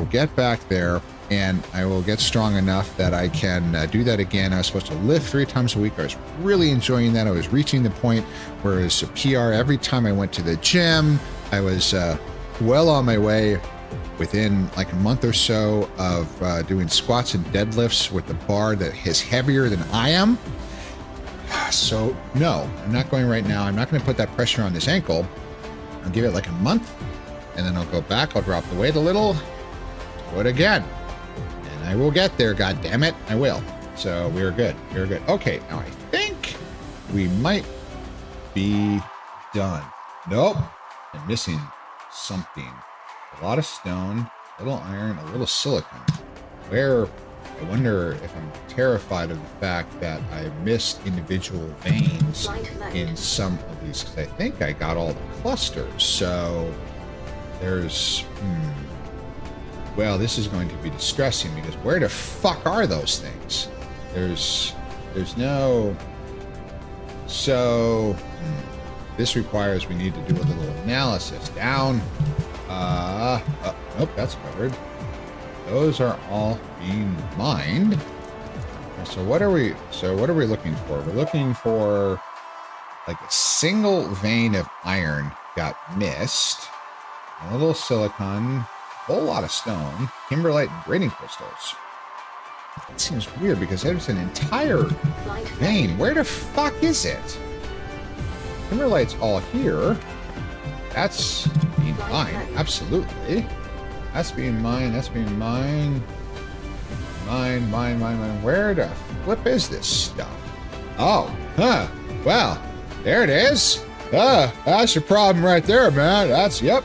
And I will get strong enough that I can do that again. I was supposed to lift 3 times a week. I was really enjoying that. I was reaching the point where it was a PR every time I went to the gym. I was well on my way within like a month or so of doing squats and deadlifts with the bar that is heavier than I am. So no, I'm not going right now. I'm not going to put that pressure on this ankle. I'll give it like a month and then I'll go back. I'll drop the weight a little, do it again. And I will get there, God damn it, I will. So we're good. Okay, now I think we might be done. Nope, I'm missing something. A lot of stone, a little iron, a little silicon. I wonder if I'm terrified of the fact that I missed individual veins in some of these, because I think I got all the clusters. So there's, well, this is going to be distressing because where the fuck are those things? There's no, so this requires we need to do a little analysis. Down, nope, that's covered. Those are all being mined. So what are we looking for? We're looking for like a single vein of iron got missed, a little silicon, a whole lot of stone, kimberlite, and grading crystals. That seems weird because there's an entire vein. Where the fuck is it? Kimberlite's all here. That's being mined, absolutely. That's being mined. Mine. Where the flip is this stuff? Oh, well, there it is. That's your problem right there, man. That's, yep.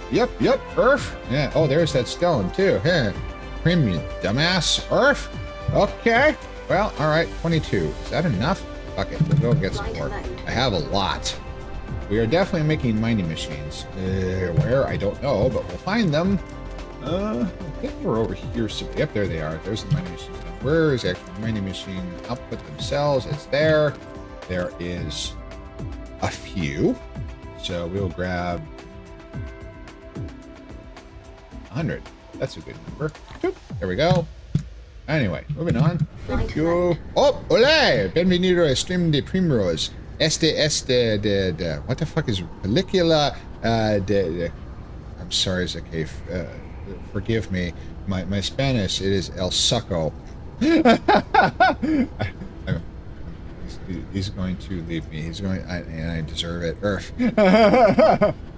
Earth. Yeah, oh, there's that stone too. Premium, dumbass. Earth. Okay. Well, all right, 22. Is that enough? Fuck it, we'll go get some more. I have a lot. We are definitely making mining machines. Where? I don't know, but we'll find them. I think we're over here. So, yep, there they are. There's the mining machines. Now, where is the actual mining machine output themselves? It's there. There is a few. So we'll grab 100. That's a good number. Boop. There we go. Anyway, moving on. Thank you. Oh, ole! Bienvenido a stream de Primrose. What the fuck is pellicula? I'm sorry, Zakay. Forgive me. My Spanish, it is El Succo. He's going to leave me. He's going, and I deserve it. Earth.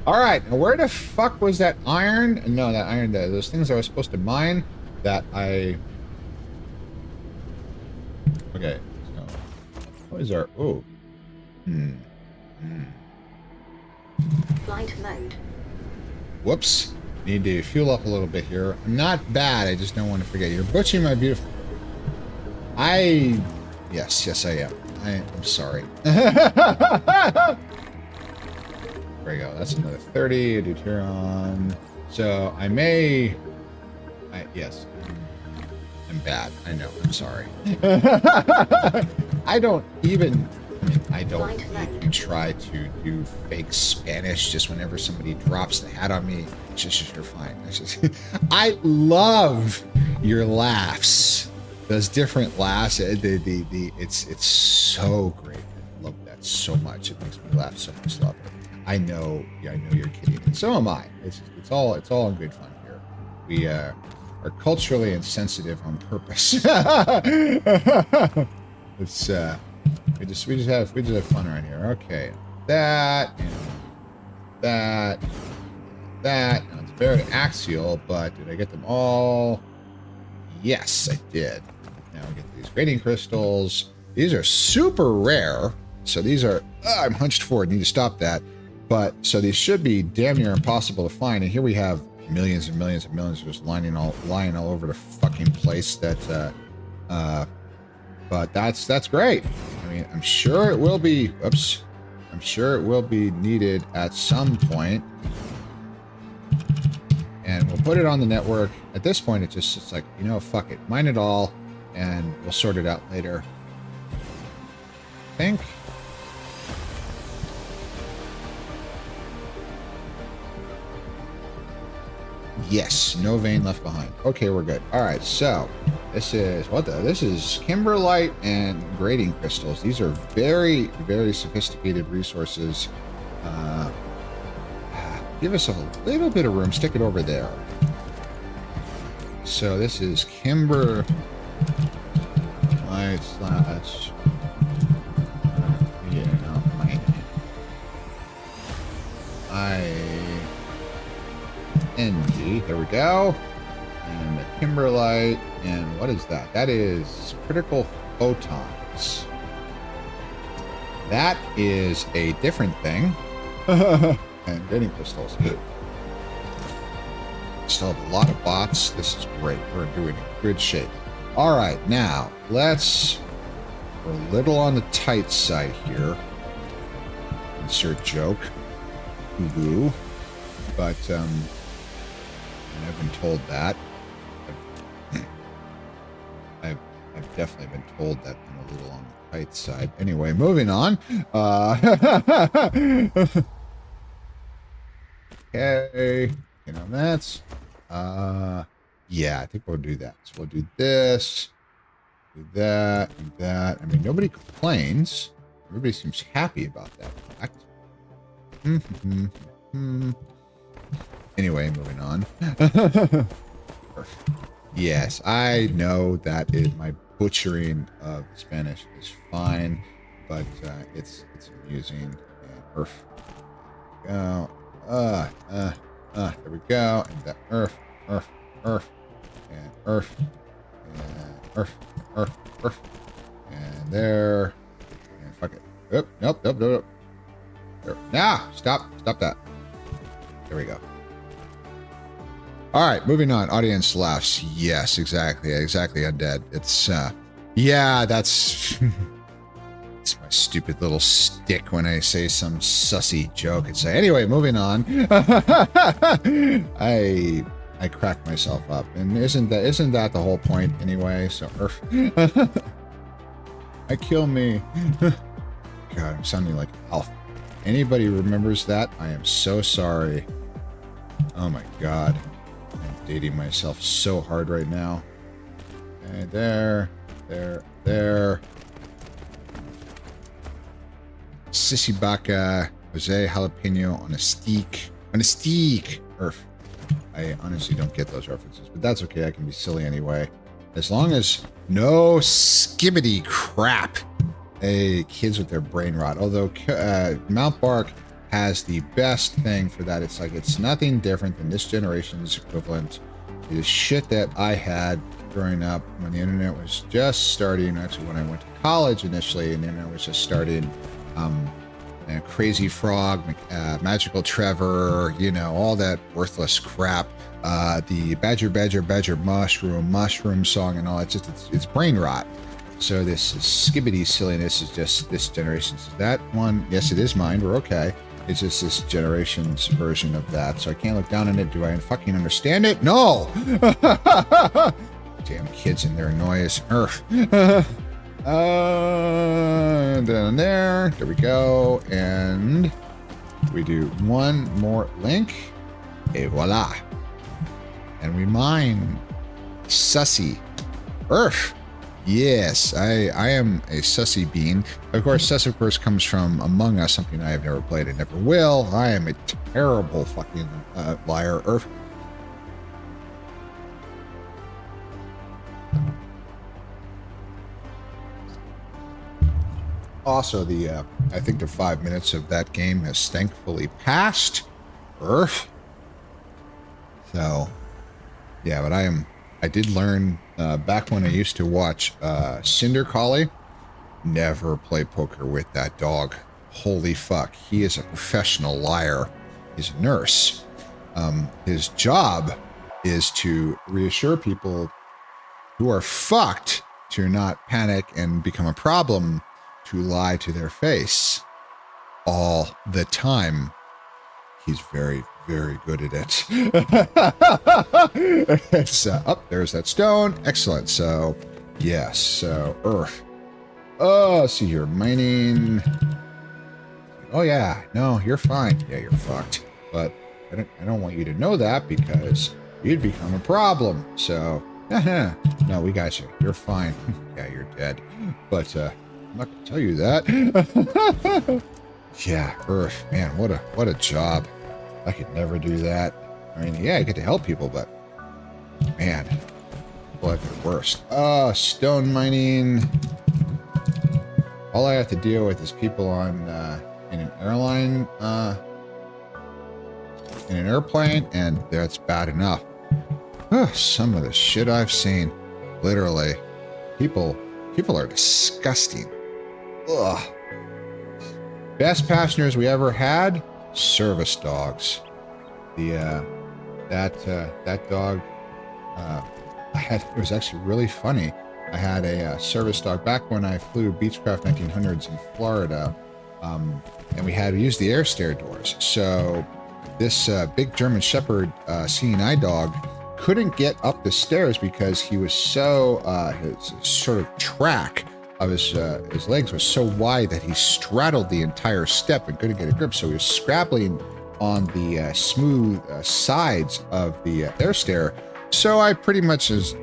All right. Now, where the fuck was that iron? No, that iron. Those things I was supposed to mine. That I. Okay. So, what is our? Oh. Flight mode. Whoops. Need to fuel up a little bit here. I'm not bad. I just don't want to forget. You're butchering my beautiful. Yes, I am. I'm sorry. There we go. That's another 30. Deuteron. So I may. Yes. I'm bad. I know. I'm sorry. I don't need to try to do fake Spanish just whenever somebody drops the hat on me. It's just you're fine. I love your laughs. Those different laughs. It's so great. I love that so much. It makes me laugh so much. Love it. I know you're kidding, and so am I. It's all in good fun here. We are culturally insensitive on purpose. It's we just have fun around here. Okay, that and that, and that. Now it's very axial, but did I get them all? Yes, I did. Now we get these grading crystals. These are super rare. So these are, I'm hunched forward, need to stop that. But, so these should be damn near impossible to find. And here we have millions and millions and millions just lying all over the fucking place that, but that's great. I mean, I'm sure it will be, I'm sure it will be needed at some point. And we'll put it on the network. At this point, it's like, you know, fuck it. Mine it all, and we'll sort it out later. I think. Yes, no vein left behind. Okay, we're good. All right, so this is this is kimberlite and grading crystals. These are very, very sophisticated resources. Give us a little bit of room. Stick it over there. So this is kimberlite slash ING. There we go. And the kimberlite. And what is that? That is critical photons. That is a different thing. And grading crystals. Still have a lot of bots. This is great. We're doing in good shape. All right, now we're a little on the tight side here. Insert joke. Boo-boo. But I've been told that. I've definitely been told that I'm a little on the tight side. Anyway, moving on. Okay, you know, that's yeah, I think we'll do that. So we'll do this, do that, do that. I mean, nobody complains. Everybody seems happy about that fact. Anyway, moving on. Yes, I know that my butchering of Spanish is fine, but it's amusing. And go. There we go. And that earth, and and there, and fuck it. Oop, nope. There. Nah, stop that. There we go. All right, moving on. Audience laughs. Yes, exactly, undead. It's yeah, that's. It's my stupid little stick when I say some sussy joke and say, anyway, moving on. I crack myself up, and isn't that the whole point anyway? So, I kill me. God, I'm sounding like Alf. Anybody remembers that? I am so sorry. Oh my God, I'm dating myself so hard right now. And there. Sissibaka, Jose Jalapeno on a steak. Earth. I honestly don't get those references, but that's okay. I can be silly anyway. As long as no skibbity crap. Hey, kids with their brain rot. Although Mount Bark has the best thing for that. It's like it's nothing different than this generation's equivalent to the shit that I had growing up when the internet was just starting. Actually, when I went to college initially, and the internet was just starting. Crazy Frog, Magical Trevor, you know, all that worthless crap. The Badger Mushroom song and all. It's brain rot. So this skibbity silliness is just this generation's. That one, yes, it is mine. We're okay. It's just this generation's version of that. So I can't look down on it. Do I fucking understand it? No! Damn kids and their noise. Down there we go, and we do one more link, et voila, and we mine sussy earth. Yes, I am a sussy bean. Of course, sus of course comes from Among Us, something I have never played and never will. I am a terrible fucking liar. Also, I think the 5 minutes of that game has thankfully passed. Earth. So, yeah, but I did learn back when I used to watch Cinder Collie. Never play poker with that dog. Holy fuck, he is a professional liar. He's a nurse. His job is to reassure people who are fucked to not panic and become a problem, to lie to their face all the time. He's very, very good at it. It's, there's that stone. Excellent. So, yes. So, Earth. Oh, see here. Mining. Oh, yeah. No, you're fine. Yeah, you're fucked. But I don't want you to know that because you'd become a problem. So, no, we got you. You're fine. Yeah, you're dead. But, I'm not going to tell you that. Yeah, Earth. Man, what a job. I could never do that. I mean, yeah, I get to help people, but man, people have the worst. Stone mining. All I have to deal with is people on in an airline, in an airplane, and that's bad enough. Some of the shit I've seen, literally, people are disgusting. Ugh. Best passengers we ever had. Service dogs. That dog it was actually really funny. I had a service dog back when I flew Beechcraft 1900s in Florida, and we used the air stair doors. So this big German Shepherd CNI dog couldn't get up the stairs because he was so his sort of track of his legs was so wide that he straddled the entire step and couldn't get a grip. So he was scrabbling on the smooth sides of the air stair. So I pretty much, as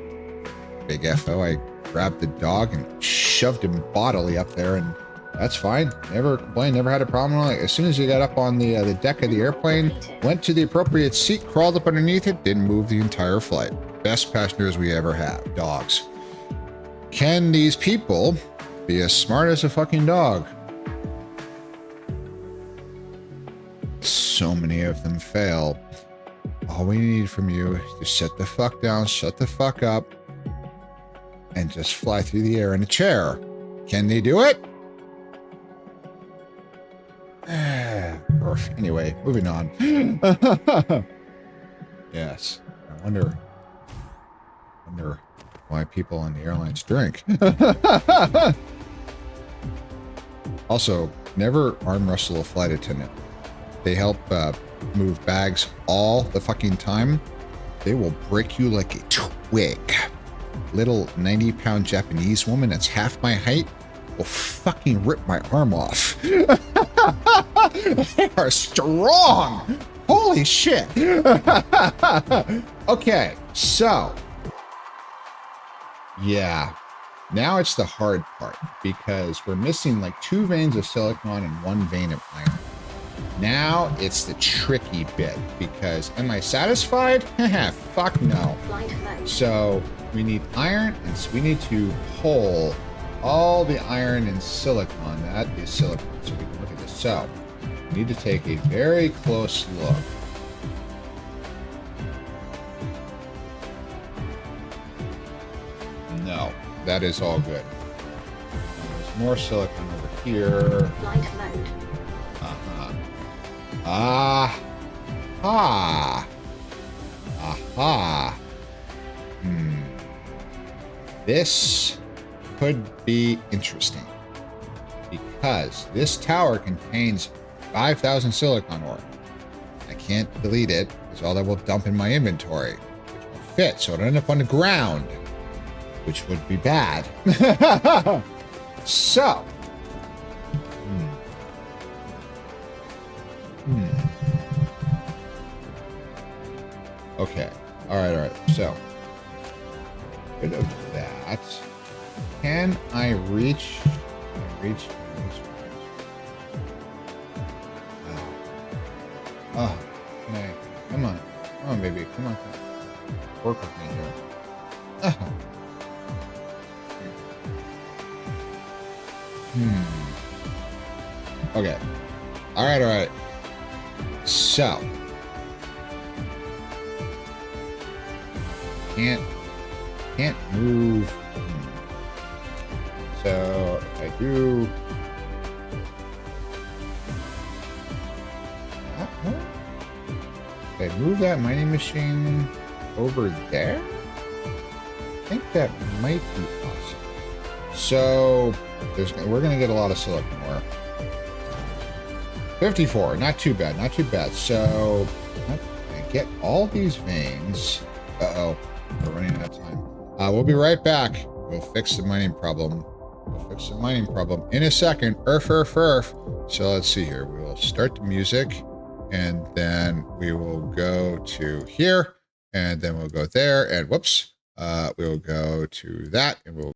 big FO, I grabbed the dog and shoved him bodily up there, and that's fine. Never complained, never had a problem. As soon as he got up on the deck of the airplane, went to the appropriate seat, crawled up underneath it, didn't move the entire flight. Best passengers we ever have, dogs. Can these people be as smart as a fucking dog? So many of them fail. All we need from you is to sit the fuck down, shut the fuck up, and just fly through the air in a chair. Can they do it? Anyway, moving on. Yes. I wonder why people on the airlines drink. Also, never arm wrestle a flight attendant. They help move bags all the fucking time. They will break you like a twig. Little 90-pound Japanese woman that's half my height will fucking rip my arm off. They are strong. Holy shit. Okay, so yeah, now it's the hard part because we're missing like 2 veins of silicon and 1 vein of iron. Now it's the tricky bit because am I satisfied? Fuck no. So we need iron, and so we need to pull all the iron and silicon. That is silicon. So we can look at this. So we need to take a very close look. No, that is all good. There's more silicon over here. Flight mode. Aha. This could be interesting because this tower contains 5,000 silicon ore. I can't delete it because all that will dump in my inventory, which won't fit, so it'll end up on the ground, which would be bad. So, okay. All right. So, rid of that. Can I reach? Can I reach? Oh, can I? Come on. Come on, baby. Come on. Work with me here. Oh. Okay. All right. All right. So. Can't move. So if I do. If I move that mining machine over there, I think that might be possible. So we're going to get a lot of silicon ore. 54, not too bad, not too bad. So I get all these veins. Uh-oh, we're running out of time. We'll be right back. We'll fix the mining problem. We'll fix the mining problem in a second. Erf. So let's see here. We will start the music, and then we will go to here, and then we'll go there, and whoops. We'll go to that, and we'll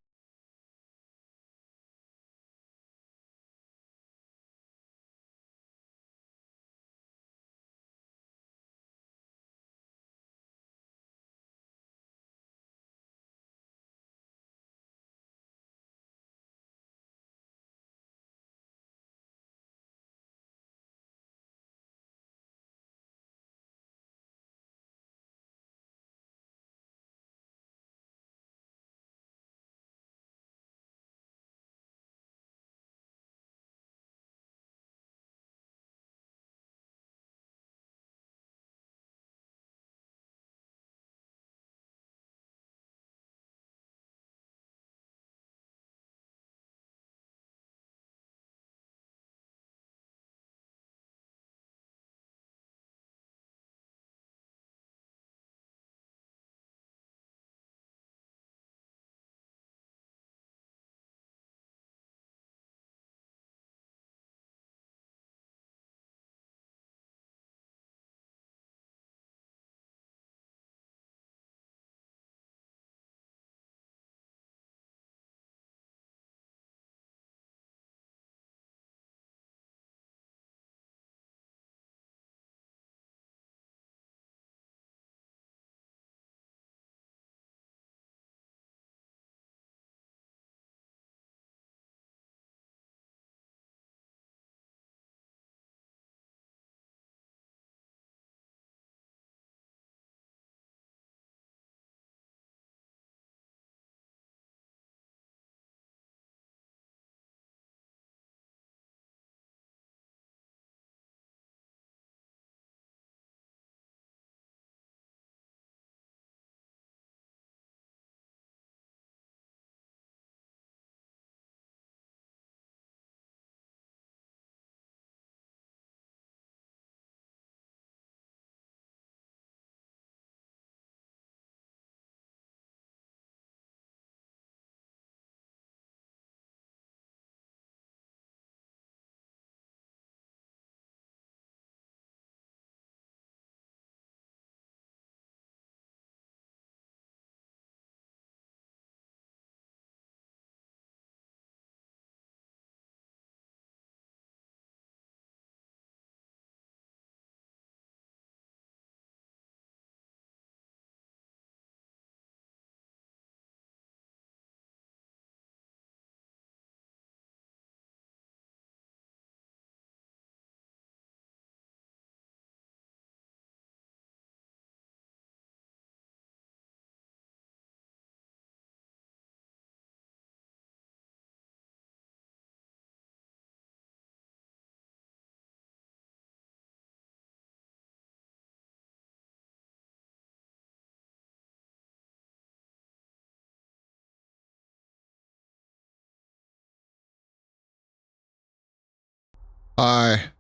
Hi,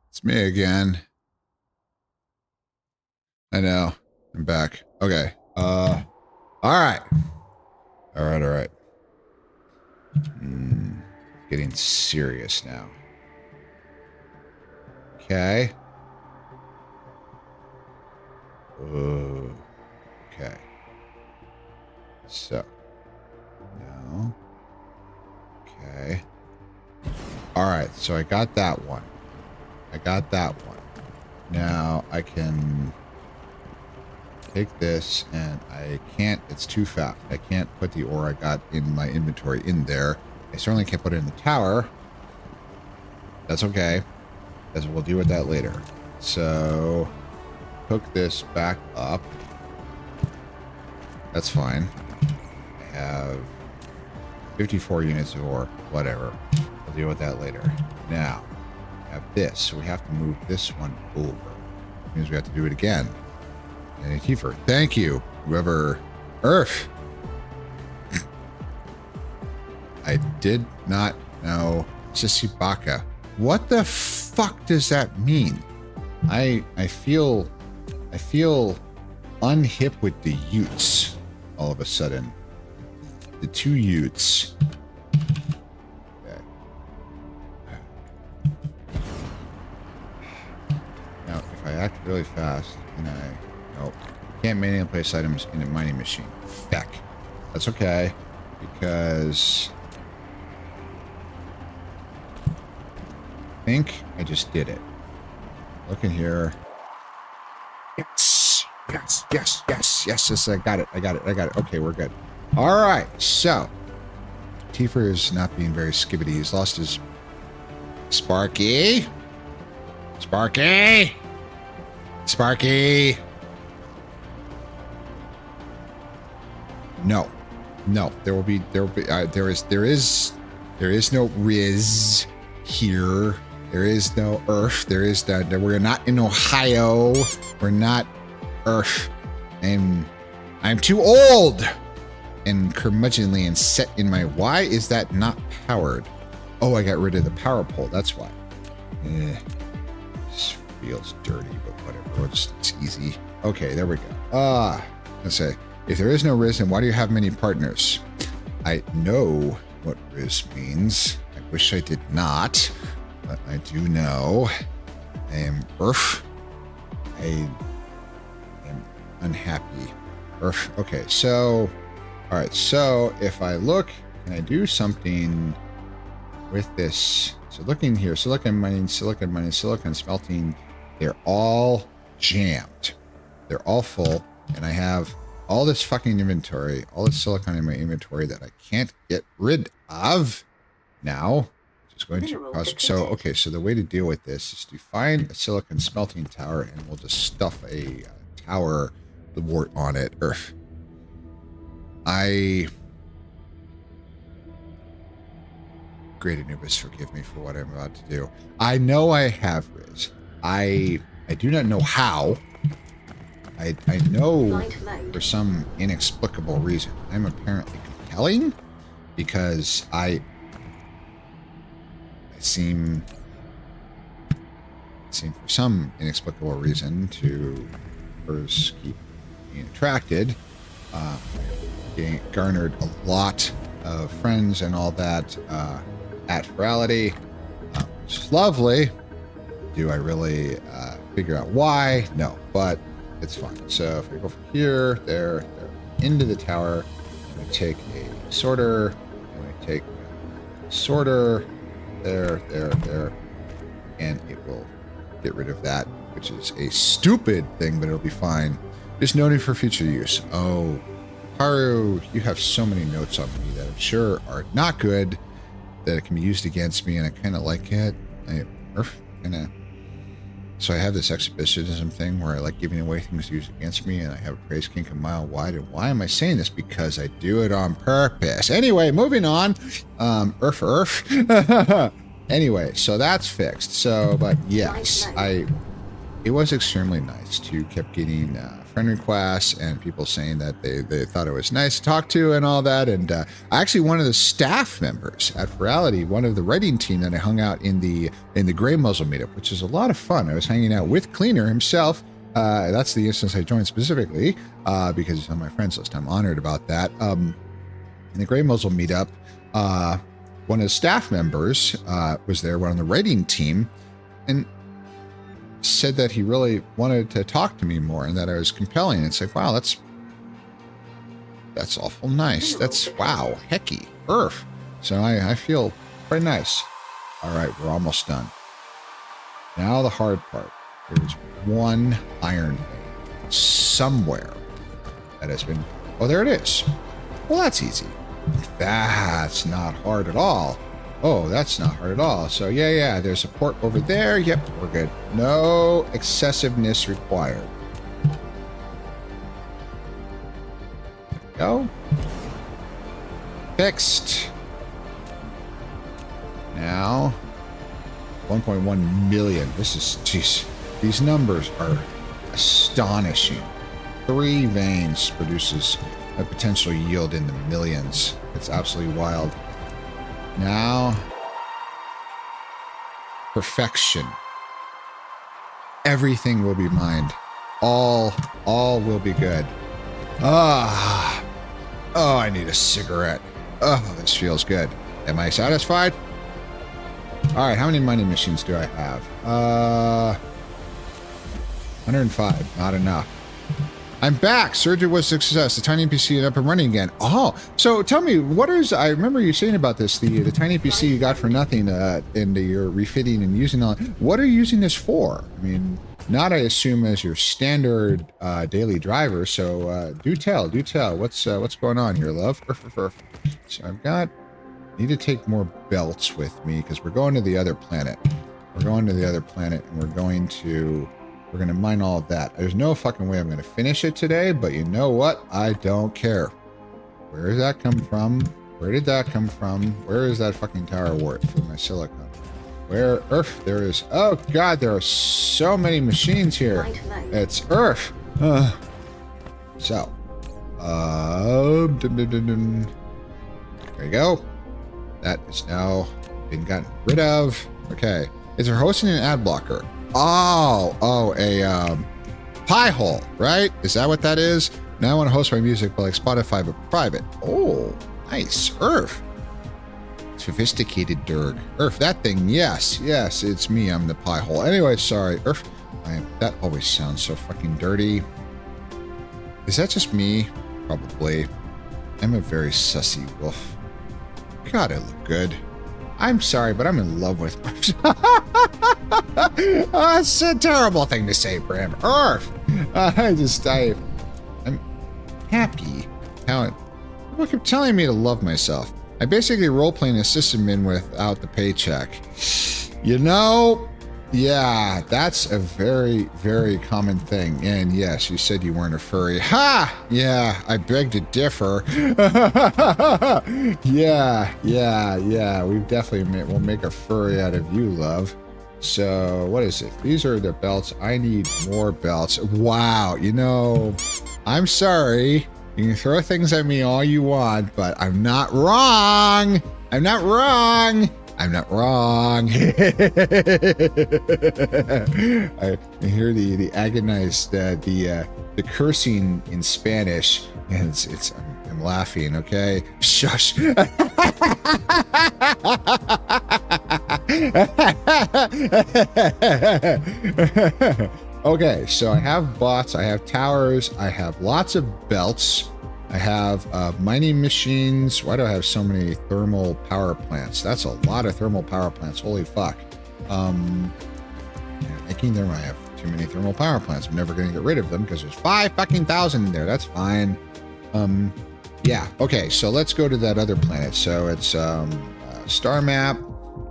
it's me again. I know. I'm back. Okay. All right. All right. Getting serious now. Okay. Okay. So. No. All right, so I got that one. Now I can take this, and I can't, it's too fast. I can't put the ore I got in my inventory in there. I certainly can't put it in the tower. That's okay, because we'll deal with that later. So, hook this back up. That's fine. I have 54 units of ore, whatever. We'll deal with that later. Now, I have this, so we have to move this one over. That means we have to do it again. And Kiefer, thank you, whoever. Earth. I did not know. Sisibaka. What the fuck does that mean? I feel unhip with the Utes all of a sudden. The two Utes. Okay. Now, if I act really fast, can I? Nope. Can't manually place items in a mining machine. Feck. That's okay, because I think I just did it. Look in here. Yes. I got it. Okay, we're good. All right, so Tifa is not being very skibbity. He's lost his Sparky. No, there is no Riz here. There is no Earth. There is that. We're not in Ohio. We're not Earth. I'm too old and curmudgeonly and set in my. Why is that not powered? Oh, I got rid of the power pole. That's why. This feels dirty, but whatever. It's easy. Okay, there we go. Let's say, if there is no Riz, then why do you have many partners? I know what Riz means. I wish I did not, but I do know. I am Earth. I am unhappy. Earth. Okay, so, all right. So if I look, can I do something with this? So looking here, silicon mining, silicon smelting, they're all jammed. They're all full, and I have all this fucking inventory, all this silicon in my inventory that I can't get rid of now. Just going to cause. So, okay, so the way to deal with this is to find a silicon smelting tower, and we'll just stuff a tower, the wart on it. Earth. Great Anubis, forgive me for what I'm about to do. I know I have Riz. I do not know how. I know for some inexplicable reason I'm apparently compelling, because I seem for some inexplicable reason to first keep being attracted. Garnered a lot of friends and all that at Furality, which is lovely. Do I really figure out why? No, but it's fine. So if I go from here, there, into the tower, I'm going to take a sorter, I'm going to take a sorter, there, and it will get rid of that, which is a stupid thing, but it'll be fine. Just noting for future use. Oh, Haru, you have so many notes on me that I'm sure are not good, that it can be used against me, and I kind of like it. So I have this exhibitionism thing where I like giving away things used against me, and I have a praise kink a mile wide. And why am I saying this? Because I do it on purpose. Anyway, moving on. Earth. Anyway, so that's fixed. So, but yes, it was extremely nice to keep getting friend requests and people saying that they thought it was nice to talk to and all that. And actually, one of the staff members at Furality, one of the writing team that I hung out in the Gray Muzzle meetup, which is a lot of fun. I was hanging out with Cleaner himself. That's the instance I joined specifically because he's on my friends list. I'm honored about that. In the Gray Muzzle meetup, one of the staff members was there, one on the writing team, and said that he really wanted to talk to me more and that I was compelling. It's like, wow, that's awful nice. That's, wow, hecky, Earth. So I feel pretty nice. All right, we're almost done. Now the hard part. There's one iron vein somewhere that has been... Oh, there it is. Well, that's easy. That's not hard at all. Oh, that's not hard at all. So, yeah, there's a port over there. Yep, we're good. No excessiveness required. There we go. Fixed. Now, 1.1 million. This is, jeez, these numbers are astonishing. 3 veins produces a potential yield in the millions. It's absolutely wild. Now, perfection. Everything will be mined. All will be good. Oh, I need a cigarette. Oh, this feels good. Am I satisfied? All right, how many mining machines do I have? 105, not enough. I'm back. Surgery was a success. The tiny PC is up and running again. Oh, so tell me, what is... I remember you saying about this, the tiny PC you got for nothing, and you're refitting and using on. What are you using this for? I mean, not, I assume, as your standard daily driver. So do tell. What's going on here, love? So I've got... need to take more belts with me because we're going to the other planet. We're going to the other planet, and we're going to mine all of that. There's no fucking way I'm going to finish it today, but you know what? I don't care. Where does that come from? Where did that come from? Where is that fucking tower worth for my silicon? Where? Earth. There is... Oh, God, there are so many machines here. It's Earth. So. There you go. That is now been gotten rid of. Okay. Is there hosting an ad blocker? Oh, a pie hole, right? Is that what that is? Now I want to host my music by like Spotify, but private. Oh, nice. Earth. Sophisticated Durg. Earth, that thing. Yes, it's me. I'm the pie hole. Anyway, sorry. Earth. That always sounds so fucking dirty. Is that just me? Probably. I'm a very sussy wolf. God, I look good. I'm sorry, but I'm in love with... It's a terrible thing to say for him. Earth! I'm happy. How people keep telling me to love myself. I basically role-playing a sysadmin without the paycheck. You know... Yeah, that's a very, very common thing. And yes, you said you weren't a furry. Ha! Yeah, I beg to differ. Yeah. We definitely we'll make a furry out of you, love. So, what is it? These are the belts. I need more belts. Wow, you know, I'm sorry. You can throw things at me all you want, but I'm not wrong. I'm not wrong. I hear the agonized, the cursing in Spanish, and I'm laughing. Okay, shush. Okay, so I have bots, I have towers, I have lots of belts. I have mining machines. Why do I have so many thermal power plants? That's a lot of thermal power plants. Holy fuck. Making them, I have too many thermal power plants. I'm never going to get rid of them because there's 5,000 in there. That's fine. Yeah. Okay. So let's go to that other planet. So it's star map.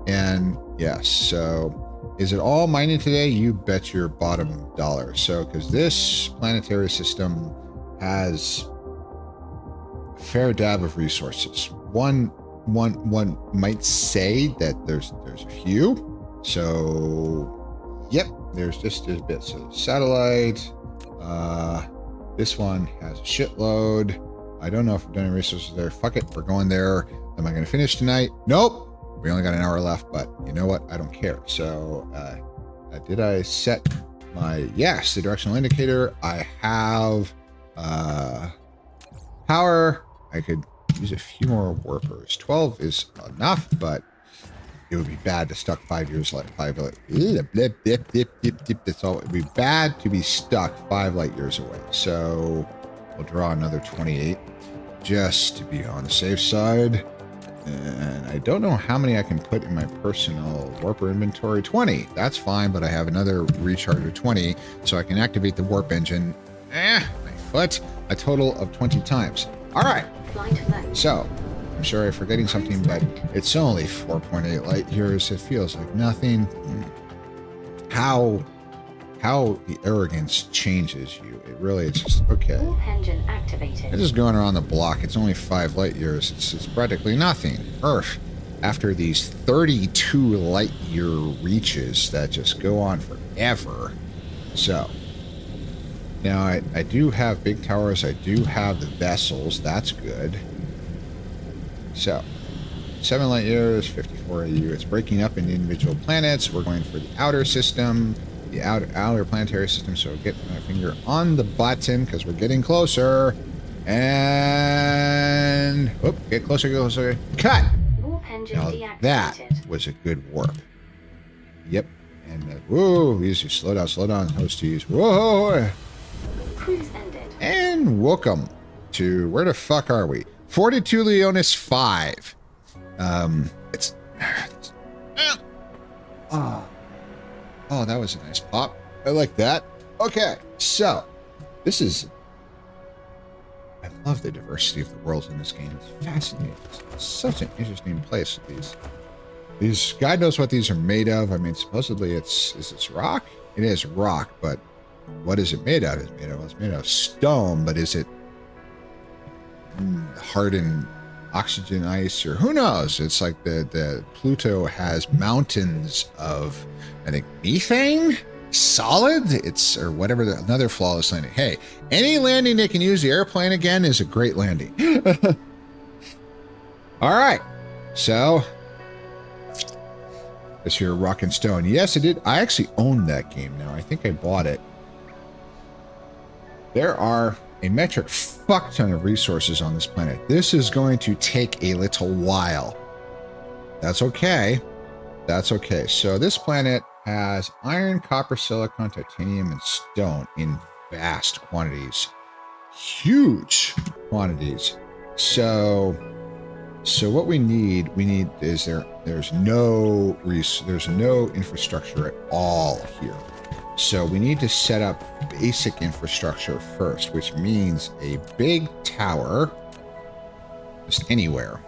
And yes. So is it all mining today? You bet your bottom dollar. So because this planetary system has fair dab of resources. One might say that there's a few. So, yep, there's a bit. So satellite. This one has a shitload. I don't know if we've done any resources there. Fuck it, we're going there. Am I going to finish tonight? Nope. We only got an hour left, but you know what? I don't care. So, did I set my... Yes, the directional indicator. I have power. I could use a few more warpers. 12 is enough, but it would be bad to stuck 5 years like 5 light. That's all. It would be bad to be stuck 5 light years away. So we'll draw another 28 just to be on the safe side. And I don't know how many I can put in my personal warper inventory. 20. That's fine, but I have another recharger 20, so I can activate the warp engine. My foot. A total of 20 times. All right. Flight mode. So, I'm sure I'm forgetting something, but it's only 4.8 light years. It feels like nothing. How the arrogance changes you. It really, it's just, okay. Warp engine activated. I'm just going around the block. It's only 5 light years. It's practically nothing. Earth, after these 32 light year reaches that just go on forever. So, now I do have big towers. I do have the vessels. That's good. So, 7 light years, 54 AU. It's breaking up into individual planets. We're going for the outer system, the outer planetary system. So get my finger on the button because we're getting closer. And get closer, get closer. Cut. Warp engine Now deactivated. that was a good warp. Yep. And whoa, easy. Slow down. Host to use. Whoa. Cruise ended. And welcome to, where the fuck are we? 42 Leonis 5. It's oh, that was a nice pop. I like that. Okay, so this is, I love the diversity of the worlds in this game. It's fascinating. It's such an interesting place. These God knows what these are made of. I mean, supposedly is this rock? It is rock, but what is it made out of? It's made out of stone, but is it hardened oxygen ice, or who knows? It's like the Pluto has mountains of, I think, methane, solid. It's, or whatever, another flawless landing. Hey, any landing they can use the airplane again is a great landing. All right, so this here Rock and Stone. Yes, I did. I actually own that game now. I think I bought it. There are a metric fuck ton of resources on this planet. This is going to take a little while. That's okay. That's okay. So this planet has iron, copper, silicon, titanium, and stone in vast quantities. Huge quantities. So what we need is there's no infrastructure at all here. So we need to set up basic infrastructure first, which means a big tower, just anywhere.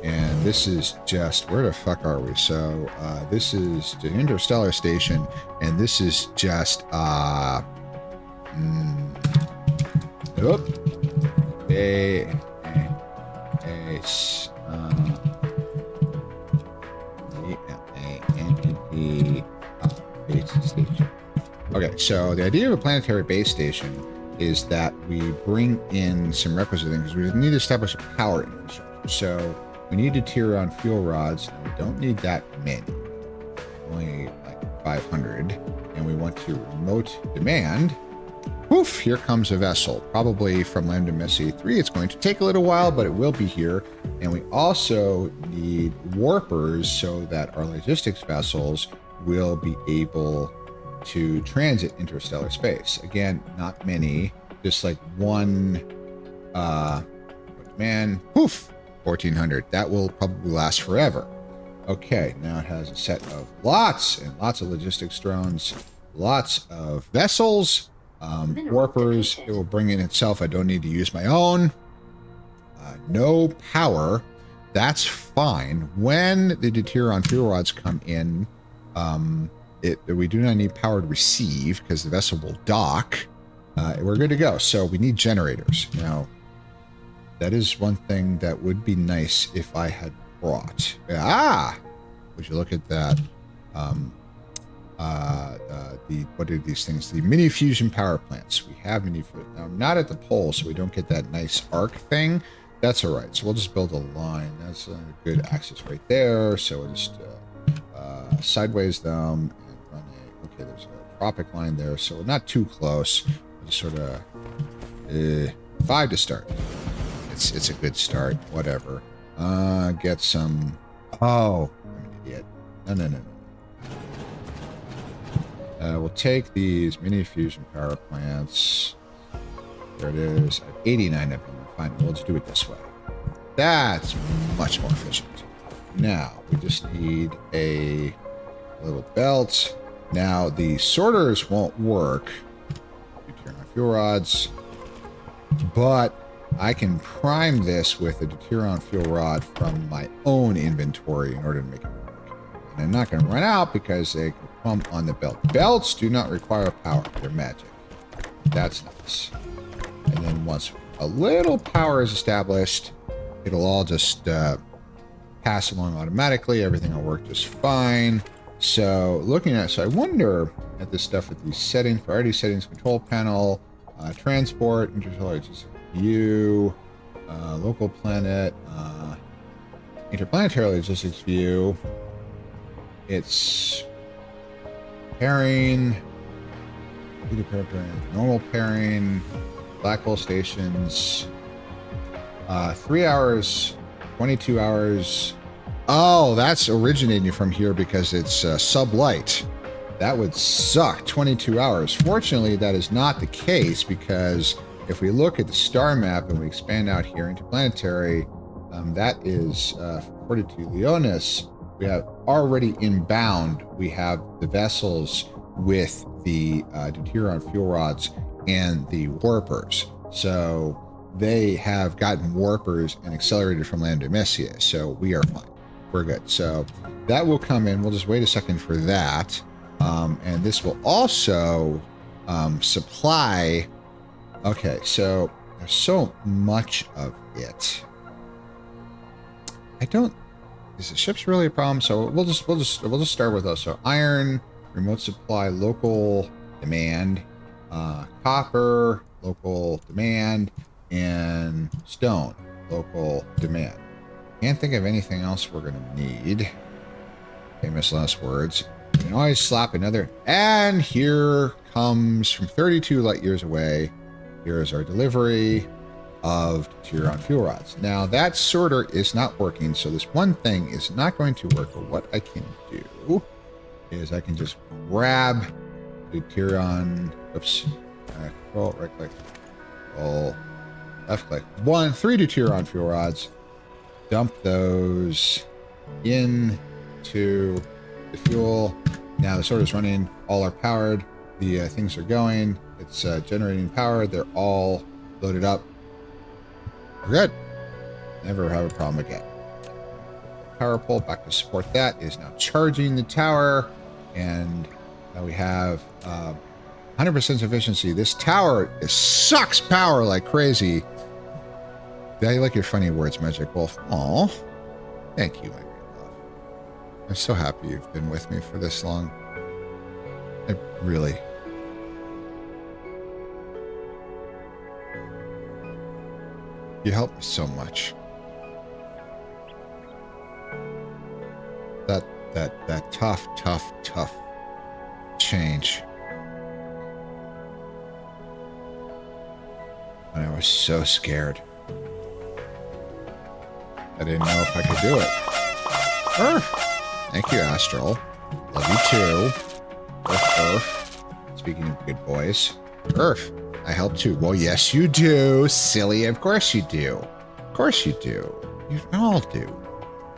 And this is just, where the fuck are we? So this is the Interstellar Station, and this is just base station. Okay, so the idea of a planetary base station is that we bring in some requisite things. We need to establish a power infrastructure. So we need to tier on fuel rods. We don't need that many, only like 500. And we want to remote demand. Poof, here comes a vessel, probably from Lambda Messi 3. It's going to take a little while, but it will be here. And we also need warpers so that our logistics vessels will be able to transit interstellar space. Again, not many, just like one, poof, 1400. That will probably last forever. Okay, now it has a set of lots and lots of logistics drones, lots of vessels, warpers. It will bring in itself. I don't need to use my own. No power. That's fine. When the deuterion fuel rods come in, we do not need power to receive because the vessel will dock. We're good to go. So we need generators. Now, that is one thing that would be nice if I had brought. Would you look at that? What are these things? The mini fusion power plants. We have mini fusion. Now, not at the pole, so we don't get that nice arc thing. That's all right. So we'll just build a line. That's a good axis right there. So we'll just sideways them and run a. Okay, there's a tropic line there, so we're not too close. We'll just sort of 5 to start. It's a good start. Whatever. Get some. Oh, I'm an idiot. No. We'll take these mini fusion power plants. There it is. I have 89 of them. Fine. We'll just do it this way. That's much more efficient. Now, we just need a little belt. Now, the sorters won't work. You turn on fuel rods. But I can prime this with a deuteron fuel rod from my own inventory in order to make it work. And I'm not going to run out because they can come on the belt. Belts do not require power. They're magic. That's nice. And then once a little power is established, it'll all just pass along automatically. Everything will work just fine. So looking at, so I wonder at this stuff with these settings, priority settings, control panel, transport, interstellar view, local planet, interplanetary logistics view. It's pairing, normal pairing, black hole stations, 3 hours, 22 hours. Oh, that's originating from here because it's sublight. That would suck, 22 hours. Fortunately, that is not the case because if we look at the star map and we expand out here into planetary, that is 42 Leonis. We have already inbound, we have the vessels with the deuteron fuel rods and the warpers. So they have gotten warpers and accelerated from Lambda Messia. So we are fine. We're good. So that will come in. We'll just wait a second for that. And this will also supply. Okay, so there's so much of it. I don't. Is the ship's really a problem? So we'll just start with those. So iron, remote supply, local demand, copper, local demand, and stone, local demand. Can't think of anything else we're gonna need. Famous last words. You can always slap another. And here comes from 32 light years away. Here is our delivery of deuteron fuel rods. Now that sorter is not working, so this one thing is not going to work. But what I can do is I can just grab deuteron. Oops. Control, right click, control, left click. 3 deuteron fuel rods. Dump those into the fuel. Now the sorter's running. All are powered. The things are going. It's generating power. They're all loaded up. We're good. Never have a problem again. Power pole back to support that is now charging the tower. And now we have 100% efficiency. This tower sucks power like crazy. I like your funny words, Magic Wolf. Aw. Thank you, my great love. I'm so happy you've been with me for this long. I really. You helped me so much. That tough change. And I was so scared. I didn't know if I could do it. Thank you, Astral. Love you too. Earth. Speaking of good boys. Earth. I help too. Well, yes, you do. Silly. Of course you do. Of course you do. You all do.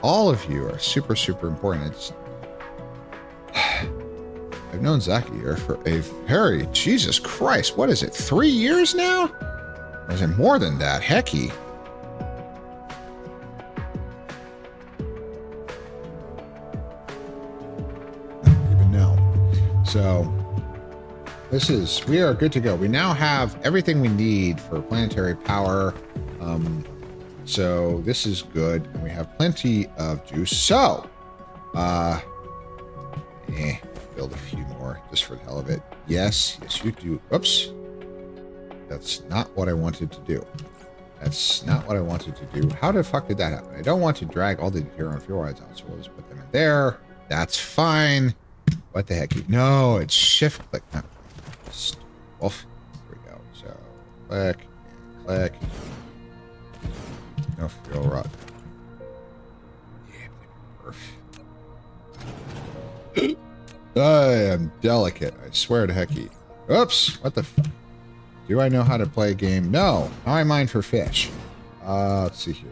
All of you are super, super important. I've known Zaki here for a very, Jesus Christ, what is it, 3 years now? Or is it more than that? Hecky. I don't even know. So, we are good to go. We now have everything we need for planetary power. So this is good. And we have plenty of juice. So, build a few more just for the hell of it. Yes, you do. Oops. That's not what I wanted to do. That's not what I wanted to do. How the fuck did that happen? I don't want to drag all the deuteron fuel rods out, so we'll just put them in there. That's fine. What the heck? No, it's shift click. No. Wolf. Here we go. So click and click. No fuel rod. Yeah, I am delicate. I swear to hecky. Oops. What the fuck? Do I know how to play a game? No. Now I mine for fish. Let's see here.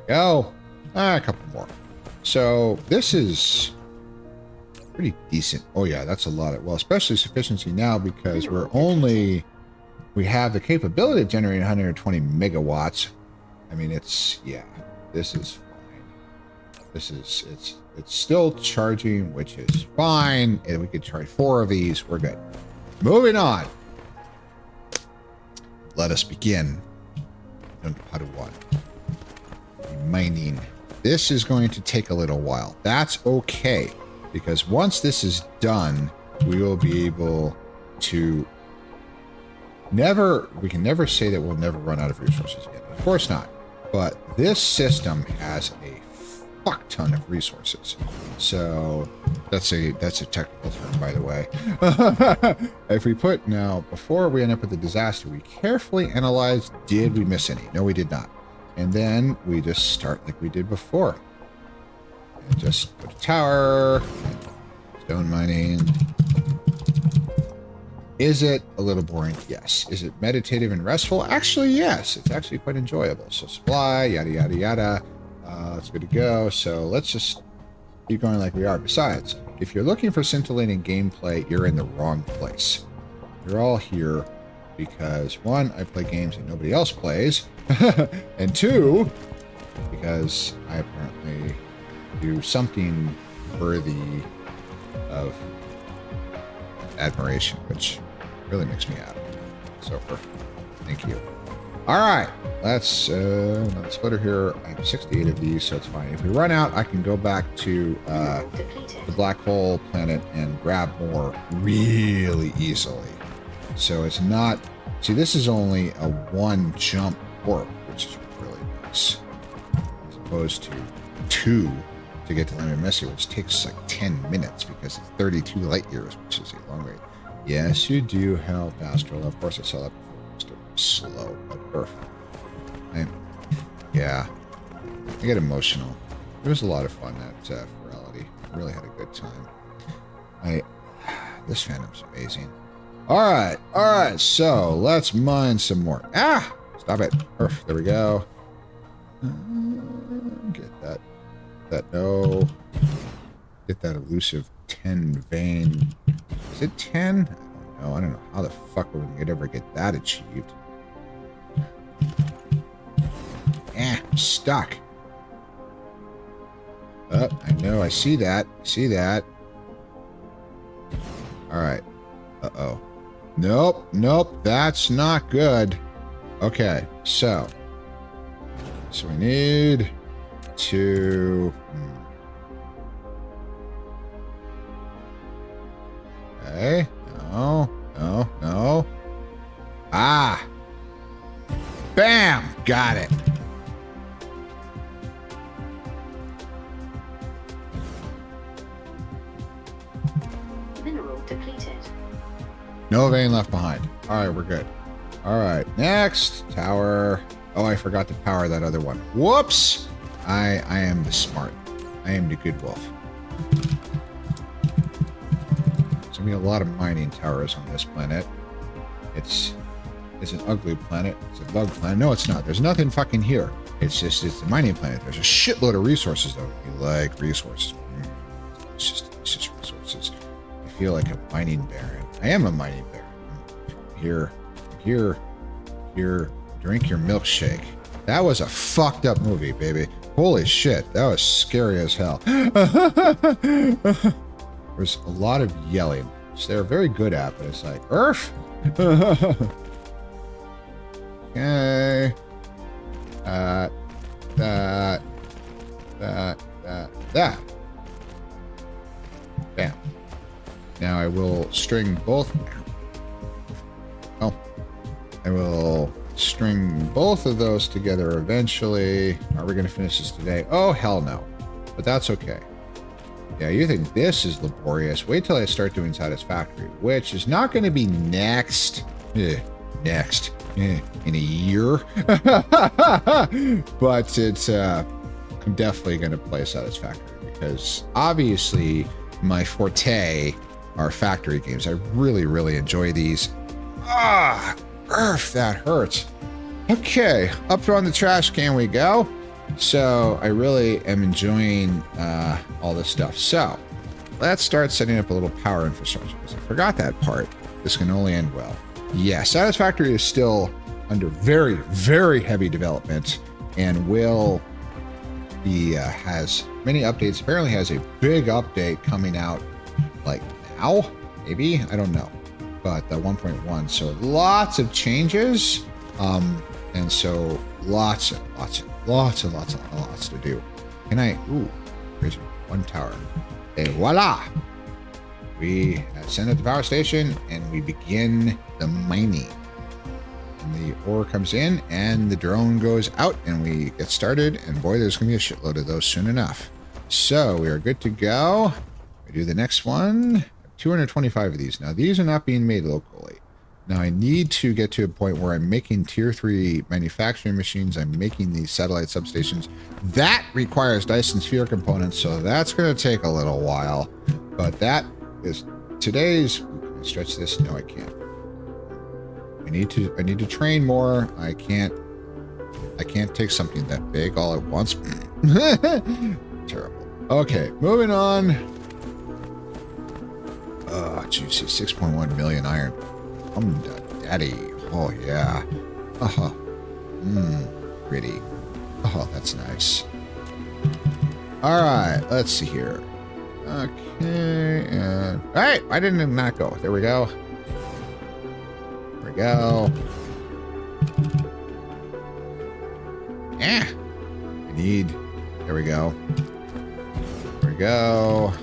Go. A couple more. So this is pretty decent. Oh yeah, that's a lot of, well, especially sufficiency now because we have the capability of generating 120 megawatts. I mean, it's, yeah, this is fine. This is, it's still charging, which is fine. And we could charge 4 of these. We're good. Moving on. Let us begin. Part 1. Mining. This is going to take a little while. That's okay, because once this is done, we will be able to we can never say that we'll never run out of resources again. Of course not. But this system has a fuck ton of resources. So that's a technical term, by the way. If we put now, before we end up with a disaster, we carefully analyze, did we miss any? No, we did not. And then we just start like we did before. And just put a tower, stone mining. Is it a little boring? Yes. Is it meditative and restful? Actually, yes. It's actually quite enjoyable. So supply, yada, yada, yada. It's good to go. So let's just keep going like we are. Besides, if you're looking for scintillating gameplay, you're in the wrong place. You're all here because, 1, I play games that nobody else plays, and 2, because I apparently do something worthy of admiration, which really makes me happy. So perfect. Thank you. All right, let's another splitter here. I have 68 of these, so it's fine. If we run out, I can go back to the black hole planet and grab more really easily. So it's not, see, this is only a 1 jump warp, which is really nice, as opposed to 2 to get to Lambda Messi, which takes like 10 minutes because it's 32 light years, which is a long way. Yes, you do help, Astral. Of course, I saw that before. Mr. Slow, but perfect. Yeah, I get emotional. It was a lot of fun at Furality. I really had a good time. This fandom's amazing. All right. So let's mine some more. Stop it. Perf. There we go. Get that. No. Get that elusive 10 vein. Is it 10? I don't know how the fuck we could ever get that achieved. Stuck. I know. I see that. All right. Uh-oh. Nope. That's not good. Okay. So we need to... Okay. No. Bam! Got it. Mineral depleted. No vein left behind. All right, we're good. All right, next tower. Oh, I forgot to power that other one. Whoops! I am the smart. I am the good wolf. There's gonna be a lot of mining towers on this planet. It's an ugly planet. It's a bug planet. No, it's not. There's nothing fucking here. It's a mining planet. There's a shitload of resources though. You like resources. It's just resources. I feel like a mining baron. I am a mining baron. Here. Drink your milkshake. That was a fucked up movie, baby. Holy shit. That was scary as hell. There's a lot of yelling, which they're very good at, but it's like, Earth. Okay. That. Bam. Now I will string both. Oh. I will string both of those together eventually. Are we going to finish this today? Oh, hell no. But that's okay. Yeah, you think this is laborious. Wait till I start doing Satisfactory, which is not going to be next. In a year. But it's I'm definitely going to play Satisfactory because obviously my forte are factory games. I really enjoy these. Earth, that hurts. Okay, up on the trash can we go. So I really am enjoying all this stuff. So let's start setting up a little power infrastructure, because I forgot that part. This can only end well. Yeah, Satisfactory is still under very, very heavy development and will be, has many updates. Apparently has a big update coming out like now, maybe? I don't know. But 1.1, so lots of changes. And so lots to do. Can I, here's one tower. Et voila! We send it to the power station and we begin the mining. And the ore comes in and the drone goes out and we get started. And boy, there's going to be a shitload of those soon enough. So we are good to go. We do the next one. 225 of these. Now, these are not being made locally. Now, I need to get to a point where I'm making tier 3 manufacturing machines. I'm making these satellite substations. That requires Dyson sphere components, so that's going to take a little while. But that is today's. Can I stretch this? No, I can't. I need to train more. I can't take something that big all at once. Terrible. Okay, moving on. Oh, juicy. 6.1 million iron. Daddy. Oh, yeah. Uh-huh. Pretty. Oh, that's nice. All right, let's see here. Okay, and... All right, why didn't it not go? There we go. There we go. Yeah. I need... There we go. There we go.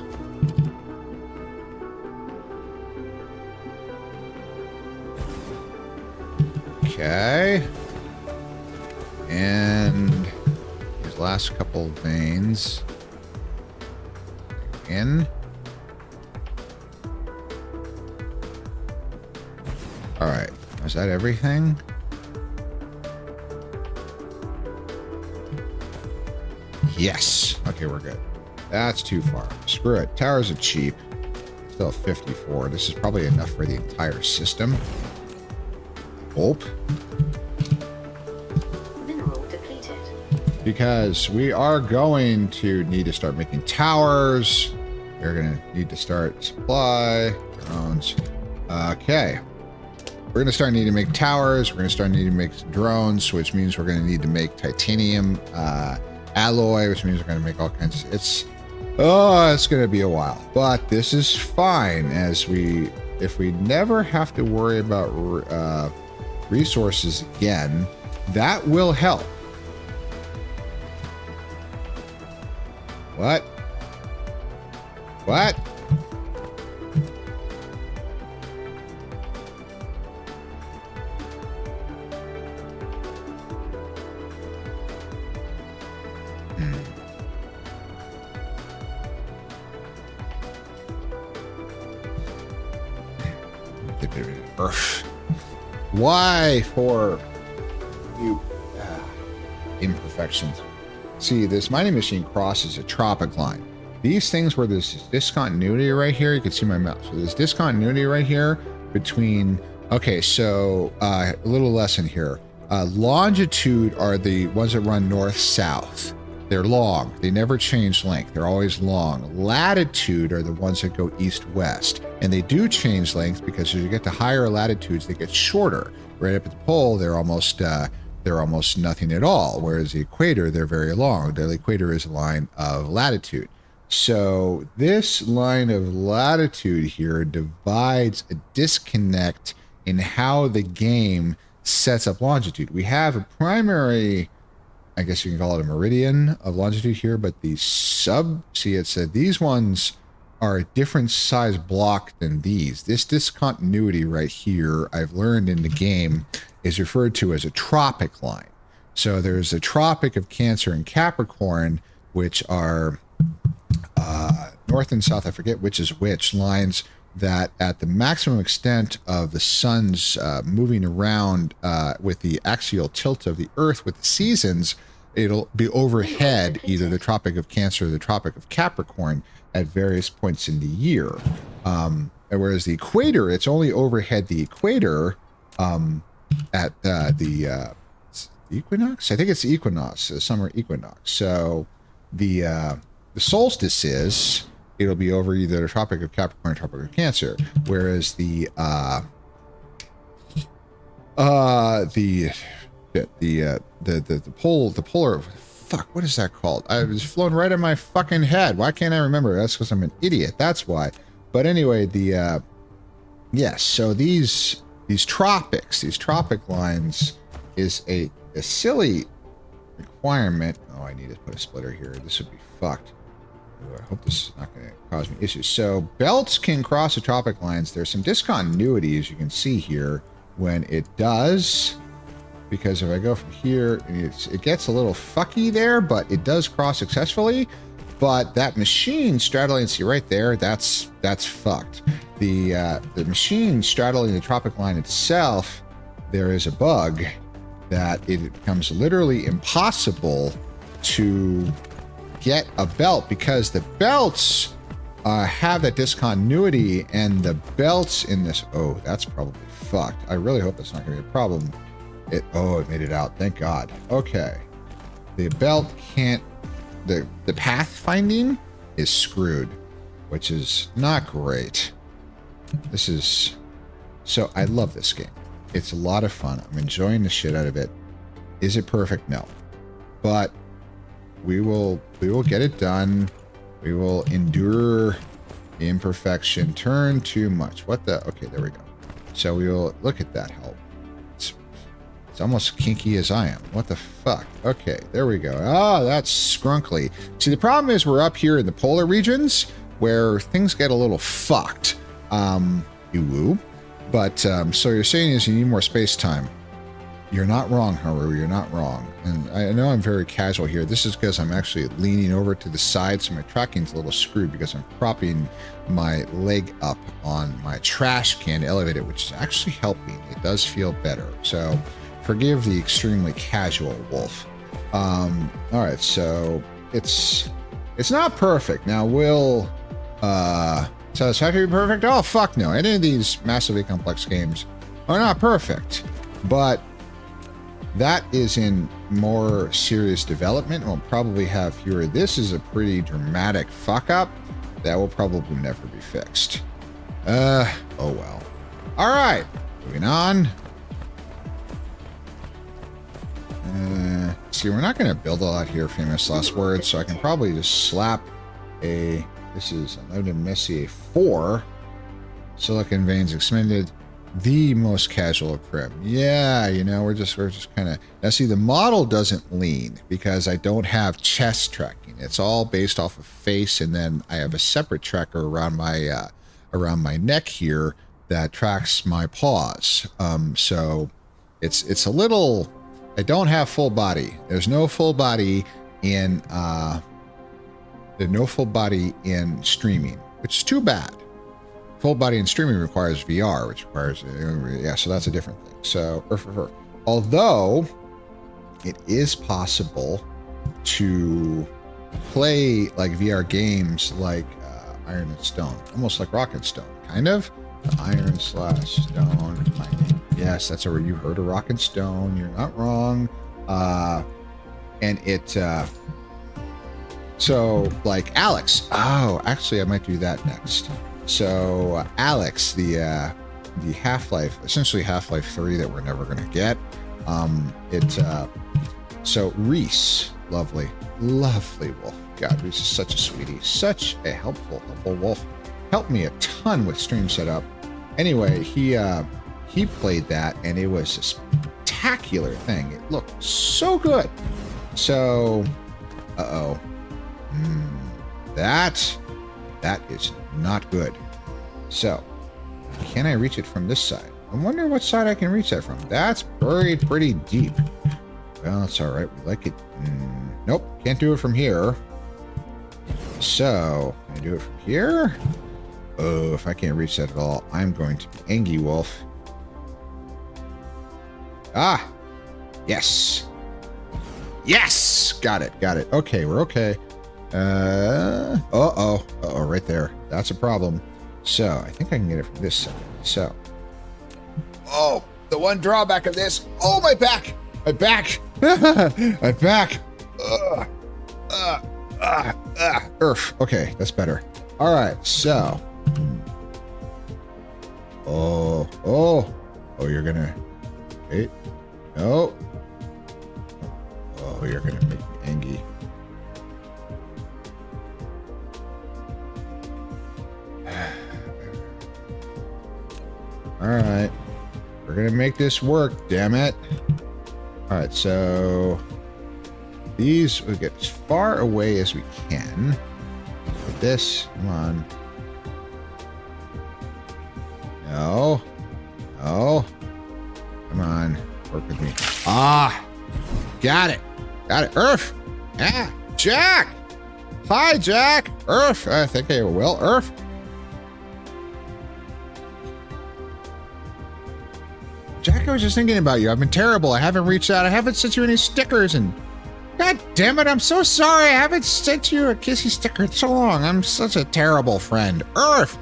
Okay. And these last couple veins in. All right. Is that everything? Yes. Okay, we're good. That's too far. Screw it. Towers are cheap. Still 54. This is probably enough for the entire system. Hope. Mineral depleted. Because we are going to need to start making towers. We're going to need to start supply drones. Okay. We're going to start needing to make towers. We're going to start needing to make drones, which means we're going to need to make titanium alloy, which means we're going to make all kinds of... It's going to be a while. But this is fine if we never have to worry about resources again, that will help. What? What? Why for you imperfections? See, this mining machine crosses a tropic line. These things where there's discontinuity right here, you can see my mouse. So there's discontinuity right here between, okay, so a little lesson here. Longitude are the ones that run north-south. They're long. They never change length. They're always long. Latitude are the ones that go east-west. And they do change length because as you get to higher latitudes, they get shorter. Right up at the pole, they're almost nothing at all. Whereas the equator, they're very long. The equator is a line of latitude. So this line of latitude here divides a disconnect in how the game sets up longitude. We have a primary, I guess you can call it a meridian of longitude here, but the see, it said these ones are a different size block than these. This discontinuity right here, I've learned in the game, is referred to as a tropic line. So there's a tropic of Cancer and Capricorn, which are north and south, I forget which is which, lines that at the maximum extent of the sun's moving around with the axial tilt of the earth with the seasons, it'll be overhead either the Tropic of Cancer or the Tropic of Capricorn at various points in the year. Whereas the equator, it's only overhead the equator at the equinox? I think it's equinox, the summer equinox. So the solstice is, it'll be over either the Tropic of Capricorn or Tropic of Cancer, whereas the polar, fuck, what is that called? I was flown right in my fucking head. Why can't I remember? That's because I'm an idiot. That's why. But anyway, yes, so these tropic lines is a silly requirement. Oh, I need to put a splitter here. This would be fucked. Ooh, I hope this is not going to cause me issues. So belts can cross the tropic lines. There's some discontinuity, as you can see here, when it does, because if I go from here, it gets a little fucky there, but it does cross successfully. But that machine straddling, see right there, that's fucked. The machine straddling the tropic line itself, there is a bug that it becomes literally impossible to get a belt, because the belts have that discontinuity, and the belts in this, oh, that's probably fucked. I really hope that's not going to be a problem. It made it out. Thank God. Okay. The belt can't, the path finding is screwed, which is not great. This is, so I love this game. It's a lot of fun. I'm enjoying the shit out of it. Is it perfect? No. But we will get it done. We will endure the imperfection. Turn too much. What the? Okay, there we go. So we will look at that help. It's almost kinky as I am. What the fuck? Okay, there we go. Oh, that's scrunkly. See, the problem is we're up here in the polar regions where things get a little fucked. You But so you're saying is you need more space time. You're not wrong, Haru. You're not wrong. And I know I'm very casual here. This is because I'm actually leaning over to the side, so my tracking's a little screwed because I'm propping my leg up on my trash can to elevate it, which is actually helping. It does feel better. So forgive the extremely casual wolf. All right, so it's not perfect. Now, will Satisfactory be perfect? Oh, fuck no. Any of these massively complex games are not perfect. But that is in more serious development. We'll probably have fewer. This is a pretty dramatic fuck up that will probably never be fixed. Oh well. All right, moving on. See, we're not going to build a lot here, famous last words, so I can probably just slap a, this is Unloaded Messier 4, Silicon Veins Expanded, the most casual of Prim. Yeah, you know, we're just kind of, now see, the model doesn't lean because I don't have chest tracking. It's all based off of face, and then I have a separate tracker around my neck here that tracks my paws. So it's a little, I don't have full body. There's no full body in streaming, which is too bad. Full body in streaming requires VR, which requires, yeah, so that's a different thing. So, although it is possible to play like VR games like Iron and Stone, almost like Rock and Stone, kind of. Iron / Stone. Yes, that's where you heard of Rock and Stone. You're not wrong. And it, so like Alex. Oh, actually, I might do that next. So Alex, the Half-Life, essentially Half-Life 3 that we're never going to get. So Reese, lovely wolf. God, Reese is such a sweetie, such a helpful wolf. Helped me a ton with stream setup. Anyway, he played that, and it was a spectacular thing. It looked so good. So, that is not good. So, can I reach it from this side? I wonder what side I can reach that from. That's buried pretty deep. Well, it's all right. We like it. Nope, can't do it from here. So, can I do it from here? Oh, if I can't reach that at all, I'm going to be angry wolf. Ah, yes. Yes, got it. Okay, we're okay. Right there. That's a problem. So I think I can get it from this side. So, oh, the one drawback of this. Oh, my back. I'm back. Okay, that's better. All right, so. Oh, you're gonna. Wait. No. Oh, you're gonna make me angry. All right. We're gonna make this work, damn it. All right, so these we'll get as far away as we can. With this, come on. No. No. Come on. Work with me. Ah! Got it. Got it. Earth! Ah! Jack! Hi, Jack! Earth! I think I will. Earth! Jack, I was just thinking about you. I've been terrible. I haven't reached out. I haven't sent you any stickers, and God damn it, I'm so sorry. I haven't sent you a kissy sticker in so long. I'm such a terrible friend. Earth!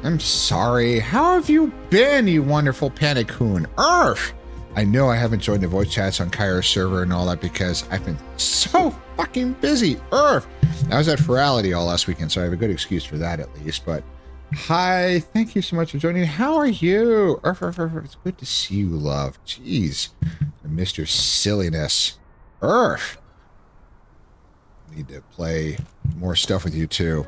I'm sorry. How have you been, you wonderful panicoon? Earth! I know I haven't joined the voice chats on Kyra's server and all that because I've been so fucking busy. Earth! I was at Furality all last weekend, so I have a good excuse for that at least, but hi, thank you so much for joining. How are you? Earth, it's good to see you, love. Jeez. I missed your silliness. Earth! I need to play more stuff with you too.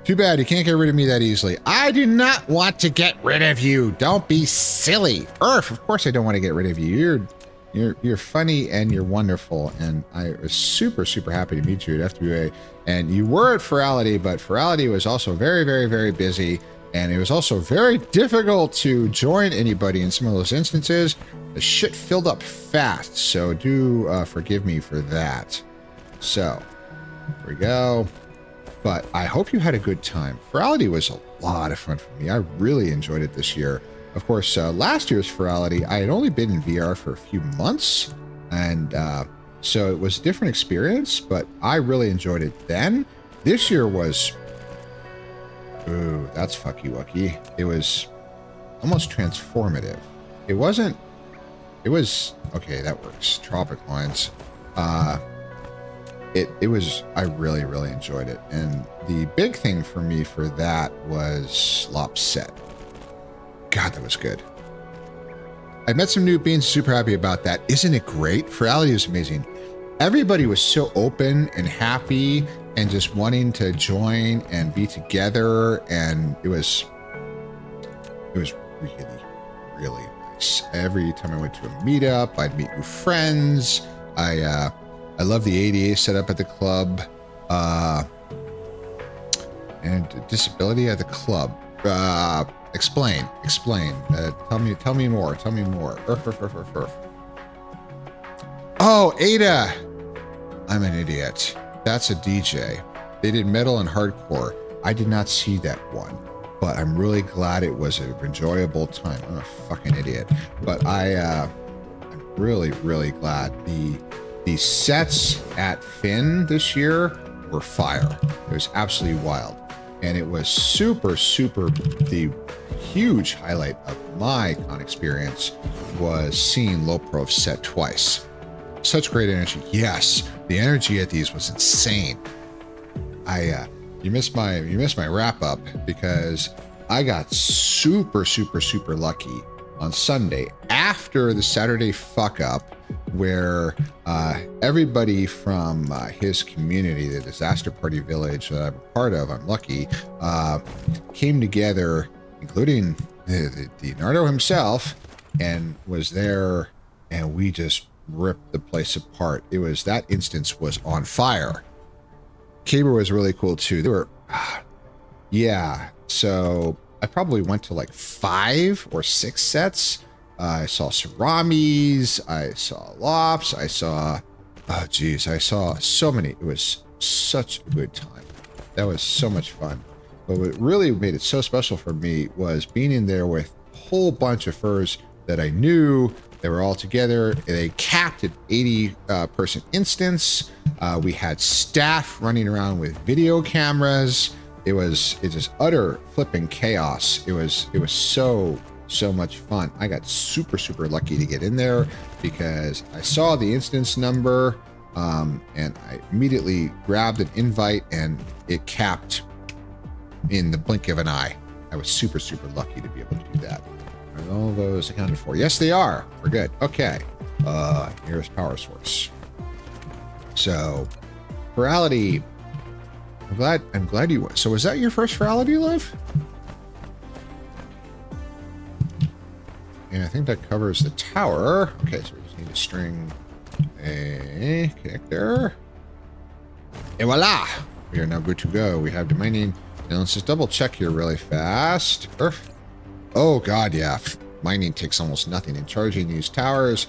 Too bad you can't get rid of me that easily. I do not want to get rid of you. Don't be silly. Earth, of course I don't want to get rid of you. You're funny and you're wonderful, and I was super, super happy to meet you at FWA. And you were at Furality, but Furality was also very, very, very busy, and it was also very difficult to join anybody in some of those instances. The shit filled up fast, so do forgive me for that. So, here we go. But I hope you had a good time. Furality was a lot of fun for me. I really enjoyed it this year. Of course, last year's Furality, I had only been in VR for a few months, and so it was a different experience, but I really enjoyed it then. This year was, ooh, that's fucky wucky. It was almost transformative. It wasn't, it was, okay, that works. Tropic lines. It was, I really, really enjoyed it. And the big thing for me for that was Lopset. God, that was good. I met some new beings, super happy about that. Isn't it great? Furality is amazing. Everybody was so open and happy and just wanting to join and be together. And it was really, really nice. Every time I went to a meetup, I'd meet new friends. I love the ADA setup at the club, and disability at the club. Explain. Tell me more. Oh, Ada. I'm an idiot. That's a DJ. They did metal and hardcore. I did not see that one, but I'm really glad it was an enjoyable time. I'm a fucking idiot, but I'm really, really glad the sets at Finn this year were fire. It was absolutely wild. And it was super, the huge highlight of my con experience was seeing Low Prof set twice. Such great energy. Yes, the energy at these was insane. You missed my wrap up because I got super lucky on Sunday after the Saturday fuck up, where everybody from his community, the Disaster Party Village that I'm a part of, I'm lucky, came together, including the Nardo himself, and was there, and we just ripped the place apart. It was, that instance was on fire. Caber was really cool too. They were, yeah, so I probably went to like 5 or 6 sets. I saw Saramis, I saw Lops, I saw, oh geez, I saw so many. It was such a good time. That was so much fun. But what really made it so special for me was being in there with a whole bunch of furs that I knew. They were all together. They capped at 80 person instance. We had staff running around with video cameras. It was just utter flipping chaos. It was so so much fun. I got super, super lucky to get in there because I saw the instance number and I immediately grabbed an invite and it capped in the blink of an eye. I was super, super lucky to be able to do that. Are all those accounted for? Yes, they are. We're good. Okay. Here's power source. So, Furality. I'm glad you went. So, was that your first Furality live? And I think that covers the tower. Okay, so we just need to string a connector. And voila! We are now good to go. We have the mining. Now let's just double check here really fast. Earth. Oh god, yeah. Mining takes almost nothing. And charging these towers,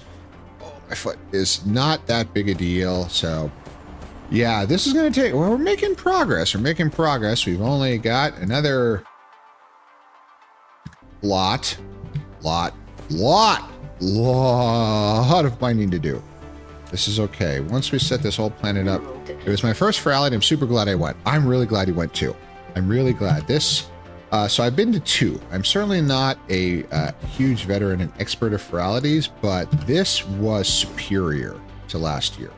oh, my foot is not that big a deal. So, yeah, this is going to take... Well, we're making progress. We're making progress. We've only got another lot of mining to do. This is okay. Once we set this whole planet up, it was my first Furality. I'm super glad I went. I'm really glad he went too. I'm really glad. This, so I've been to 2. I'm certainly not a huge veteran and expert of Furalities, but this was superior to last year.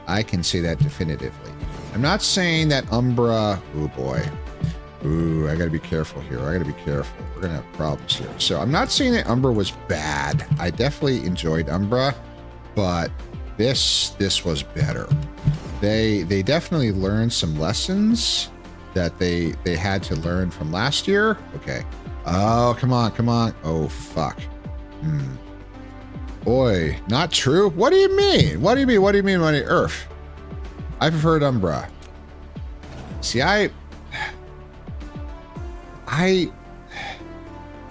I can say that definitively. I'm not saying that Umbra, oh boy. Ooh, I gotta be careful here. I gotta be careful. We're gonna have problems here. So I'm not saying that Umbra was bad. I definitely enjoyed Umbra, but this was better. They definitely learned some lessons that they had to learn from last year. Okay. Oh, come on. Oh, fuck. Boy, not true. What do you mean? What do you mean, Earth? I preferred Umbra. See, I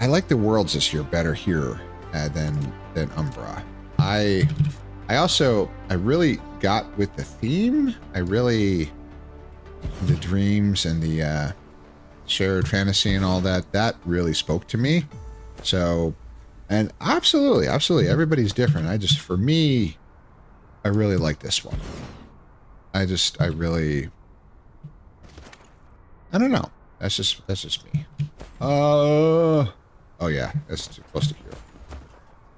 like the worlds this year better here than Umbra. I really got with the theme. The dreams and the shared fantasy and all that really spoke to me. So, and absolutely, everybody's different. For me, I really like this one. I don't know. That's just me. Oh yeah, that's too close to here.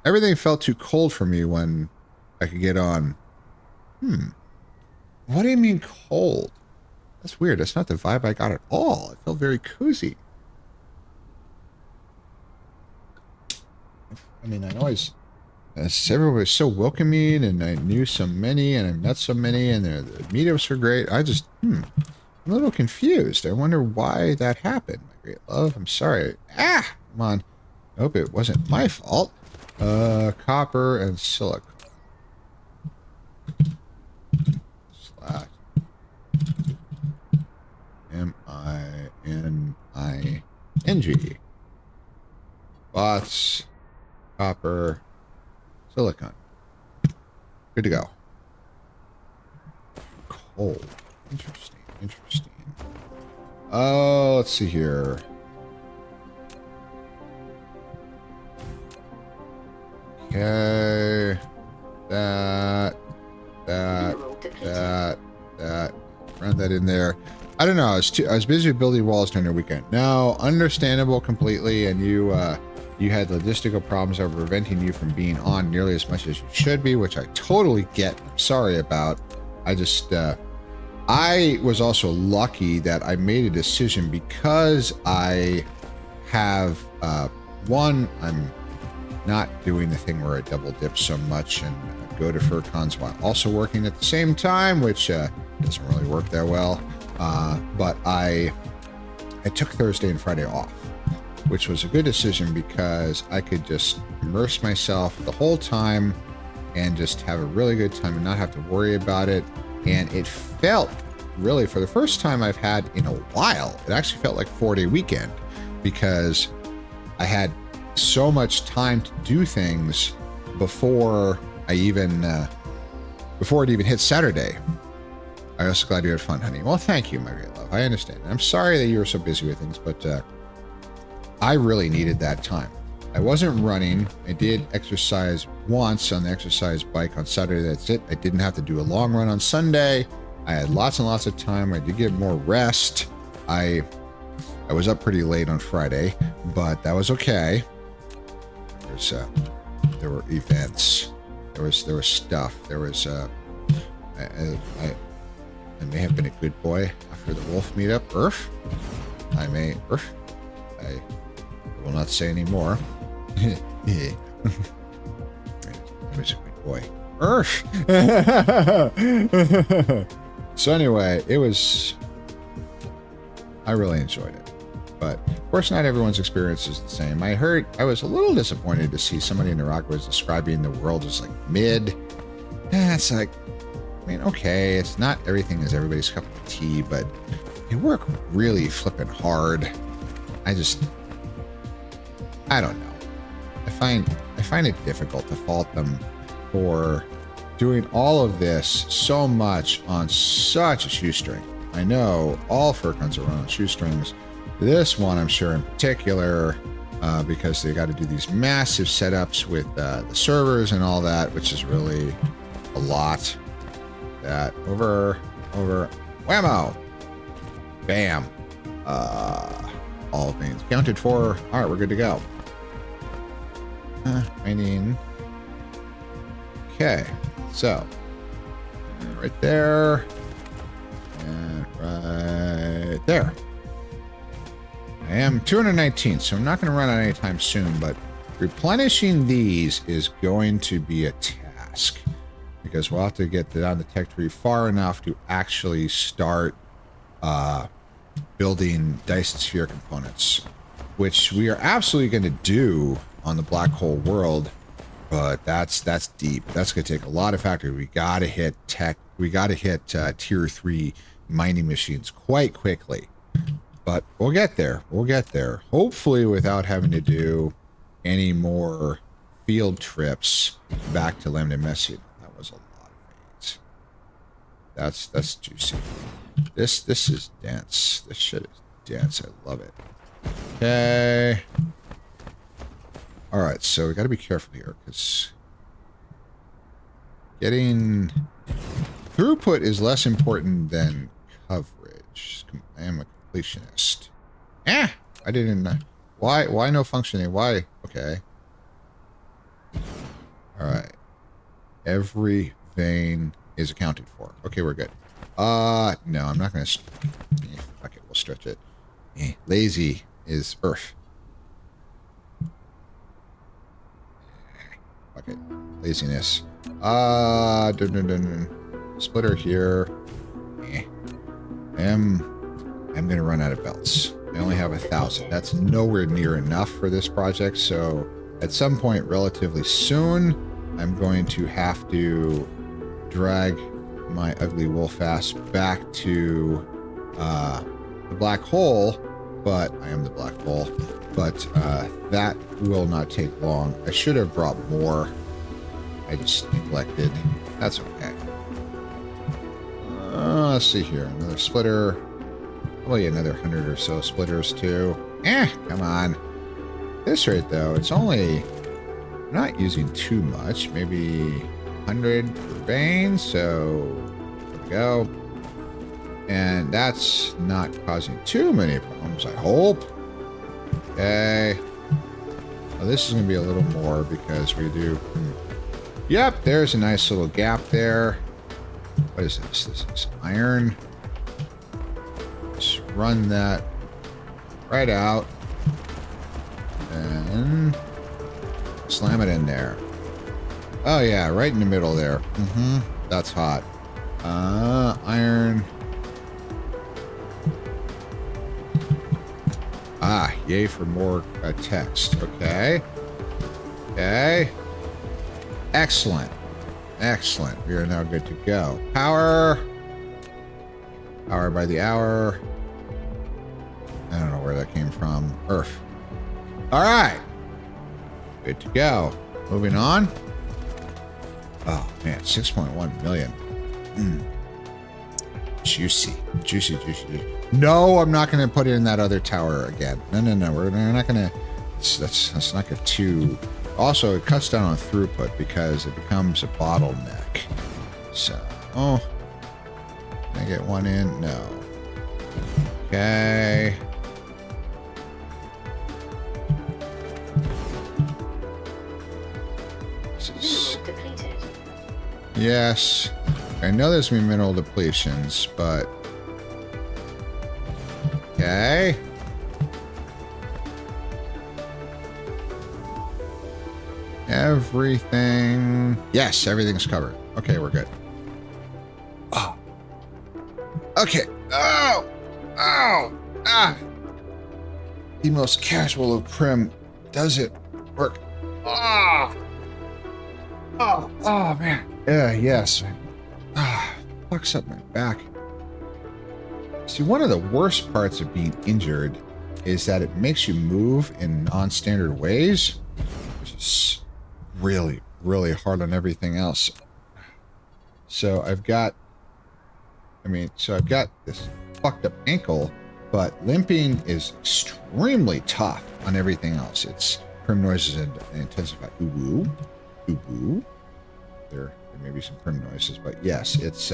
Everything felt too cold for me when I could get on. What do you mean cold? That's weird. That's not the vibe I got at all. It felt very cozy. I mean, everyone was so welcoming, and I knew so many, and I've met so many, and the meetups were great. I'm a little confused. I wonder why that happened. My great love, I'm sorry. Come on. I hope it wasn't my fault. Copper and silicon. Slash. M-I-N-I-N-G. Bots. Copper. Silicon. Good to go. Cold. Interesting. Oh, let's see here. Okay. That. Run that in there. I don't know. I was busy building walls during the weekend. No, understandable completely. And you had logistical problems that were preventing you from being on nearly as much as you should be, which I totally get. I'm sorry about. I was also lucky that I made a decision because I have, one, I'm not doing the thing where I double dip so much and go to FurCons while also working at the same time, which doesn't really work that well. But I took Thursday and Friday off, which was a good decision because I could just immerse myself the whole time and just have a really good time and not have to worry about it. And it felt really, for the first time I've had in a while, it actually felt like 4-day weekend because I had so much time to do things before it even hit Saturday. I'm also glad you had fun, honey. Well, thank you, my great love. I understand. I'm sorry that you were so busy with things, but I really needed that time. I wasn't running. I did exercise once on the exercise bike on Saturday. That's it. I didn't have to do a long run on Sunday. I had lots and lots of time. I did get more rest. I was up pretty late on Friday, but that was okay. there were events. There was stuff. There was I may have been a good boy after the wolf meetup. I will not say any more. I was a good boy. So anyway, I really enjoyed it. But of course, not everyone's experience is the same. I was a little disappointed to see somebody in Iraq was describing the world as like mid. It's like, I mean, okay, it's not everything is everybody's cup of tea, but they work really flipping hard. I don't know. I find it difficult to fault them for doing all of this so much on such a shoestring. I know all fur guns are run on shoestrings. This one, I'm sure in particular, because they got to do these massive setups with the servers and all that, which is really a lot. That over, whammo, bam, all veins counted for. All right, we're good to go. Okay, so right there and right there. I am 219, so I'm not going to run out anytime soon, but replenishing these is going to be a task because we'll have to get down the tech tree far enough to actually start building Dyson sphere components, which we are absolutely going to do on the black hole world, but that's deep. That's going to take a lot of factory. We got to hit tier 3 mining machines quite quickly. But we'll get there. Hopefully without having to do any more field trips back to Lambda Messian. That was a lot of veins. That's juicy. This is dense. This shit is dense. I love it. Okay. Alright, so we gotta be careful here, because getting throughput is less important than coverage. I am a completionist. I didn't. Why no functioning? Why? Okay. All right. Every vein is accounted for. Okay, we're good. No, I'm not gonna. Fuck it, we'll stretch it. Lazy is earth. Fuck it. Laziness. Splitter here. I'm going to run out of belts. I only have 1,000. That's nowhere near enough for this project. So at some point relatively soon, I'm going to have to drag my ugly wolf ass back to the black hole. But I am the black hole. But that will not take long. I should have brought more. I just neglected. That's okay. Let's see here. Another splitter. Probably another 100 or so splitters too. Come on. This rate though, it's only I'm not using too much. Maybe 100 per vein. So there we go. And that's not causing too many problems, I hope. Okay. Well, this is going to be a little more because we do. Yep, there's a nice little gap there. What is this? This is iron. Just run that right out. And slam it in there. Oh yeah, right in the middle there. That's hot. Iron. Yay for more text. Okay. Okay. Excellent. Excellent. We are now good to go. Power. Power by the hour. I don't know where that came from. Earth. All right. Good to go. Moving on. Oh, man. 6.1 million. Juicy. Juicy, juicy, juicy. No, I'm not going to put it in that other tower again. No. We're not going to. Let's not get too. Also, it cuts down on throughput because it becomes a bottleneck. So, can I get one in? No. Okay. This is, Mineral depleted. yes. I know there's gonna be mineral depletions, but okay. Everything. Yes, everything's covered. Okay, we're good. Oh. Okay. Oh. Oh. Ah. The most casual of prim. Does it work? Ah. Oh. Oh man. Yeah. Yes. Ah. Fucks up my back. See, one of the worst parts of being injured is that it makes you move in non-standard ways, which is really, really hard on everything else. So I've got this fucked up ankle, but limping is extremely tough on everything else. It's prim noises and intensify. Ooh, ooh, ooh. There may be some prim noises, but yes, it's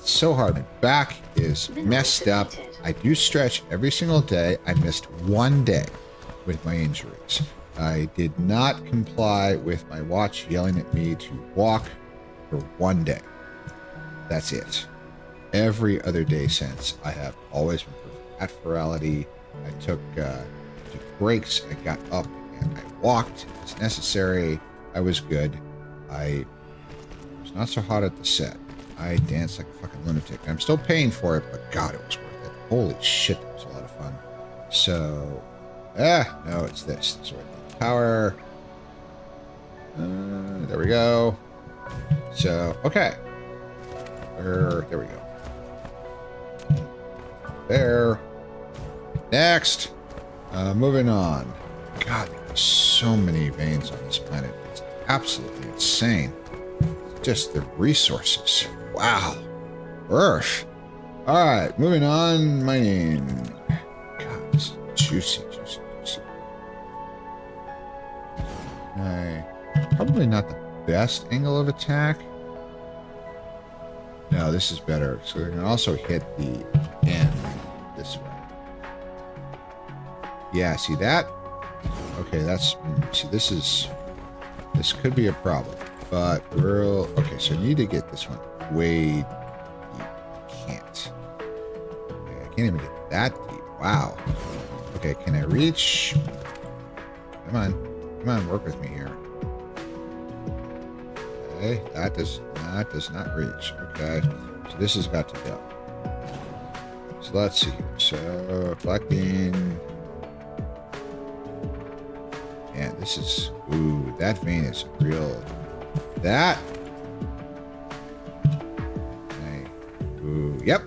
so hard. My back is messed up. I do stretch every single day. I missed one day with my injuries. I did not comply with my watch yelling at me to walk for one day. That's it. Every other day since, I have always been perfect at Furality. I took breaks. I got up and I walked as necessary. I was good. I was not so hot at the set. I danced like a fucking lunatic. I'm still paying for it, but God, it was worth it. Holy shit, it was a lot of fun. So, no, it's this. So power. There we go. So, okay. There we go. There. Next. Moving on. God, there's so many veins on this planet. It's absolutely insane. Just the resources. Wow. Earth. All right, moving on. Mining. God, this is juicy, juicy, juicy. Probably not the best angle of attack. No, this is better. So they're going to also hit the end this way. Yeah, see that? Okay, that's... See, this could be a problem. But okay, so you need to get this one way deep. You can't. Okay, I can't even get that deep. Wow. Okay, can I reach? Come on, work with me here. Okay, that does not reach. Okay, so this has got to go. So let's see here. So collecting. Yeah, this is, ooh, that vein is real. That. Okay. Ooh, yep.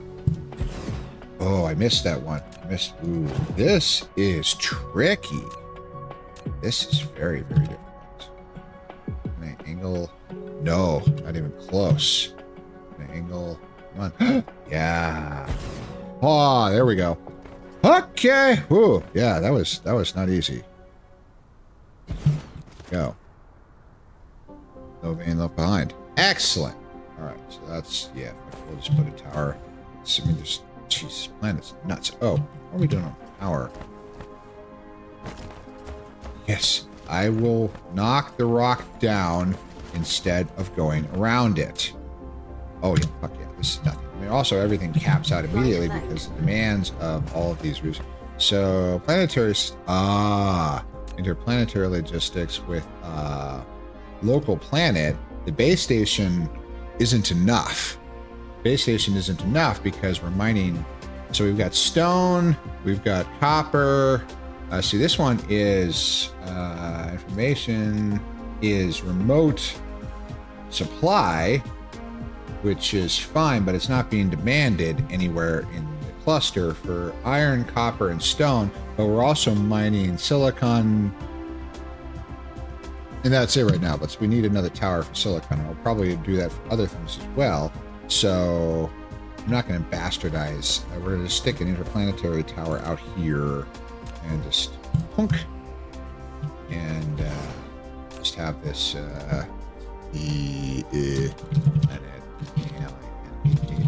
Oh, I missed that one. Ooh, this is tricky. This is very, very difficult. Can I angle? No, not even close. Can I angle? Come on. Yeah. Oh, there we go. Okay. Ooh, yeah, that was not easy. Go. No vein left behind. Excellent. All right, so that's, yeah, we'll just put a tower. I mean, there's, Jesus, planet's nuts. Oh, what are we doing on power? Yes, I will knock the rock down instead of going around it. Oh, yeah, fuck yeah, this is nothing. I mean, also, everything caps out immediately because the demands of all of these reasons. So, planetary, interplanetary logistics with local planet, the base station isn't enough. Base station isn't enough because we're mining. So we've got stone, we've got copper. See, this one is information is remote supply, which is fine, but it's not being demanded anywhere in the cluster for iron, copper, and stone. But we're also mining silicon. And that's it right now, but we need another tower for silicon, and we'll probably do that for other things as well. So I'm not going to bastardize. We're going to stick an interplanetary tower out here and just punk. And just have this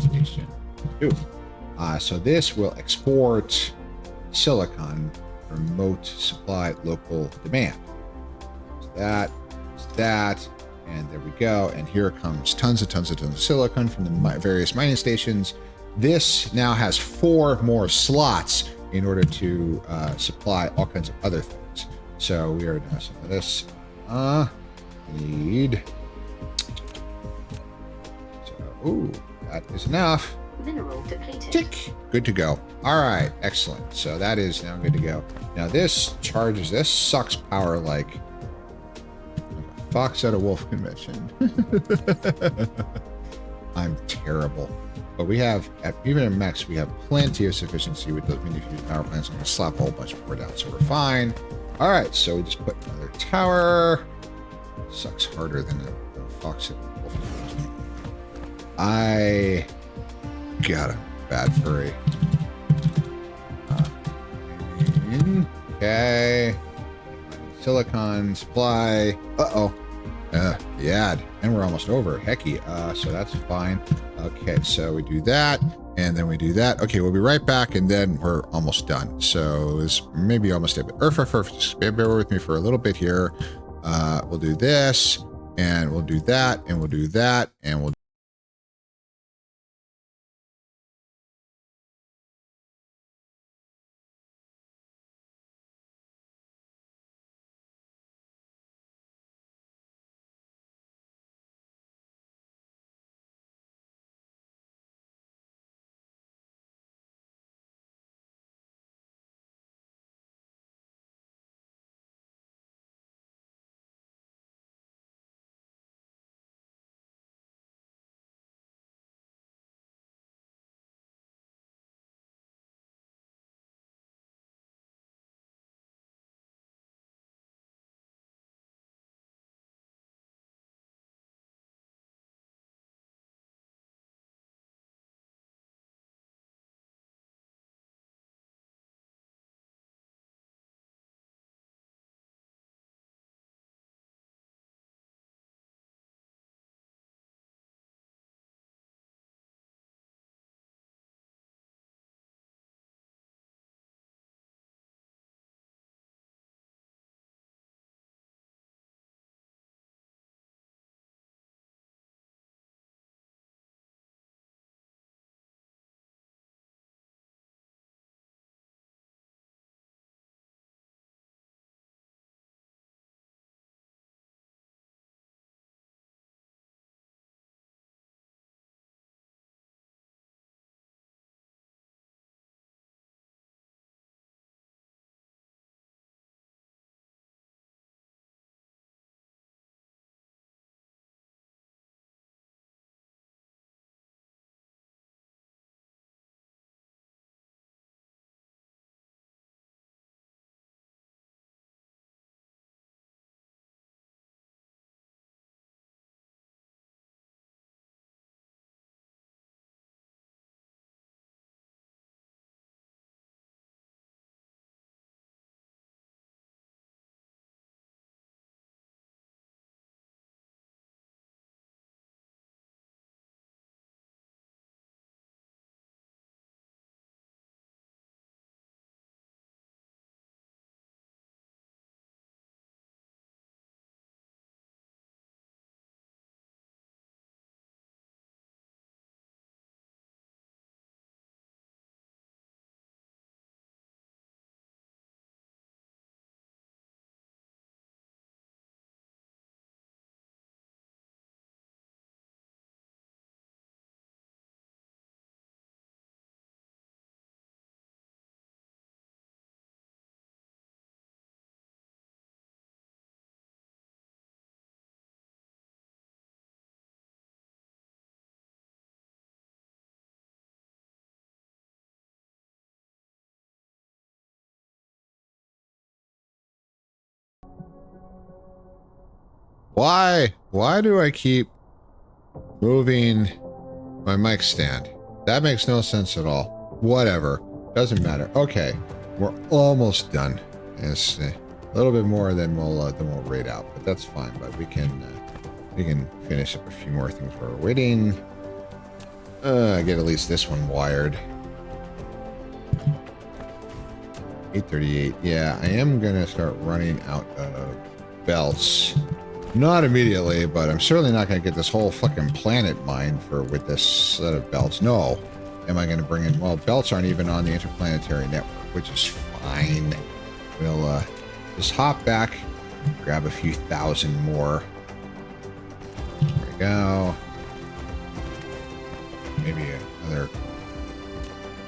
station. So this will export silicon, remote supply, local demand. That, that. And there we go. And here comes tons of silicon from the various mining stations. This now has 4 more slots in order to supply all kinds of other things. So we are now some of this. Need. So, ooh, that is enough. Mineral depleted. Tick. Good to go. All right, excellent. So that is now good to go. Now this charges. This sucks power like a fox at a wolf convention. I'm terrible. But we have, even in mechs, we have plenty of sufficiency with those mini-fuse power plants. I'm going to slap a whole bunch more down, so we're fine. All right, so we just put another tower. Sucks harder than a fox at a wolf convention. I got a bad furry. Okay. Silicon supply. Yeah, and we're almost over. Hecky. So that's fine. Okay, so we do that, and then we do that. Okay, we'll be right back, and then we're almost done. So it's maybe almost a bit. Just bear with me for a little bit here. We'll do this, and we'll do that, and we'll do that, and we'll. Why? Why do I keep moving my mic stand? That makes no sense at all. Whatever. Doesn't matter. Okay. We're almost done. It's a little bit more than we'll rate out, but that's fine. But we can finish up a few more things while we're waiting. Get at least this one wired. 838. Yeah, I am gonna start running out of belts. Not immediately, but I'm certainly not going to get this whole fucking planet mined with this set of belts. No. Am I going to bring in... Well, belts aren't even on the interplanetary network, which is fine. We'll just hop back, grab a few thousand more. There we go. Maybe another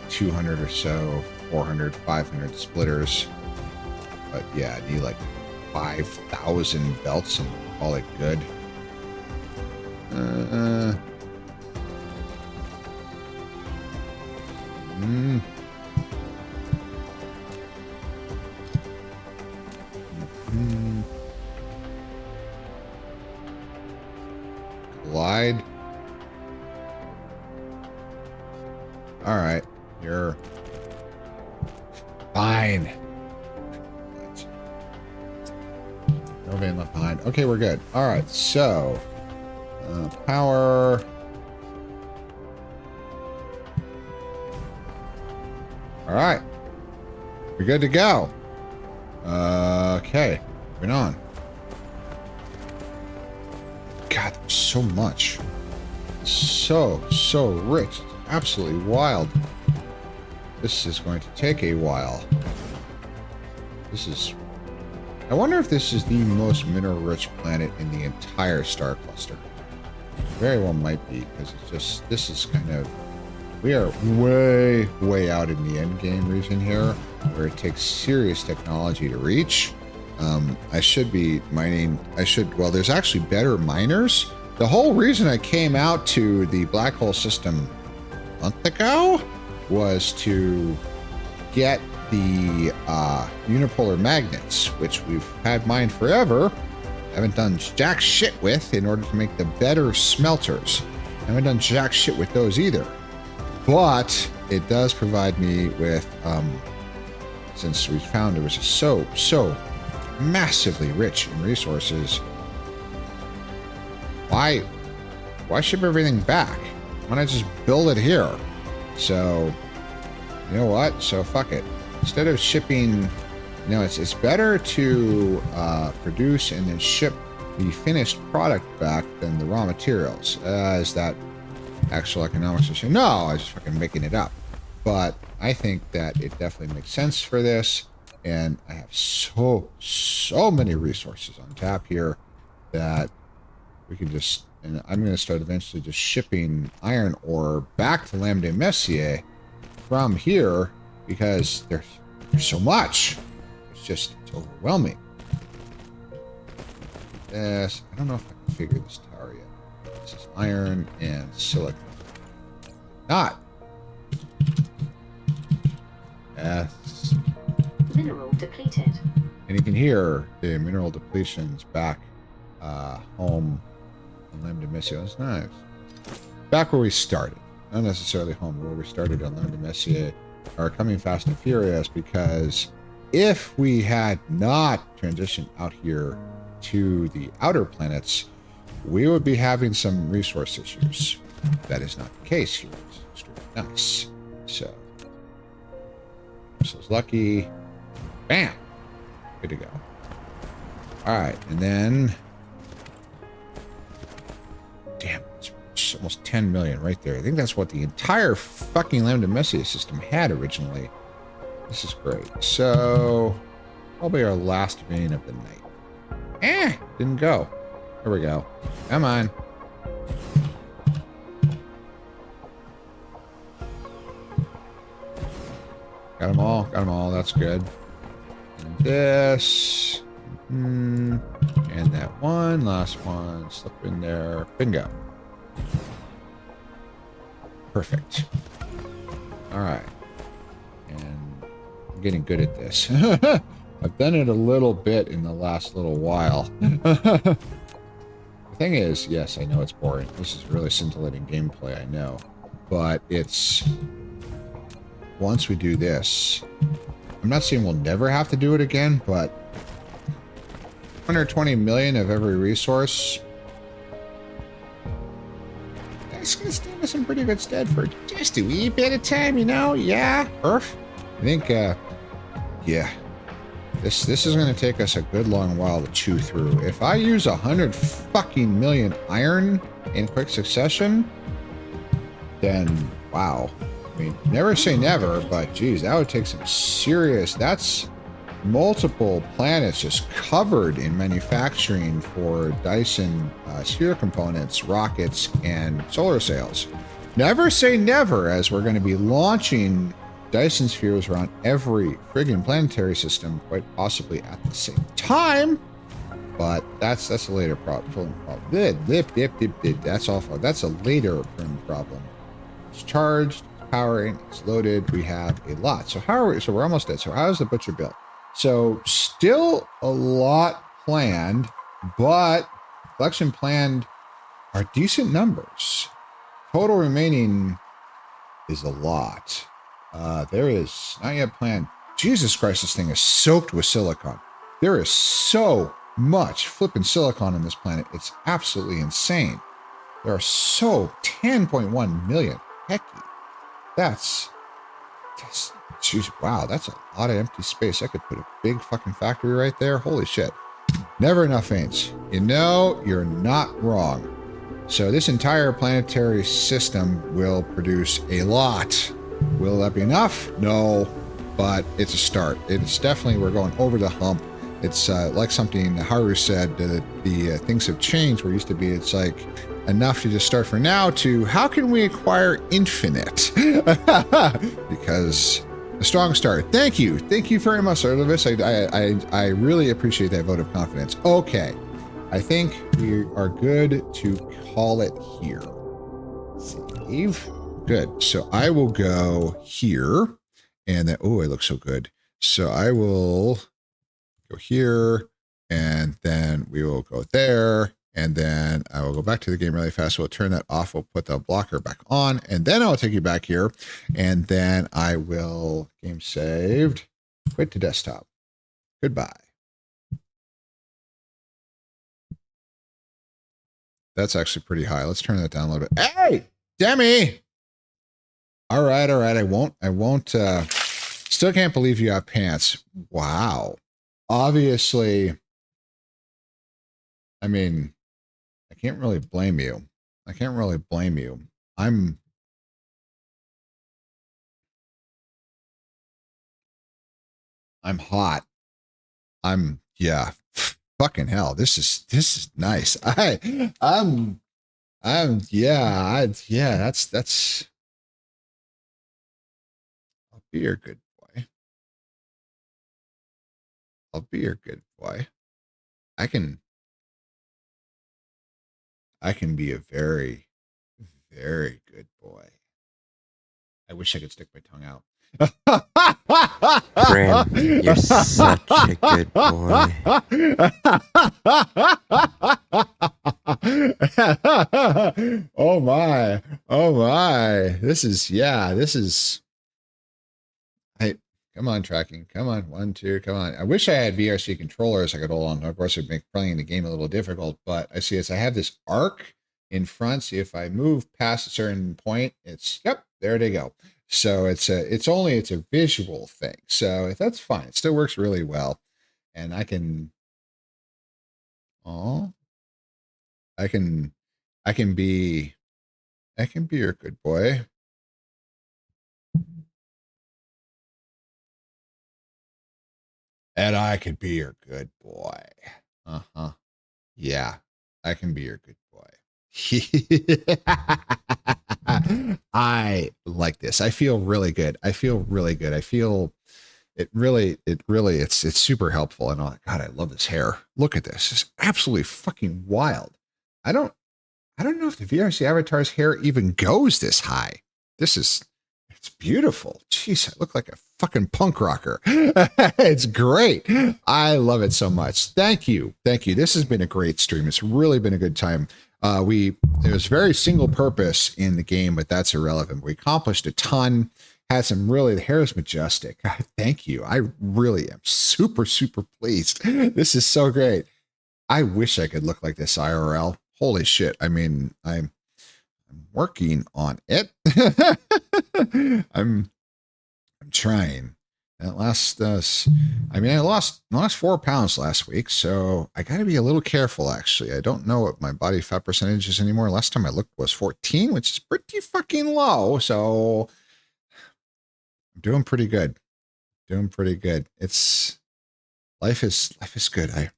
200 or so, 400, 500 splitters. But yeah, I need like 5,000 belts and call it good. Glide. All right, you're fine. No van left behind. Okay, we're good. All right, so power. All right, we're good to go. Okay, moving on. God, there's so much. So rich. It's absolutely wild. This is going to take a while. This is... I wonder if this is the most mineral-rich planet in the entire star cluster. Very well might be, because it's just... This is kind of... We are way out in the end game region here, where it takes serious technology to reach. I should be mining... Well, there's actually better miners. The whole reason I came out to the black hole system a month ago was to get the unipolar magnets, which we've had mined forever. Haven't done jack shit with in order to make the better smelters. Haven't done jack shit with those either. But it does provide me with, since we found it was so massively rich in resources, why ship everything back? Why not just build it here? So, you know what? So fuck it. Instead of shipping, it's better to produce and then ship the finished product back than the raw materials. Is that actual economics issue? No, I was just fucking making it up. But I think that it definitely makes sense for this. And I have so many resources on tap here that we can just... And I'm going to start eventually just shipping iron ore back to Lambda Messier from here, because there's so much. It's overwhelming. Yes, I don't know if I can figure this tower yet. This is iron and silicon. Not. Yes. Mineral depleted. And you can hear the mineral depletions back home on Lambda Messier. That's nice. Back where we started. Not necessarily home, where we started on Lambda Messier are coming fast and furious, because if we had not transitioned out here to the outer planets, we would be having some resource issues. That is not the case here. It's extremely nice. So lucky. Bam! Good to go. Alright, and then... Damn, it's almost 10 million right there. I think that's what the entire fucking Lambda Messier system had originally. This is great. So, probably our last vein of the night. Didn't go. Here we go. Come on. Got them all. Got them all. That's good. And this. And that one. Last one. Slip in there. Bingo. Perfect. All right. And I'm getting good at this. I've done it a little bit in the last little while. The thing is, yes, I know it's boring. This is really scintillating gameplay, I know. But it's... Once we do this... I'm not saying we'll never have to do it again, but... 120 million of every resource... That's going to stand us in pretty good stead for just a wee bit of time, you know? Yeah, Earth? I think, yeah. This is going to take us a good long while to chew through. If I use 100 fucking million iron in quick succession, then wow. I mean, never say never, but geez, that would take some serious. That's multiple planets just covered in manufacturing for Dyson sphere components, rockets, and solar sails. Never say never, as we're going to be launching Dyson spheres around every friggin' planetary system, quite possibly at the same time. But that's a later problem. That's awful. That's a later problem. It's charged, it's powering, it's loaded. We have a lot. So how are we? So we're almost dead. So how is the butcher built? So still a lot planned, but collection planned are decent numbers. Total remaining is a lot. There is not yet planned. Jesus Christ, this thing is soaked with silicon. There is so much flipping silicon on this planet. It's absolutely insane. There are so 10.1 million. Hecky. That's geez, wow, that's a lot of empty space. I could put a big fucking factory right there. Holy shit. Never enough ain'ts. You know, you're not wrong. So this entire planetary system will produce a lot. Will that be enough? No, but it's a start. It's definitely, we're going over the hump. It's like something Haru said, the things have changed. Where it used to be, it's like enough to just start for now to how can we acquire infinite? Because a strong start. Thank you. Thank you very much, Lewis. I really appreciate that vote of confidence. Okay. I think we are good to call it here. Save. Good. So I will go here. And then, oh, it looks so good. So I will go here. And then we will go there. And then I will go back to the game really fast. We'll turn that off. We'll put the blocker back on. And then I'll take you back here. And then I will, game saved, quit to desktop. Goodbye. That's actually pretty high. Let's turn that down a little bit. Hey, Demi. All right. I won't, still can't believe you have pants. Wow. Obviously, I mean, I can't really blame you. I'm hot. Yeah. Fucking hell. This is nice. That's I'll be your good boy. I can be a very, very good boy. I wish I could stick my tongue out. Fran, you're such a good boy. Oh my. This is come on, tracking. Come on, 1, 2, come on. I wish I had VRC controllers I could hold on. Of course, it'd make playing the game a little difficult, but I see as I have this arc in front. See if I move past a certain point, it's, yep, there they go. So it's a visual thing. So that's fine. It still works really well. And I can be your good boy. And I could be your good boy. Uh-huh. Yeah, I can be your good boy. I like this. I feel really good. I feel it's super helpful. And God, I love this hair. Look at this. It's absolutely fucking wild. I don't know if the VRC avatar's hair even goes this high. It's beautiful. Jeez, I look like a fucking punk rocker. It's great. I love it so much. Thank you. This has been a great stream. It's really been a good time. It was very single purpose in the game, but that's irrelevant. We accomplished a ton. Had some really, the hair is majestic. Thank you. I really am super, super pleased. This is so great. I wish I could look like this IRL. Holy shit. I mean, I'm working on it. I'm trying. That last, I mean, I lost 4 pounds last week, so I got to be a little careful. Actually, I don't know what my body fat percentage is anymore. Last time I looked was 14, which is pretty fucking low. So I'm doing pretty good. Doing pretty good. It's life is good.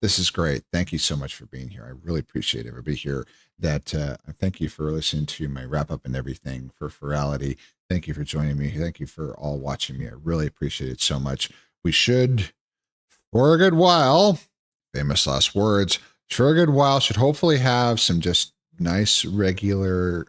This is great. Thank you so much for being here. I really appreciate everybody here. That thank you for listening to my wrap up and everything for Furality. Thank you for joining me. Thank you for all watching me. I really appreciate it so much. We should, for a good while, famous last words, for a good while, should hopefully have some just nice regular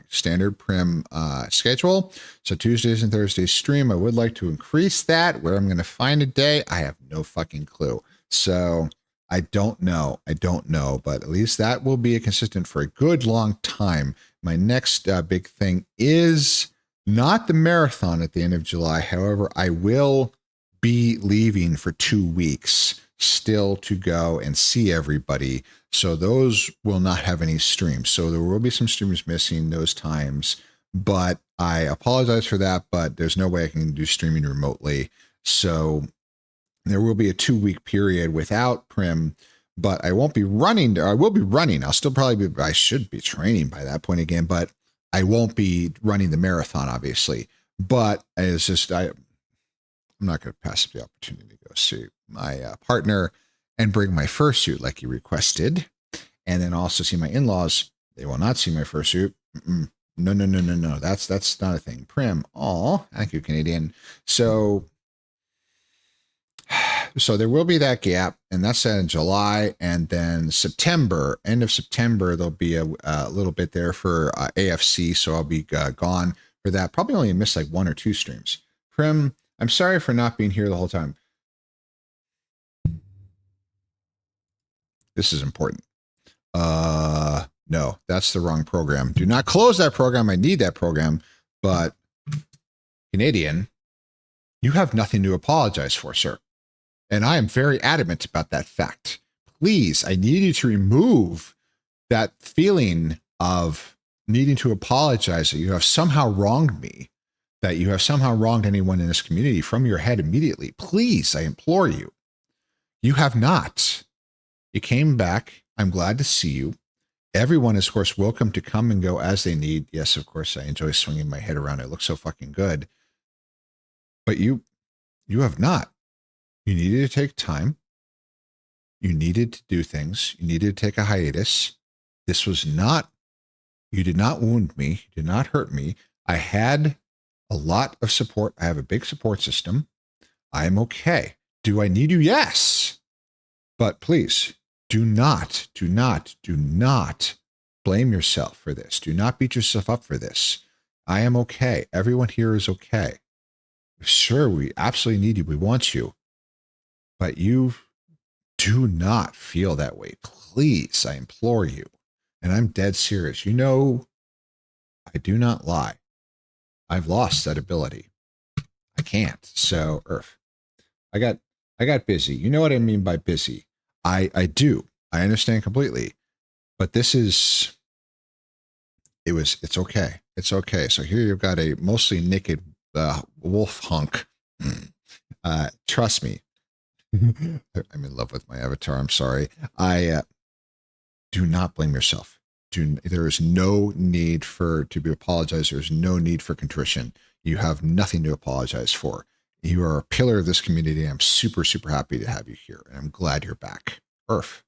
standard prim schedule. So Tuesdays and Thursdays stream. I would like to increase that. Where I'm going to find a day, I have no fucking clue. So I don't know. But at least that will be a consistent for a good long time. My next big thing is not the marathon at the end of July. However, I will be leaving for 2 weeks still to go and see everybody. So those will not have any streams. So there will be some streams missing those times, but I apologize for that, but there's no way I can do streaming remotely. So there will be a 2-week period without Prim, but I won't be running. I will be running. I'll still probably be, I should be training by that point again, but I won't be running the marathon, obviously. But it's just, I'm not going to pass up the opportunity to go see my partner and bring my fursuit like you requested. And then also see my in-laws. They will not see my fursuit. No. That's not a thing. Prim. Oh, thank you, Canadian. So there will be that gap, and that's in July, and then September, end of September, there'll be a little bit there for AFC, so I'll be gone for that. Probably only miss like 1 or 2 streams. Prim, I'm sorry for not being here the whole time. This is important. No, that's the wrong program. Do not close that program. I need that program, but Canadian, you have nothing to apologize for, sir. And I am very adamant about that fact. Please, I need you to remove that feeling of needing to apologize that you have somehow wronged me, that you have somehow wronged anyone in this community from your head immediately. Please, I implore you. You have not. You came back. I'm glad to see you. Everyone is, of course, welcome to come and go as they need. Yes, of course, I enjoy swinging my head around. I look so fucking good. But you have not. You needed to take time. You needed to do things. You needed to take a hiatus. This was not, you did not wound me. You did not hurt me. I had a lot of support. I have a big support system. I am okay. Do I need you? Yes. But please, do not blame yourself for this. Do not beat yourself up for this. I am okay. Everyone here is okay. Sure, we absolutely need you. We want you. But you do not feel that way. Please, I implore you. And I'm dead serious. You know, I do not lie. I've lost that ability. I can't. So, Earth, I got busy. You know what I mean by busy. I do. I understand completely. But this is, it's okay. It's okay. So here you've got a mostly naked wolf hunk. Trust me. I'm in love with my avatar. I'm sorry. I do not blame yourself. There is no need to be apologized. There's no need for contrition. You have nothing to apologize for. You are a pillar of this community. I'm super, super happy to have you here. And I'm glad you're back. Earth.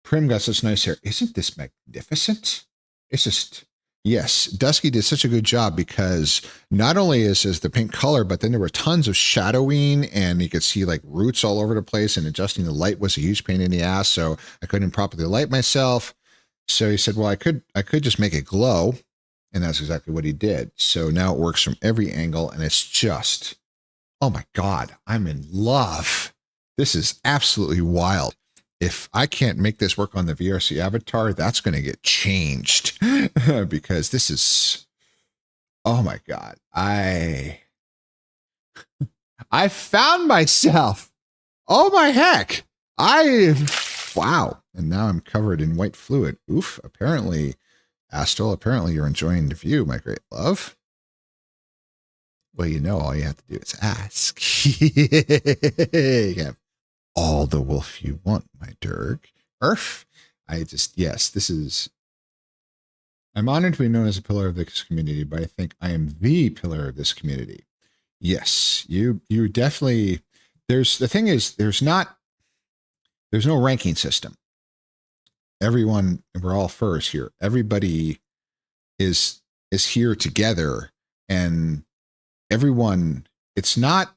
Prim got such nice hair. Isn't this magnificent? It's just, yes, Dusky did such a good job because not only is the pink color, but then there were tons of shadowing and you could see like roots all over the place, and adjusting the light was a huge pain in the ass. So I couldn't properly light myself. So he said, well, I could just make it glow. And that's exactly what he did. So now it works from every angle, and it's just, oh my God, I'm in love. This is absolutely wild. If I can't make this work on the VRC avatar, that's going to get changed because this is, oh my God. I found myself. Oh my heck. Wow. And now I'm covered in white fluid. Oof. Apparently, Astral, you're enjoying the view, my great love. Well, you know, all you have to do is ask. You have all the wolf you want, my Dirk. Earth. Yes, this is. I'm honored to be known as a pillar of this community, but I think I am the pillar of this community. Yes, you definitely. The thing is, there's no ranking system. Everyone, we're all furs here. Everybody is here together, and everyone. It's not.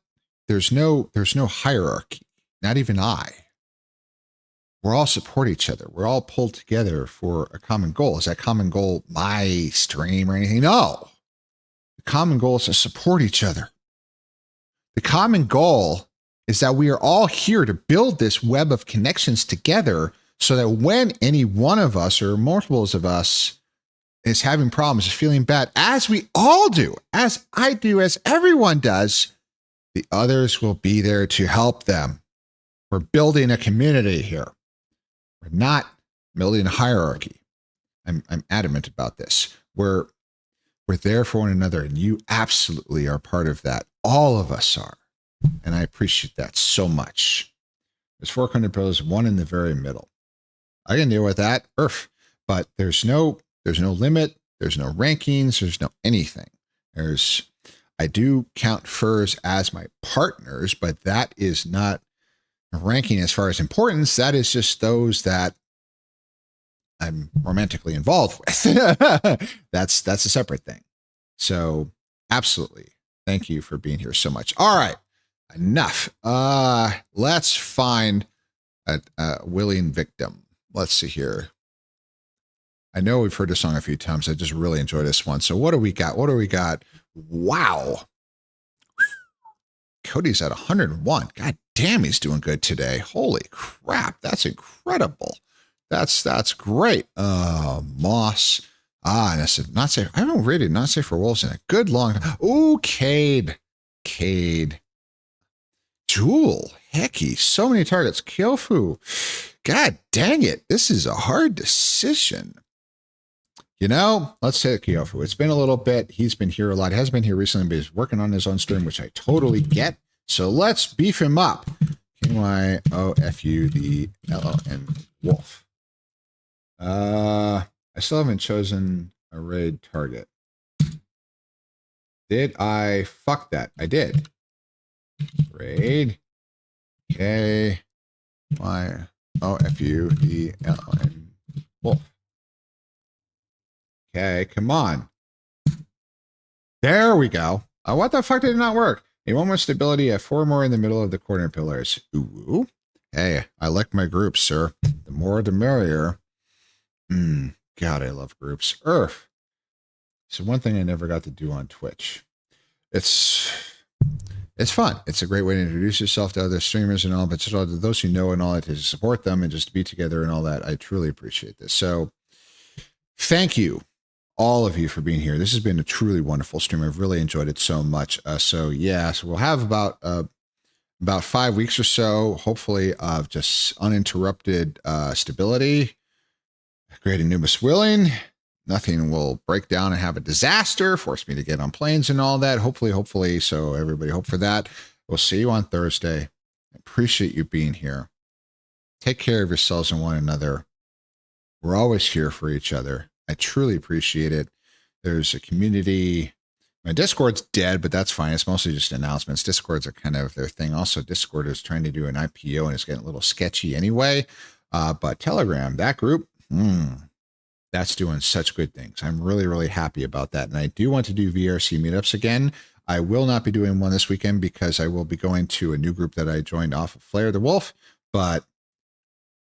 There's no hierarchy. Not even I. We're all support each other. We're all pulled together for a common goal. Is that common goal my stream or anything? No. The common goal is to support each other. The common goal is that we are all here to build this web of connections together so that when any one of us or multiples of us is having problems, is feeling bad, as we all do, as I do, as everyone does, the others will be there to help them. We're building a community here. We're not building a hierarchy. I'm adamant about this. We're there for one another, and you absolutely are part of that. All of us are. And I appreciate that so much. There's 400 pillars, one in the very middle. I can deal with that, but there's no limit, there's no rankings, there's no anything. I do count furs as my partners, but that is not ranking as far as importance. That is just those that I'm romantically involved with. That's a separate thing. So absolutely. Thank you for being here so much. All right. Enough. Let's find a willing victim. Let's see here. I know we've heard this song a few times. I just really enjoy this one. So what do we got? Wow. Cody's at 101. God damn, he's doing good today. Holy crap. That's incredible. That's great. Moss. And I said, not safe. I haven't rated not safe for wolves in a good long time. Ooh, Cade. Jewel. Hecky. So many targets. Kyofu. God dang it. This is a hard decision. You know, let's take Kyofu. It's been a little bit. He's been here a lot. He has been here recently, but he's working on his own stream, which I totally get. So let's beef him up. KYOFU wolf. I still haven't chosen a raid target. Did I? Fuck that. I did. Raid. KYOFU wolf. Okay, come on. There we go. What the fuck did it not work? You want more stability? I have 4 more in the middle of the corner pillars. Ooh. Hey, I like my groups, sir. The more the merrier. God, I love groups. Earth. So one thing I never got to do on Twitch. It's fun. It's a great way to introduce yourself to other streamers and all, but to those who know and all that, to support them and just to be together and all that. I truly appreciate this. So thank you, all of you, for being here. This has been a truly wonderful stream. I've really enjoyed it so much. So we'll have about 5 weeks or so, hopefully, of just uninterrupted stability. Great Anubis willing. Nothing will break down and have a disaster, force me to get on planes and all that. Hopefully. So everybody hope for that. We'll see you on Thursday. I appreciate you being here. Take care of yourselves and one another. We're always here for each other. I truly appreciate it. There's a community. My Discord's dead, but that's fine. It's mostly just announcements. Discords are kind of their thing. Also, Discord is trying to do an IPO and it's getting a little sketchy anyway. But Telegram, that group, that's doing such good things. I'm really, really happy about that. And I do want to do VRC meetups again. I will not be doing one this weekend because I will be going to a new group that I joined off of Flair the Wolf. But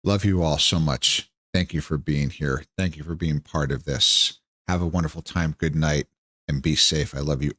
love you all so much. Thank you for being here. Thank you for being part of this. Have a wonderful time. Good night and be safe. I love you.